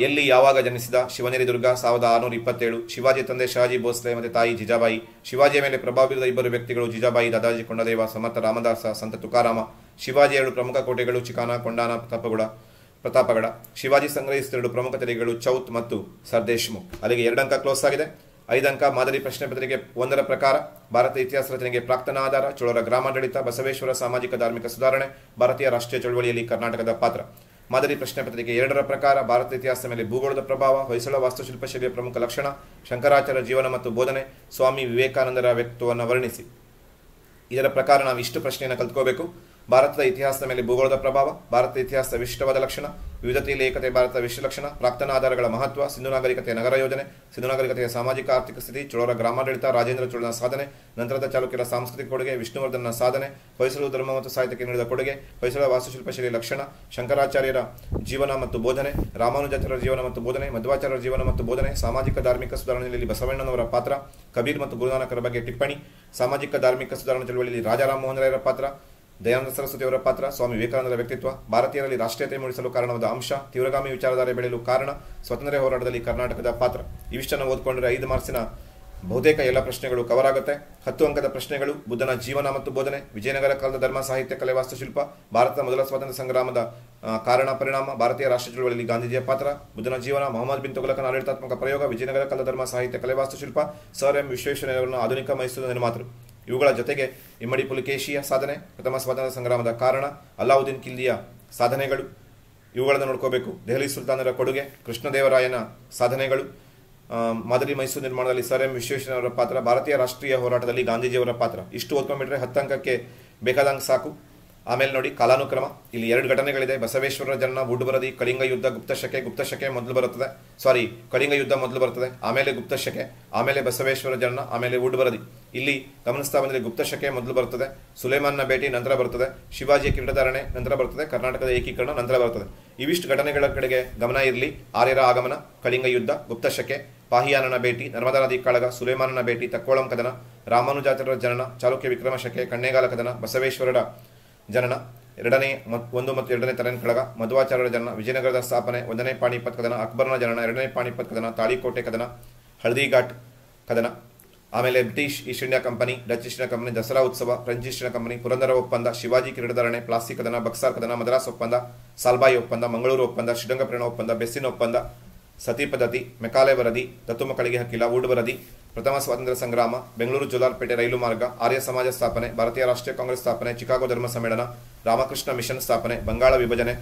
ಎಲ್ಲಿ ಯಾವಾಗ ಜನಿಸಿದ? ಶಿವನೇರಿ ದುರ್ಗ 1627. ಶಿವಾಜಿ ತಂದೆ ಶಹಾಜಿ ಭೋಸ್ಲೆ ಮತ್ತು ತಾಯಿ ಜಿಜಾಬಾಯಿ. ಶಿವಾಜಿಯ ಮೇಲೆ ಪ್ರಭಾವ ಬೀರಿದ 2 ವ್ಯಕ್ತಿಗಳು ಜಿಜಾಬಾಯಿ, ದಾದಾಜಿ ಕೊಂಡದೇವ, ಸಮರ್ಥ ರಾಮದಾಸ, ಸಂತ ತುಕಾರಾಮ. ಶಿವಾಜಿ 2 ಪ್ರಮುಖ ಕೋಟೆಗಳು ಚಿಕಾನ, ಕೊಂಡಾನ, ಪ್ರತಾಪಗಡ. ಶಿವಾಜಿ ಸಂಗ್ರಹಿಸಿದ 2 ಪ್ರಮುಖ ತೆರಿಗೆಗಳು ಚೌತ್ ಮತ್ತು ಸರ್ದೇಶ್ಮುಖ್. ಅಲ್ಲಿಗೆ 2 ಅಂಕ ಕ್ಲೋಸ್ ಆಗಿದೆ. 5 ಅಂಕ ಮಾದರಿ ಪ್ರಶ್ನೆ ಪತ್ರಿಕೆ 1ರ ಪ್ರಕಾರ ಭಾರತ ಇತಿಹಾಸ ರಚನೆಗೆ ಪ್ರಾಕ್ತನ ಆಧಾರ, ಚೋಳರ ಗ್ರಾಮಾಡಳಿತ, ಬಸವೇಶ್ವರ ಸಾಮಾಜಿಕ ಧಾರ್ಮಿಕ ಸುಧಾರಣೆ, ಭಾರತೀಯ ರಾಷ್ಟ್ರೀಯ ಚಳವಳಿಯಲ್ಲಿ ಕರ್ನಾಟಕದ ಪಾತ್ರ. ಮಾದರಿ ಪ್ರಶ್ನೆ ಪತ್ರಿಕೆ 2ರ ಪ್ರಕಾರ ಭಾರತ ಇತಿಹಾಸದ ಮೇಲೆ ಭೂಗೋಳದ ಪ್ರಭಾವ, ಹೊಯ್ಸಳ ವಾಸ್ತುಶಿಲ್ಪ ಶೈಲಿಯ ಪ್ರಮುಖ ಲಕ್ಷಣ, ಶಂಕರಾಚಾರ್ಯ ಜೀವನ ಮತ್ತು ಬೋಧನೆ, ಸ್ವಾಮಿ ವಿವೇಕಾನಂದರ ವ್ಯಕ್ತಿತ್ವವನ್ನು ವರ್ಣಿಸಿ. ಇದರ ಪ್ರಕಾರ ನಾವು ಇಷ್ಟು ಪ್ರಶ್ನೆಯನ್ನು ಕಲ್ತ್ಕೋಬೇಕು. ಭಾರತದ ಇತಿಹಾಸದ ಮೇಲೆ ಭೂಗೋಳದ ಪ್ರಭಾವ, ಭಾರತದ ಇತಿಹಾಸದ ವಿಶಿಷ್ಟವಾದ ಲಕ್ಷಣ, ವಿವಿಧತೆಯಲ್ಲಿ ಏಕತೆ ಭಾರತದ ವಿಶಿಷ್ಟ ಲಕ್ಷಣ, ಪ್ರಾಕ್ತನ ಆಧಾರಗಳ ಮಹತ್ವ, ಸಿಂಧು ನಾಗರಿಕತೆಯ ನಗರ ಯೋಜನೆ, ಸಿಂಧು ನಾಗರಿಕತೆಯ ಸಾಮಾಜಿಕ ಆರ್ಥಿಕ ಸ್ಥಿತಿ, ಚೋಳರ ಗ್ರಾಮಾಡಳಿತ, ರಾಜೇಂದ್ರ ಚೋಳನ ಸಾಧನೆ, ನಂತರದ ಚಾಲುಕ್ಯರ ಸಾಂಸ್ಕೃತಿಕ ಕೊಡುಗೆ, ವಿಷ್ಣುವರ್ಧನ ಸಾಧನೆ, ಹೊಯ್ಸಳ ಧರ್ಮ ಮತ್ತು ಸಾಹಿತ್ಯಕ್ಕೆ ನೀಡಿದ ಕೊಡುಗೆ, ಹೊಯ್ಸಳ ವಾಸ್ತುಶಿಲ್ಪ ಶೈಲಿಯ ಲಕ್ಷಣ, ಶಂಕರಾಚಾರ್ಯರ ಜೀವನ ಮತ್ತು ಬೋಧನೆ, ರಾಮಾನುಜಾಚಾರ್ಯರ ಜೀವನ ಮತ್ತು ಬೋಧನೆ, ಮಧ್ವಾಚಾರ್ಯರ ಜೀವನ ಮತ್ತು ಬೋಧನೆ, ಸಾಮಾಜಿಕ ಧಾರ್ಮಿಕ ಸುಧಾರಣೆಯಲ್ಲಿ ಬಸವಣ್ಣನವರ ಪಾತ್ರ, ಕಬೀರ್ ಮತ್ತು ಗುರುನಾನಕರ ಬಗ್ಗೆ ಟಿಪ್ಪಣಿ, ಸಾಮಾಜಿಕ ಧಾರ್ಮಿಕ ಸುಧಾರಣಾ ಚಳವಳಿಯಲ್ಲಿ ರಾಜಾರಾಮ್ ಮೋಹನ್ ರಾಯರ ಪಾತ್ರ, ದಯಾನಂದ ಸರಸ್ವತಿಯವರ ಪಾತ್ರ, ಸ್ವಾಮಿ ವಿವೇಕಾನಂದರ ವ್ಯಕ್ತಿತ್ವ, ಭಾರತೀಯರಲ್ಲಿ ರಾಷ್ಟ್ರೀಯತೆ ಮೂಡಿಸಲು ಕಾರಣವಾದ ಅಂಶ, ತೀವ್ರಗಾಮಿ ವಿಚಾರಧಾರೆ ಬೆಳೆಯಲು ಕಾರಣ, ಸ್ವಾತಂತ್ರ್ಯ ಹೋರಾಟದಲ್ಲಿ ಕರ್ನಾಟಕದ ಪಾತ್ರ. ಇವಿಷ್ಟನ್ನು ಓದ್ಕೊಂಡ್ರೆ 5 ಮಾರ್ಕ್ಸಿನ ಬಹುತೇಕ ಎಲ್ಲ ಪ್ರಶ್ನೆಗಳು ಕವರ್ ಆಗುತ್ತೆ. 10 ಅಂಕದ ಪ್ರಶ್ನೆಗಳು ಬುದ್ಧನ ಜೀವನ ಮತ್ತು ಬೋಧನೆ, ವಿಜಯನಗರ ಕಾಲದ ಧರ್ಮ, ಸಾಹಿತ್ಯ, ಕಲೆ, ವಾಸ್ತುಶಿಲ್ಪ, ಭಾರತದ ಮೊದಲ ಸ್ವಾತಂತ್ರ್ಯ ಸಂಗ್ರಾಮದ ಕಾರಣ ಪರಿಣಾಮ, ಭಾರತೀಯ ರಾಷ್ಟ್ರೀಯ ಚಳವಳಿಯಲ್ಲಿ ಗಾಂಧೀಜಿಯ ಪಾತ್ರ, ಬುದ್ಧನ ಜೀವನ, ಮೊಹಮ್ಮದ್ ಬಿನ್ ತುಘಲಕನ ಆಡಳಿತಾತ್ಮಕ ಪ್ರಯೋಗ, ವಿಜಯನಗರ ಕಾಲದ ಧರ್ಮ, ಸಾಹಿತ್ಯ, ಕಲೆ, ವಾಸ್ತುಶಿಲ್ಪ, ಸರ್ ಎಂ ವಿಶ್ವೇಶ್ವರಯ್ಯನವರನ್ನು ಆಧುನಿಕ ಮೈಸೂರು ನಿರ್ಮಾತೃ. ಇವುಗಳ ಜೊತೆಗೆ ಇಮ್ಮಡಿ ಪುಲಿಕೇಶಿಯ ಸಾಧನೆ, ಪ್ರಥಮ ಸ್ವಾತಂತ್ರ್ಯ ಸಂಗ್ರಾಮದ ಕಾರಣ, ಅಲಾವುದ್ದೀನ್ ಖಿಲ್ಜಿಯ ಸಾಧನೆಗಳು, ಇವುಗಳನ್ನು ನೋಡ್ಕೋಬೇಕು. ದೆಹಲಿ ಸುಲ್ತಾನರ ಕೊಡುಗೆ, ಕೃಷ್ಣದೇವರಾಯನ ಸಾಧನೆಗಳು, ಮಾದರಿ ಮೈಸೂರು ನಿರ್ಮಾಣದಲ್ಲಿ ಸರ್ ಎಂ ವಿಶ್ವೇಶ್ವರಯ್ಯನವರ ಪಾತ್ರ, ಭಾರತೀಯ ರಾಷ್ಟ್ರೀಯ ಹೋರಾಟದಲ್ಲಿ ಗಾಂಧೀಜಿಯವರ ಪಾತ್ರ. ಇಷ್ಟು ಓದ್ಕೊಂಡ್ಬಿಟ್ರೆ 10 ಅಂಕಕ್ಕೆ ಬೇಕಾದಂಗೆ ಸಾಕು. ಆಮೇಲೆ ನೋಡಿ ಕಾಲಾನುಕ್ರಮ, ಇಲ್ಲಿ 2 ಘಟನೆಗಳಿದೆ. ಬಸವೇಶ್ವರರ ಜನನ, ವುಡ್ ವರದಿ, ಕಳಿಂಗ ಯುದ್ಧ, ಗುಪ್ತಶಕೆ ಮೊದಲು ಬರುತ್ತದೆ. ಕಳಿಂಗ ಯುದ್ಧ ಮೊದಲು ಬರುತ್ತದೆ, ಆಮೇಲೆ ಗುಪ್ತಶಕೆ, ಆಮೇಲೆ ಬಸವೇಶ್ವರ ಜನನ, ಆಮೇಲೆ ವುಡ್ ವರದಿ. ಇಲ್ಲಿ ಗಮನಿಸ್ತಾ ಬಂದರೆ ಗುಪ್ತಶಕೆ ಮೊದಲು ಬರುತ್ತದೆ, ಸುಲೇಮಾನ್ನ ಭೇಟಿ ನಂತರ ಬರುತ್ತದೆ, ಶಿವಾಜಿಯ ಕಿರೀಟಧಾರಣೆ ನಂತರ ಬರುತ್ತದೆ, ಕರ್ನಾಟಕದ ಏಕೀಕರಣ ನಂತರ ಬರುತ್ತದೆ. ಇವಿಷ್ಟು ಘಟನೆಗಳ ಕಡೆಗೆ ಗಮನ ಇರಲಿ. ಆರ್ಯರ ಆಗಮನ, ಕಳಿಂಗ ಯುದ್ಧ, ಗುಪ್ತಶಕೆ, ಪಾಹಿಯಾನನ ಭೇಟಿ, ನರ್ಮದಾ ನದಿ ಕಾಳಗ, ಸುಲೇಮಾನನ ಭೇಟಿ, ತಕ್ಕೋಳಂ ಕದನ, ರಾಮಾನುಜಾಚಾರ್ಯರ ಜನನ, ಚಾಲುಕ್ಯ ವಿಕ್ರಮಶಕೆ, ಕಣ್ಣೇಗಾಲ ಕದನ, ಬಸವೇಶ್ವರರ ಜನನ, 1 ಮತ್ತು 2ನೇ ತರನ್ ಕಳಗ, ಮಧ್ವಾಚಾರ್ಯರ ಜನನ, ವಿಜಯನಗರದ ಸ್ಥಾಪನೆ, 1ನೇ ಪಾಣಿಪತ್ ಕದನ, ಅಕ್ಬರ್ನ ಜನನ, 2ನೇ ಪಾಣಿಪತ್ ಕದನ, ತಾಳಿಕೋಟೆ ಕದನ, ಹಳದಿಘಾಟ್ ಕದನ, ಆಮೇಲೆ British East India Company, Dutch East India Company, Dasara ಉತ್ಸವ, French East India Company, Purandar ಒಪ್ಪಂದ, ಶಿವಾಜಿ ಕಿರೀಟಧಾರಣೆ, ಪ್ಲಾಸ್ಟಿಕ್ ಕದನ, ಬಕ್ಸಾರ್ ಕದನ, ಮದ್ರಾಸ್ ಒಪ್ಪಂದ, ಸಾಲ್ಬಾಯಿ ಒಪ್ಪಂದ, ಮಂಗಳೂರು ಒಪ್ಪಂದ, ಶ್ರೀರಂಗಪಟ್ಟಣ ಒಪ್ಪಂದ, ಬೆಸ್ಸಿನ ಒಪ್ಪಂದ, ಸತಿ ಪದ್ಧತಿ, ಮೆಕಾಲೆ ವರದಿ, ದತ್ತು ಮಕ್ಕಳಿಗೆ ಹಕ್ಕಿಲ್ಲ, ವುಡ್ ವರದಿ, ಪ್ರಥಮ ಸ್ವಾತಂತ್ರ್ಯ ಸಂಗ್ರಾಮ, ಬೆಂಗಳೂರು ಜೋಲಾರ್ಪೇಟೆ ರೈಲು ಮಾರ್ಗ, ಆರ್ಯ ಸಮಾಜ ಸ್ಥಾಪನೆ, ಭಾರತೀಯ ರಾಷ್ಟ್ರೀಯ ಕಾಂಗ್ರೆಸ್ ಸ್ಥಾಪನೆ, ಚಿಕಾಗೋ ಧರ್ಮ ಸಮ್ಮೇಳನ, ರಾಮಕೃಷ್ಣ ಮಿಷನ್ ಸ್ಥಾಪನೆ, ಬಂಗಾಳ ವಿಭಜನೆ,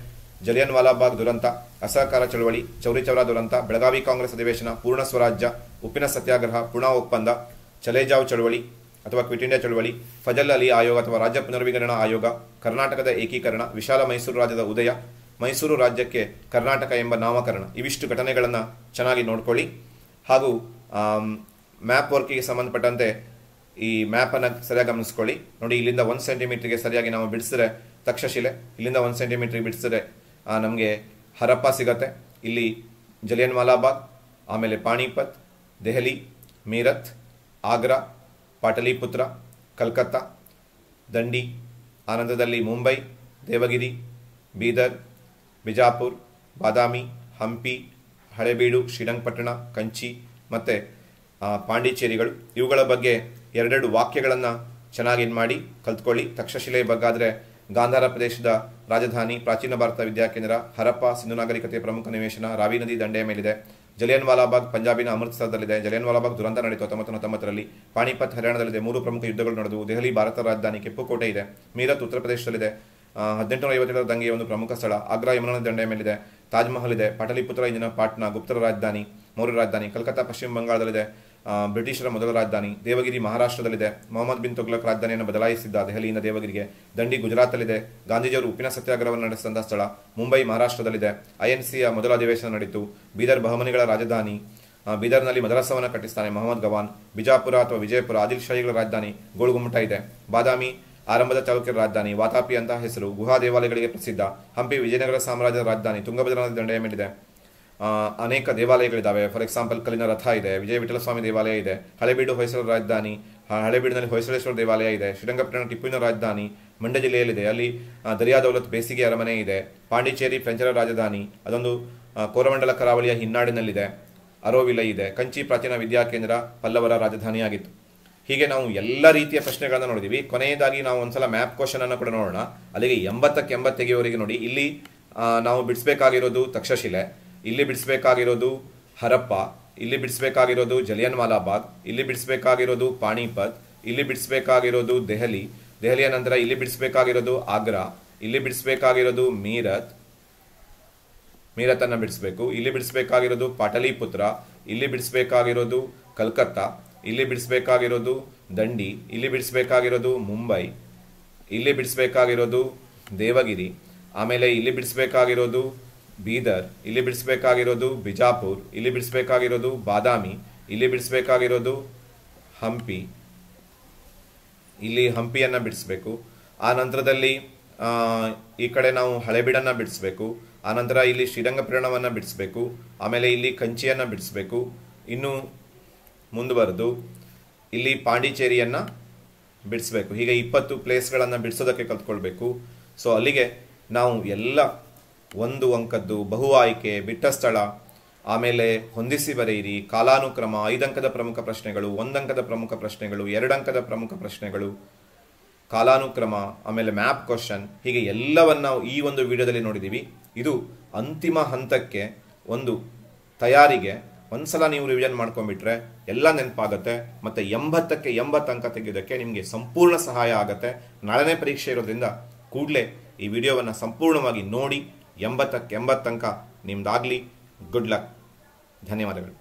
ಜಲಿಯನ್ ವಾಲಾಬಾಗ್ ದುರಂತ, ಅಸಹಕಾರ ಚಳವಳಿ, ಚೌರಿ ಚೌರಾ ದುರಂತ, ಬೆಳಗಾವಿ ಕಾಂಗ್ರೆಸ್ ಅಧಿವೇಶನ, ಪೂರ್ಣ ಸ್ವರಾಜ್ಯ, ಉಪ್ಪಿನ ಸತ್ಯಾಗ್ರಹ, ಪುಣಾ ಒಪ್ಪಂದ, ಚಲೇಜಾವ್ ಚಳವಳಿ ಅಥವಾ ಕ್ವಿಟ್ ಇಂಡಿಯಾ ಚಳವಳಿ, ಫಜಲ್ ಅಲಿ ಆಯೋಗ ಅಥವಾ ರಾಜ್ಯ ಪುನರ್ವಿಂಗಡಣಾ ಆಯೋಗ, ಕರ್ನಾಟಕದ ಏಕೀಕರಣ, ವಿಶಾಲ ಮೈಸೂರು ರಾಜ್ಯದ ಉದಯ, ಮೈಸೂರು ರಾಜ್ಯಕ್ಕೆ ಕರ್ನಾಟಕ ಎಂಬ ನಾಮಕರಣ. ಇವಿಷ್ಟು ಘಟನೆಗಳನ್ನು ಚೆನ್ನಾಗಿ ನೋಡ್ಕೊಳ್ಳಿ. ಹಾಗೂ ಮ್ಯಾಪ್ ವರ್ಕಿಗೆ ಸಂಬಂಧಪಟ್ಟಂತೆ ಈ ಮ್ಯಾಪನ್ನು ಸರಿಯಾಗಿ ಗಮನಿಸ್ಕೊಳ್ಳಿ. ನೋಡಿ, ಇಲ್ಲಿಂದ 1 ಸೆಂಟಿಮೀಟರ್ಗೆ ಸರಿಯಾಗಿ ನಾವು ಬಿಡಿಸಿದ್ರೆ ತಕ್ಷಶಿಲೆ, ಇಲ್ಲಿಂದ 1 ಸೆಂಟಿಮೀಟರ್ಗೆ ಬಿಡಿಸಿದ್ರೆ ನಮಗೆ ಹರಪ್ಪ ಸಿಗತ್ತೆ. ಇಲ್ಲಿ ಜಲಿಯನ್ ವಾಲಾಬಾಗ್, ಆಮೇಲೆ ಪಾಣಿಪತ್, ದೆಹಲಿ, ಮೀರತ್, ಆಗ್ರಾ, ಪಾಟಲಿಪುತ್ರ, ಕಲ್ಕತ್ತಾ, ದಂಡಿ, ಆನಂದದಲ್ಲಿ ಮುಂಬೈ, ದೇವಗಿರಿ, ಬೀದರ್, ಬಿಜಾಪುರ್, ಬಾದಾಮಿ, ಹಂಪಿ, ಹಳೆಬೀಡು, ಶ್ರೀರಂಗಪಟ್ಟಣ, ಕಂಚಿ ಮತ್ತು ಪಾಂಡಿಚೇರಿಗಳು. ಇವುಗಳ ಬಗ್ಗೆ 2 ವಾಕ್ಯಗಳನ್ನು ಚೆನ್ನಾಗಿ ಮಾಡಿ ಕಲ್ತ್ಕೊಳ್ಳಿ. ತಕ್ಷಶಿಲೆ ಬಗ್ಗಾದರೆ ಗಾಂಧಾರ ಪ್ರದೇಶದ ರಾಜಧಾನಿ, ಪ್ರಾಚೀನ ಭಾರತ ವಿದ್ಯಾಕೇಂದ್ರ, ಹರಪ್ಪ ಸಿಂಧು ನಾಗರಿಕತೆಯ ಪ್ರಮುಖ ನಿವೇಶನ, ರಾವಿ ನದಿ ದಂಡೆಯ ಮೇಲಿದೆ. ಜಲಿಯನ್ ವಾಲಾಬಾಗ್ ಪಂಜಾಬಿನ ಅಮೃತಸರದಲ್ಲಿದೆ. ಜಲಿಯನ್ ವಾಲಾಬಾಗ್ ದುರಂತ ನಡೆಯಿತು 1919ರಲ್ಲಿ. ಪಾಣಿಪತ್ ಹರಿಯಾಣದಲ್ಲಿದೆ. 3 ಪ್ರಮುಖ ಯುದ್ಧಗಳು ನಡೆದವು. ದೆಹಲಿ ಭಾರತ ರಾಜಧಾನಿ, ಕೆಂಪುಕೋಟೆ ಇದೆ. ಮೀರತ್ ಉತ್ತರ ಪ್ರದೇಶದಲ್ಲಿದೆ. 1857ರ ದಂಗೆಯ ಒಂದು ಪ್ರಮುಖ ಸ್ಥಳ. ಆಗ್ರಾ ಯಮುನಾ ನದಿ ದಂಡೆಯ ಮೇಲಿದೆ. ತಾಜ್ ಮಹಲ್ ಇದೆ. ಪಾಟಲಿಪುತ್ರ ಇಂದಿನ ಪಾಟ್ನಾ, ಗುಪ್ತರ ರಾಜಧಾನಿ, ಮೌರ್ಯ ರಾಜಧಾನಿ. ಕಲ್ಕತ್ತಾ ಪಶ್ಚಿಮ ಬಂಗಾಳದಲ್ಲಿದೆ, ಬ್ರಿಟಿಷರ ಮೊದಲ ರಾಜಧಾನಿ. ದೇವಗಿರಿ ಮಹಾರಾಷ್ಟ್ರದಲ್ಲಿದೆ. ಮೊಹಮ್ಮದ್ ಬಿನ್ ತುಘಲಕ್ ರಾಜಧಾನಿಯನ್ನು ಬದಲಾಯಿಸಿದ್ದ ದೆಹಲಿಯಿಂದ ದೇವಗಿರಿಗೆ. ದಂಡಿ ಗುಜರಾತಲ್ಲಿದೆ. ಗಾಂಧೀಜಿಯವರು ಉಪ್ಪಿನ ಸತ್ಯಾಗ್ರಹವನ್ನು ನಡೆಸಿದಂಥ ಸ್ಥಳ. ಮುಂಬೈ ಮಹಾರಾಷ್ಟ್ರದಲ್ಲಿದೆ. INCಯ ಮೊದಲ ಅಧಿವೇಶನ ನಡೆಯಿತು. ಬೀದರ್ ಬಹಮನಿಗಳ ರಾಜಧಾನಿ. ಬೀದರ್ನಲ್ಲಿ ಮದರಸವನ್ನು ಕಟ್ಟಿಸ್ತಾನೆ ಮೊಹಮ್ಮದ್ ಗವಾನ್. ಬಿಜಾಪುರ ಅಥವಾ ವಿಜಯಪುರ ಆದಿಲ್ ಶಾಹಿಗಳ ರಾಜಧಾನಿ. ಗೋಳುಗುಮ್ಮಟ ಇದೆ. ಬಾದಾಮಿ ಆರಂಭದ ಚಾಲುಕ್ಯರ ರಾಜಧಾನಿ. ವಾತಾಪಿ ಅಂತ ಹೆಸರು. ಗುಹಾ ದೇವಾಲಯಗಳಿಗೆ ಪ್ರಸಿದ್ಧ. ಹಂಪಿ ವಿಜಯನಗರ ಸಾಮ್ರಾಜ್ಯದ ರಾಜಧಾನಿ. ತುಂಗಭದ್ರಾ ನದಿ ದಂಡೆಯ ಮೇಲಿದೆ. ಅನೇಕ ದೇವಾಲಯಗಳಿದ್ದಾವೆ. ಫಾರ್ ಎಕ್ಸಾಂಪಲ್ ಕಲ್ಲಿನ ರಥ ಇದೆ, ವಿಜಯ ವಿಠಲ ಸ್ವಾಮಿ ದೇವಾಲಯ ಇದೆ, ಹಳೆಬೀಡು ಹೊಯ್ಸಳರ ರಾಜಧಾನಿ, ಹಳೆಬೀಡಿನಲ್ಲಿ ಹೊಯ್ಸಳೇಶ್ವರ ದೇವಾಲಯ ಇದೆ, ಶ್ರೀರಂಗಪಟ್ಟಣ ಟಿಪ್ಪುವಿನ ರಾಜಧಾನಿ ಮಂಡ್ಯ ಜಿಲ್ಲೆಯಲ್ಲಿದೆ, ಅಲ್ಲಿ ದರಿಯಾ ದೌಲತ್ ಬೇಸಿಗೆ ಅರಮನೆ ಇದೆ, ಪಾಂಡಿಚೇರಿ ಫ್ರೆಂಚರ ರಾಜಧಾನಿ ಅದೊಂದು ಕೋರಮಂಡಲ ಕರಾವಳಿಯ ಹಿನ್ನಾಡಿನಲ್ಲಿದೆ, ಅರೋವಿಲೈ ಇದೆ, ಕಂಚಿ ಪ್ರಾಚೀನ ವಿದ್ಯಾಕೇಂದ್ರ ಪಲ್ಲವರ ರಾಜಧಾನಿಯಾಗಿತ್ತು. ಹೀಗೆ ನಾವು ಎಲ್ಲ ರೀತಿಯ ಪ್ರಶ್ನೆಗಳನ್ನು ನೋಡಿದ್ದೀವಿ. ಕೊನೆಯದಾಗಿ ನಾವು ಒಂದ್ಸಲ ಮ್ಯಾಪ್ ಕ್ವಶನ್ ಅನ್ನು ಕೂಡ ನೋಡೋಣ. ಅಲ್ಲಿಗೆ 80ಕ್ಕೆ 80 ತೆಗೆಯುವವರೆಗೆ ನೋಡಿ, ಇಲ್ಲಿ ನಾವು ಬಿಡಿಸ್ಬೇಕಾಗಿರೋದು ತಕ್ಷಶಿಲೆ, ಇಲ್ಲಿ ಬಿಡಿಸ್ಬೇಕಾಗಿರೋದು ಹರಪ್ಪ, ಇಲ್ಲಿ ಬಿಡಿಸ್ಬೇಕಾಗಿರೋದು ಜಲಿಯನ್ ವಾಲಾ ಬಾಗ್, ಇಲ್ಲಿ ಬಿಡಿಸ್ಬೇಕಾಗಿರೋದು ಪಾಣಿಪತ್, ಇಲ್ಲಿ ಬಿಡಿಸ್ಬೇಕಾಗಿರೋದು ದೆಹಲಿಯ ನಂತರ ಇಲ್ಲಿ ಬಿಡಿಸ್ಬೇಕಾಗಿರೋದು ಆಗ್ರಾ, ಇಲ್ಲಿ ಬಿಡಿಸ್ಬೇಕಾಗಿರೋದು ಮೀರತನ್ನು ಬಿಡಿಸ್ಬೇಕು, ಇಲ್ಲಿ ಬಿಡಿಸ್ಬೇಕಾಗಿರೋದು ಪಾಟಲಿಪುತ್ರ, ಇಲ್ಲಿ ಬಿಡಿಸ್ಬೇಕಾಗಿರೋದು ಕಲ್ಕತ್ತಾ, ಇಲ್ಲಿ ಬಿಡಿಸ್ಬೇಕಾಗಿರೋದು ದಂಡಿ, ಇಲ್ಲಿ ಬಿಡಿಸ್ಬೇಕಾಗಿರೋದು ಮುಂಬೈ, ಇಲ್ಲಿ ಬಿಡಿಸ್ಬೇಕಾಗಿರೋದು ದೇವಗಿರಿ, ಆಮೇಲೆ ಇಲ್ಲಿ ಬಿಡಿಸ್ಬೇಕಾಗಿರೋದು ಬೀದರ್, ಇಲ್ಲಿ ಬಿಡಿಸ್ಬೇಕಾಗಿರೋದು ಬಿಜಾಪುರ್, ಇಲ್ಲಿ ಬಿಡಿಸ್ಬೇಕಾಗಿರೋದು ಬಾದಾಮಿ, ಇಲ್ಲಿ ಬಿಡಿಸ್ಬೇಕಾಗಿರೋದು ಹಂಪಿ, ಇಲ್ಲಿ ಹಂಪಿಯನ್ನು ಬಿಡಿಸ್ಬೇಕು. ಆ ನಂತರದಲ್ಲಿ ಈ ಕಡೆ ನಾವು ಹಳೆಬೀಡನ್ನು ಬಿಡಿಸ್ಬೇಕು. ಆನಂತರ ಇಲ್ಲಿ ಶ್ರೀರಂಗಪಟ್ಟಣವನ್ನು ಬಿಡಿಸ್ಬೇಕು. ಆಮೇಲೆ ಇಲ್ಲಿ ಕಂಚಿಯನ್ನು ಬಿಡಿಸ್ಬೇಕು. ಇನ್ನು ಮುಂದುವರೆದು ಇಲ್ಲಿ ಪಾಂಡಿಚೇರಿಯನ್ನು ಬಿಡಿಸ್ಬೇಕು. ಹೀಗೆ 20 ಪ್ಲೇಸ್ಗಳನ್ನು ಬಿಡಿಸೋದಕ್ಕೆ ಕಲ್ತ್ಕೊಳ್ಬೇಕು. ಸೊ ಅಲ್ಲಿಗೆ ನಾವು ಎಲ್ಲ 1 ಅಂಕದ್ದು, ಬಹು ಆಯ್ಕೆ, ಬಿಟ್ಟ ಸ್ಥಳ, ಆಮೇಲೆ ಹೊಂದಿಸಿ ಬರೆಯಿರಿ, ಕಾಲಾನುಕ್ರಮ, 5 ಅಂಕದ ಪ್ರಮುಖ ಪ್ರಶ್ನೆಗಳು, 1 ಅಂಕದ ಪ್ರಮುಖ ಪ್ರಶ್ನೆಗಳು, 2 ಅಂಕದ ಪ್ರಮುಖ ಪ್ರಶ್ನೆಗಳು, ಕಾಲಾನುಕ್ರಮ, ಆಮೇಲೆ ಮ್ಯಾಪ್ ಕ್ವಶನ್, ಹೀಗೆ ಎಲ್ಲವನ್ನು ನಾವು ಈ ಒಂದು ವಿಡಿಯೋದಲ್ಲಿ ನೋಡಿದ್ದೀವಿ. ಇದು ಅಂತಿಮ ಹಂತಕ್ಕೆ ಒಂದು ತಯಾರಿಗೆ ಒಂದ್ಸಲ ನೀವು ರಿವಿಷನ್ ಮಾಡ್ಕೊಂಡ್ಬಿಟ್ರೆ ಎಲ್ಲ ನೆನಪಾಗುತ್ತೆ. ಮತ್ತು 80ಕ್ಕೆ 80 ಅಂಕ ತೆಗೆಯೋದಕ್ಕೆ ನಿಮಗೆ ಸಂಪೂರ್ಣ ಸಹಾಯ ಆಗುತ್ತೆ. ನಾಳೆನೇ ಪರೀಕ್ಷೆ ಇರೋದ್ರಿಂದ ಕೂಡಲೇ ಈ ವಿಡಿಯೋವನ್ನು ಸಂಪೂರ್ಣವಾಗಿ ನೋಡಿ 80ಕ್ಕೆ 80 ಅಂಕ ನಿಮ್ದಾಗಲಿ. Good luck. ಧನ್ಯವಾದಗಳು.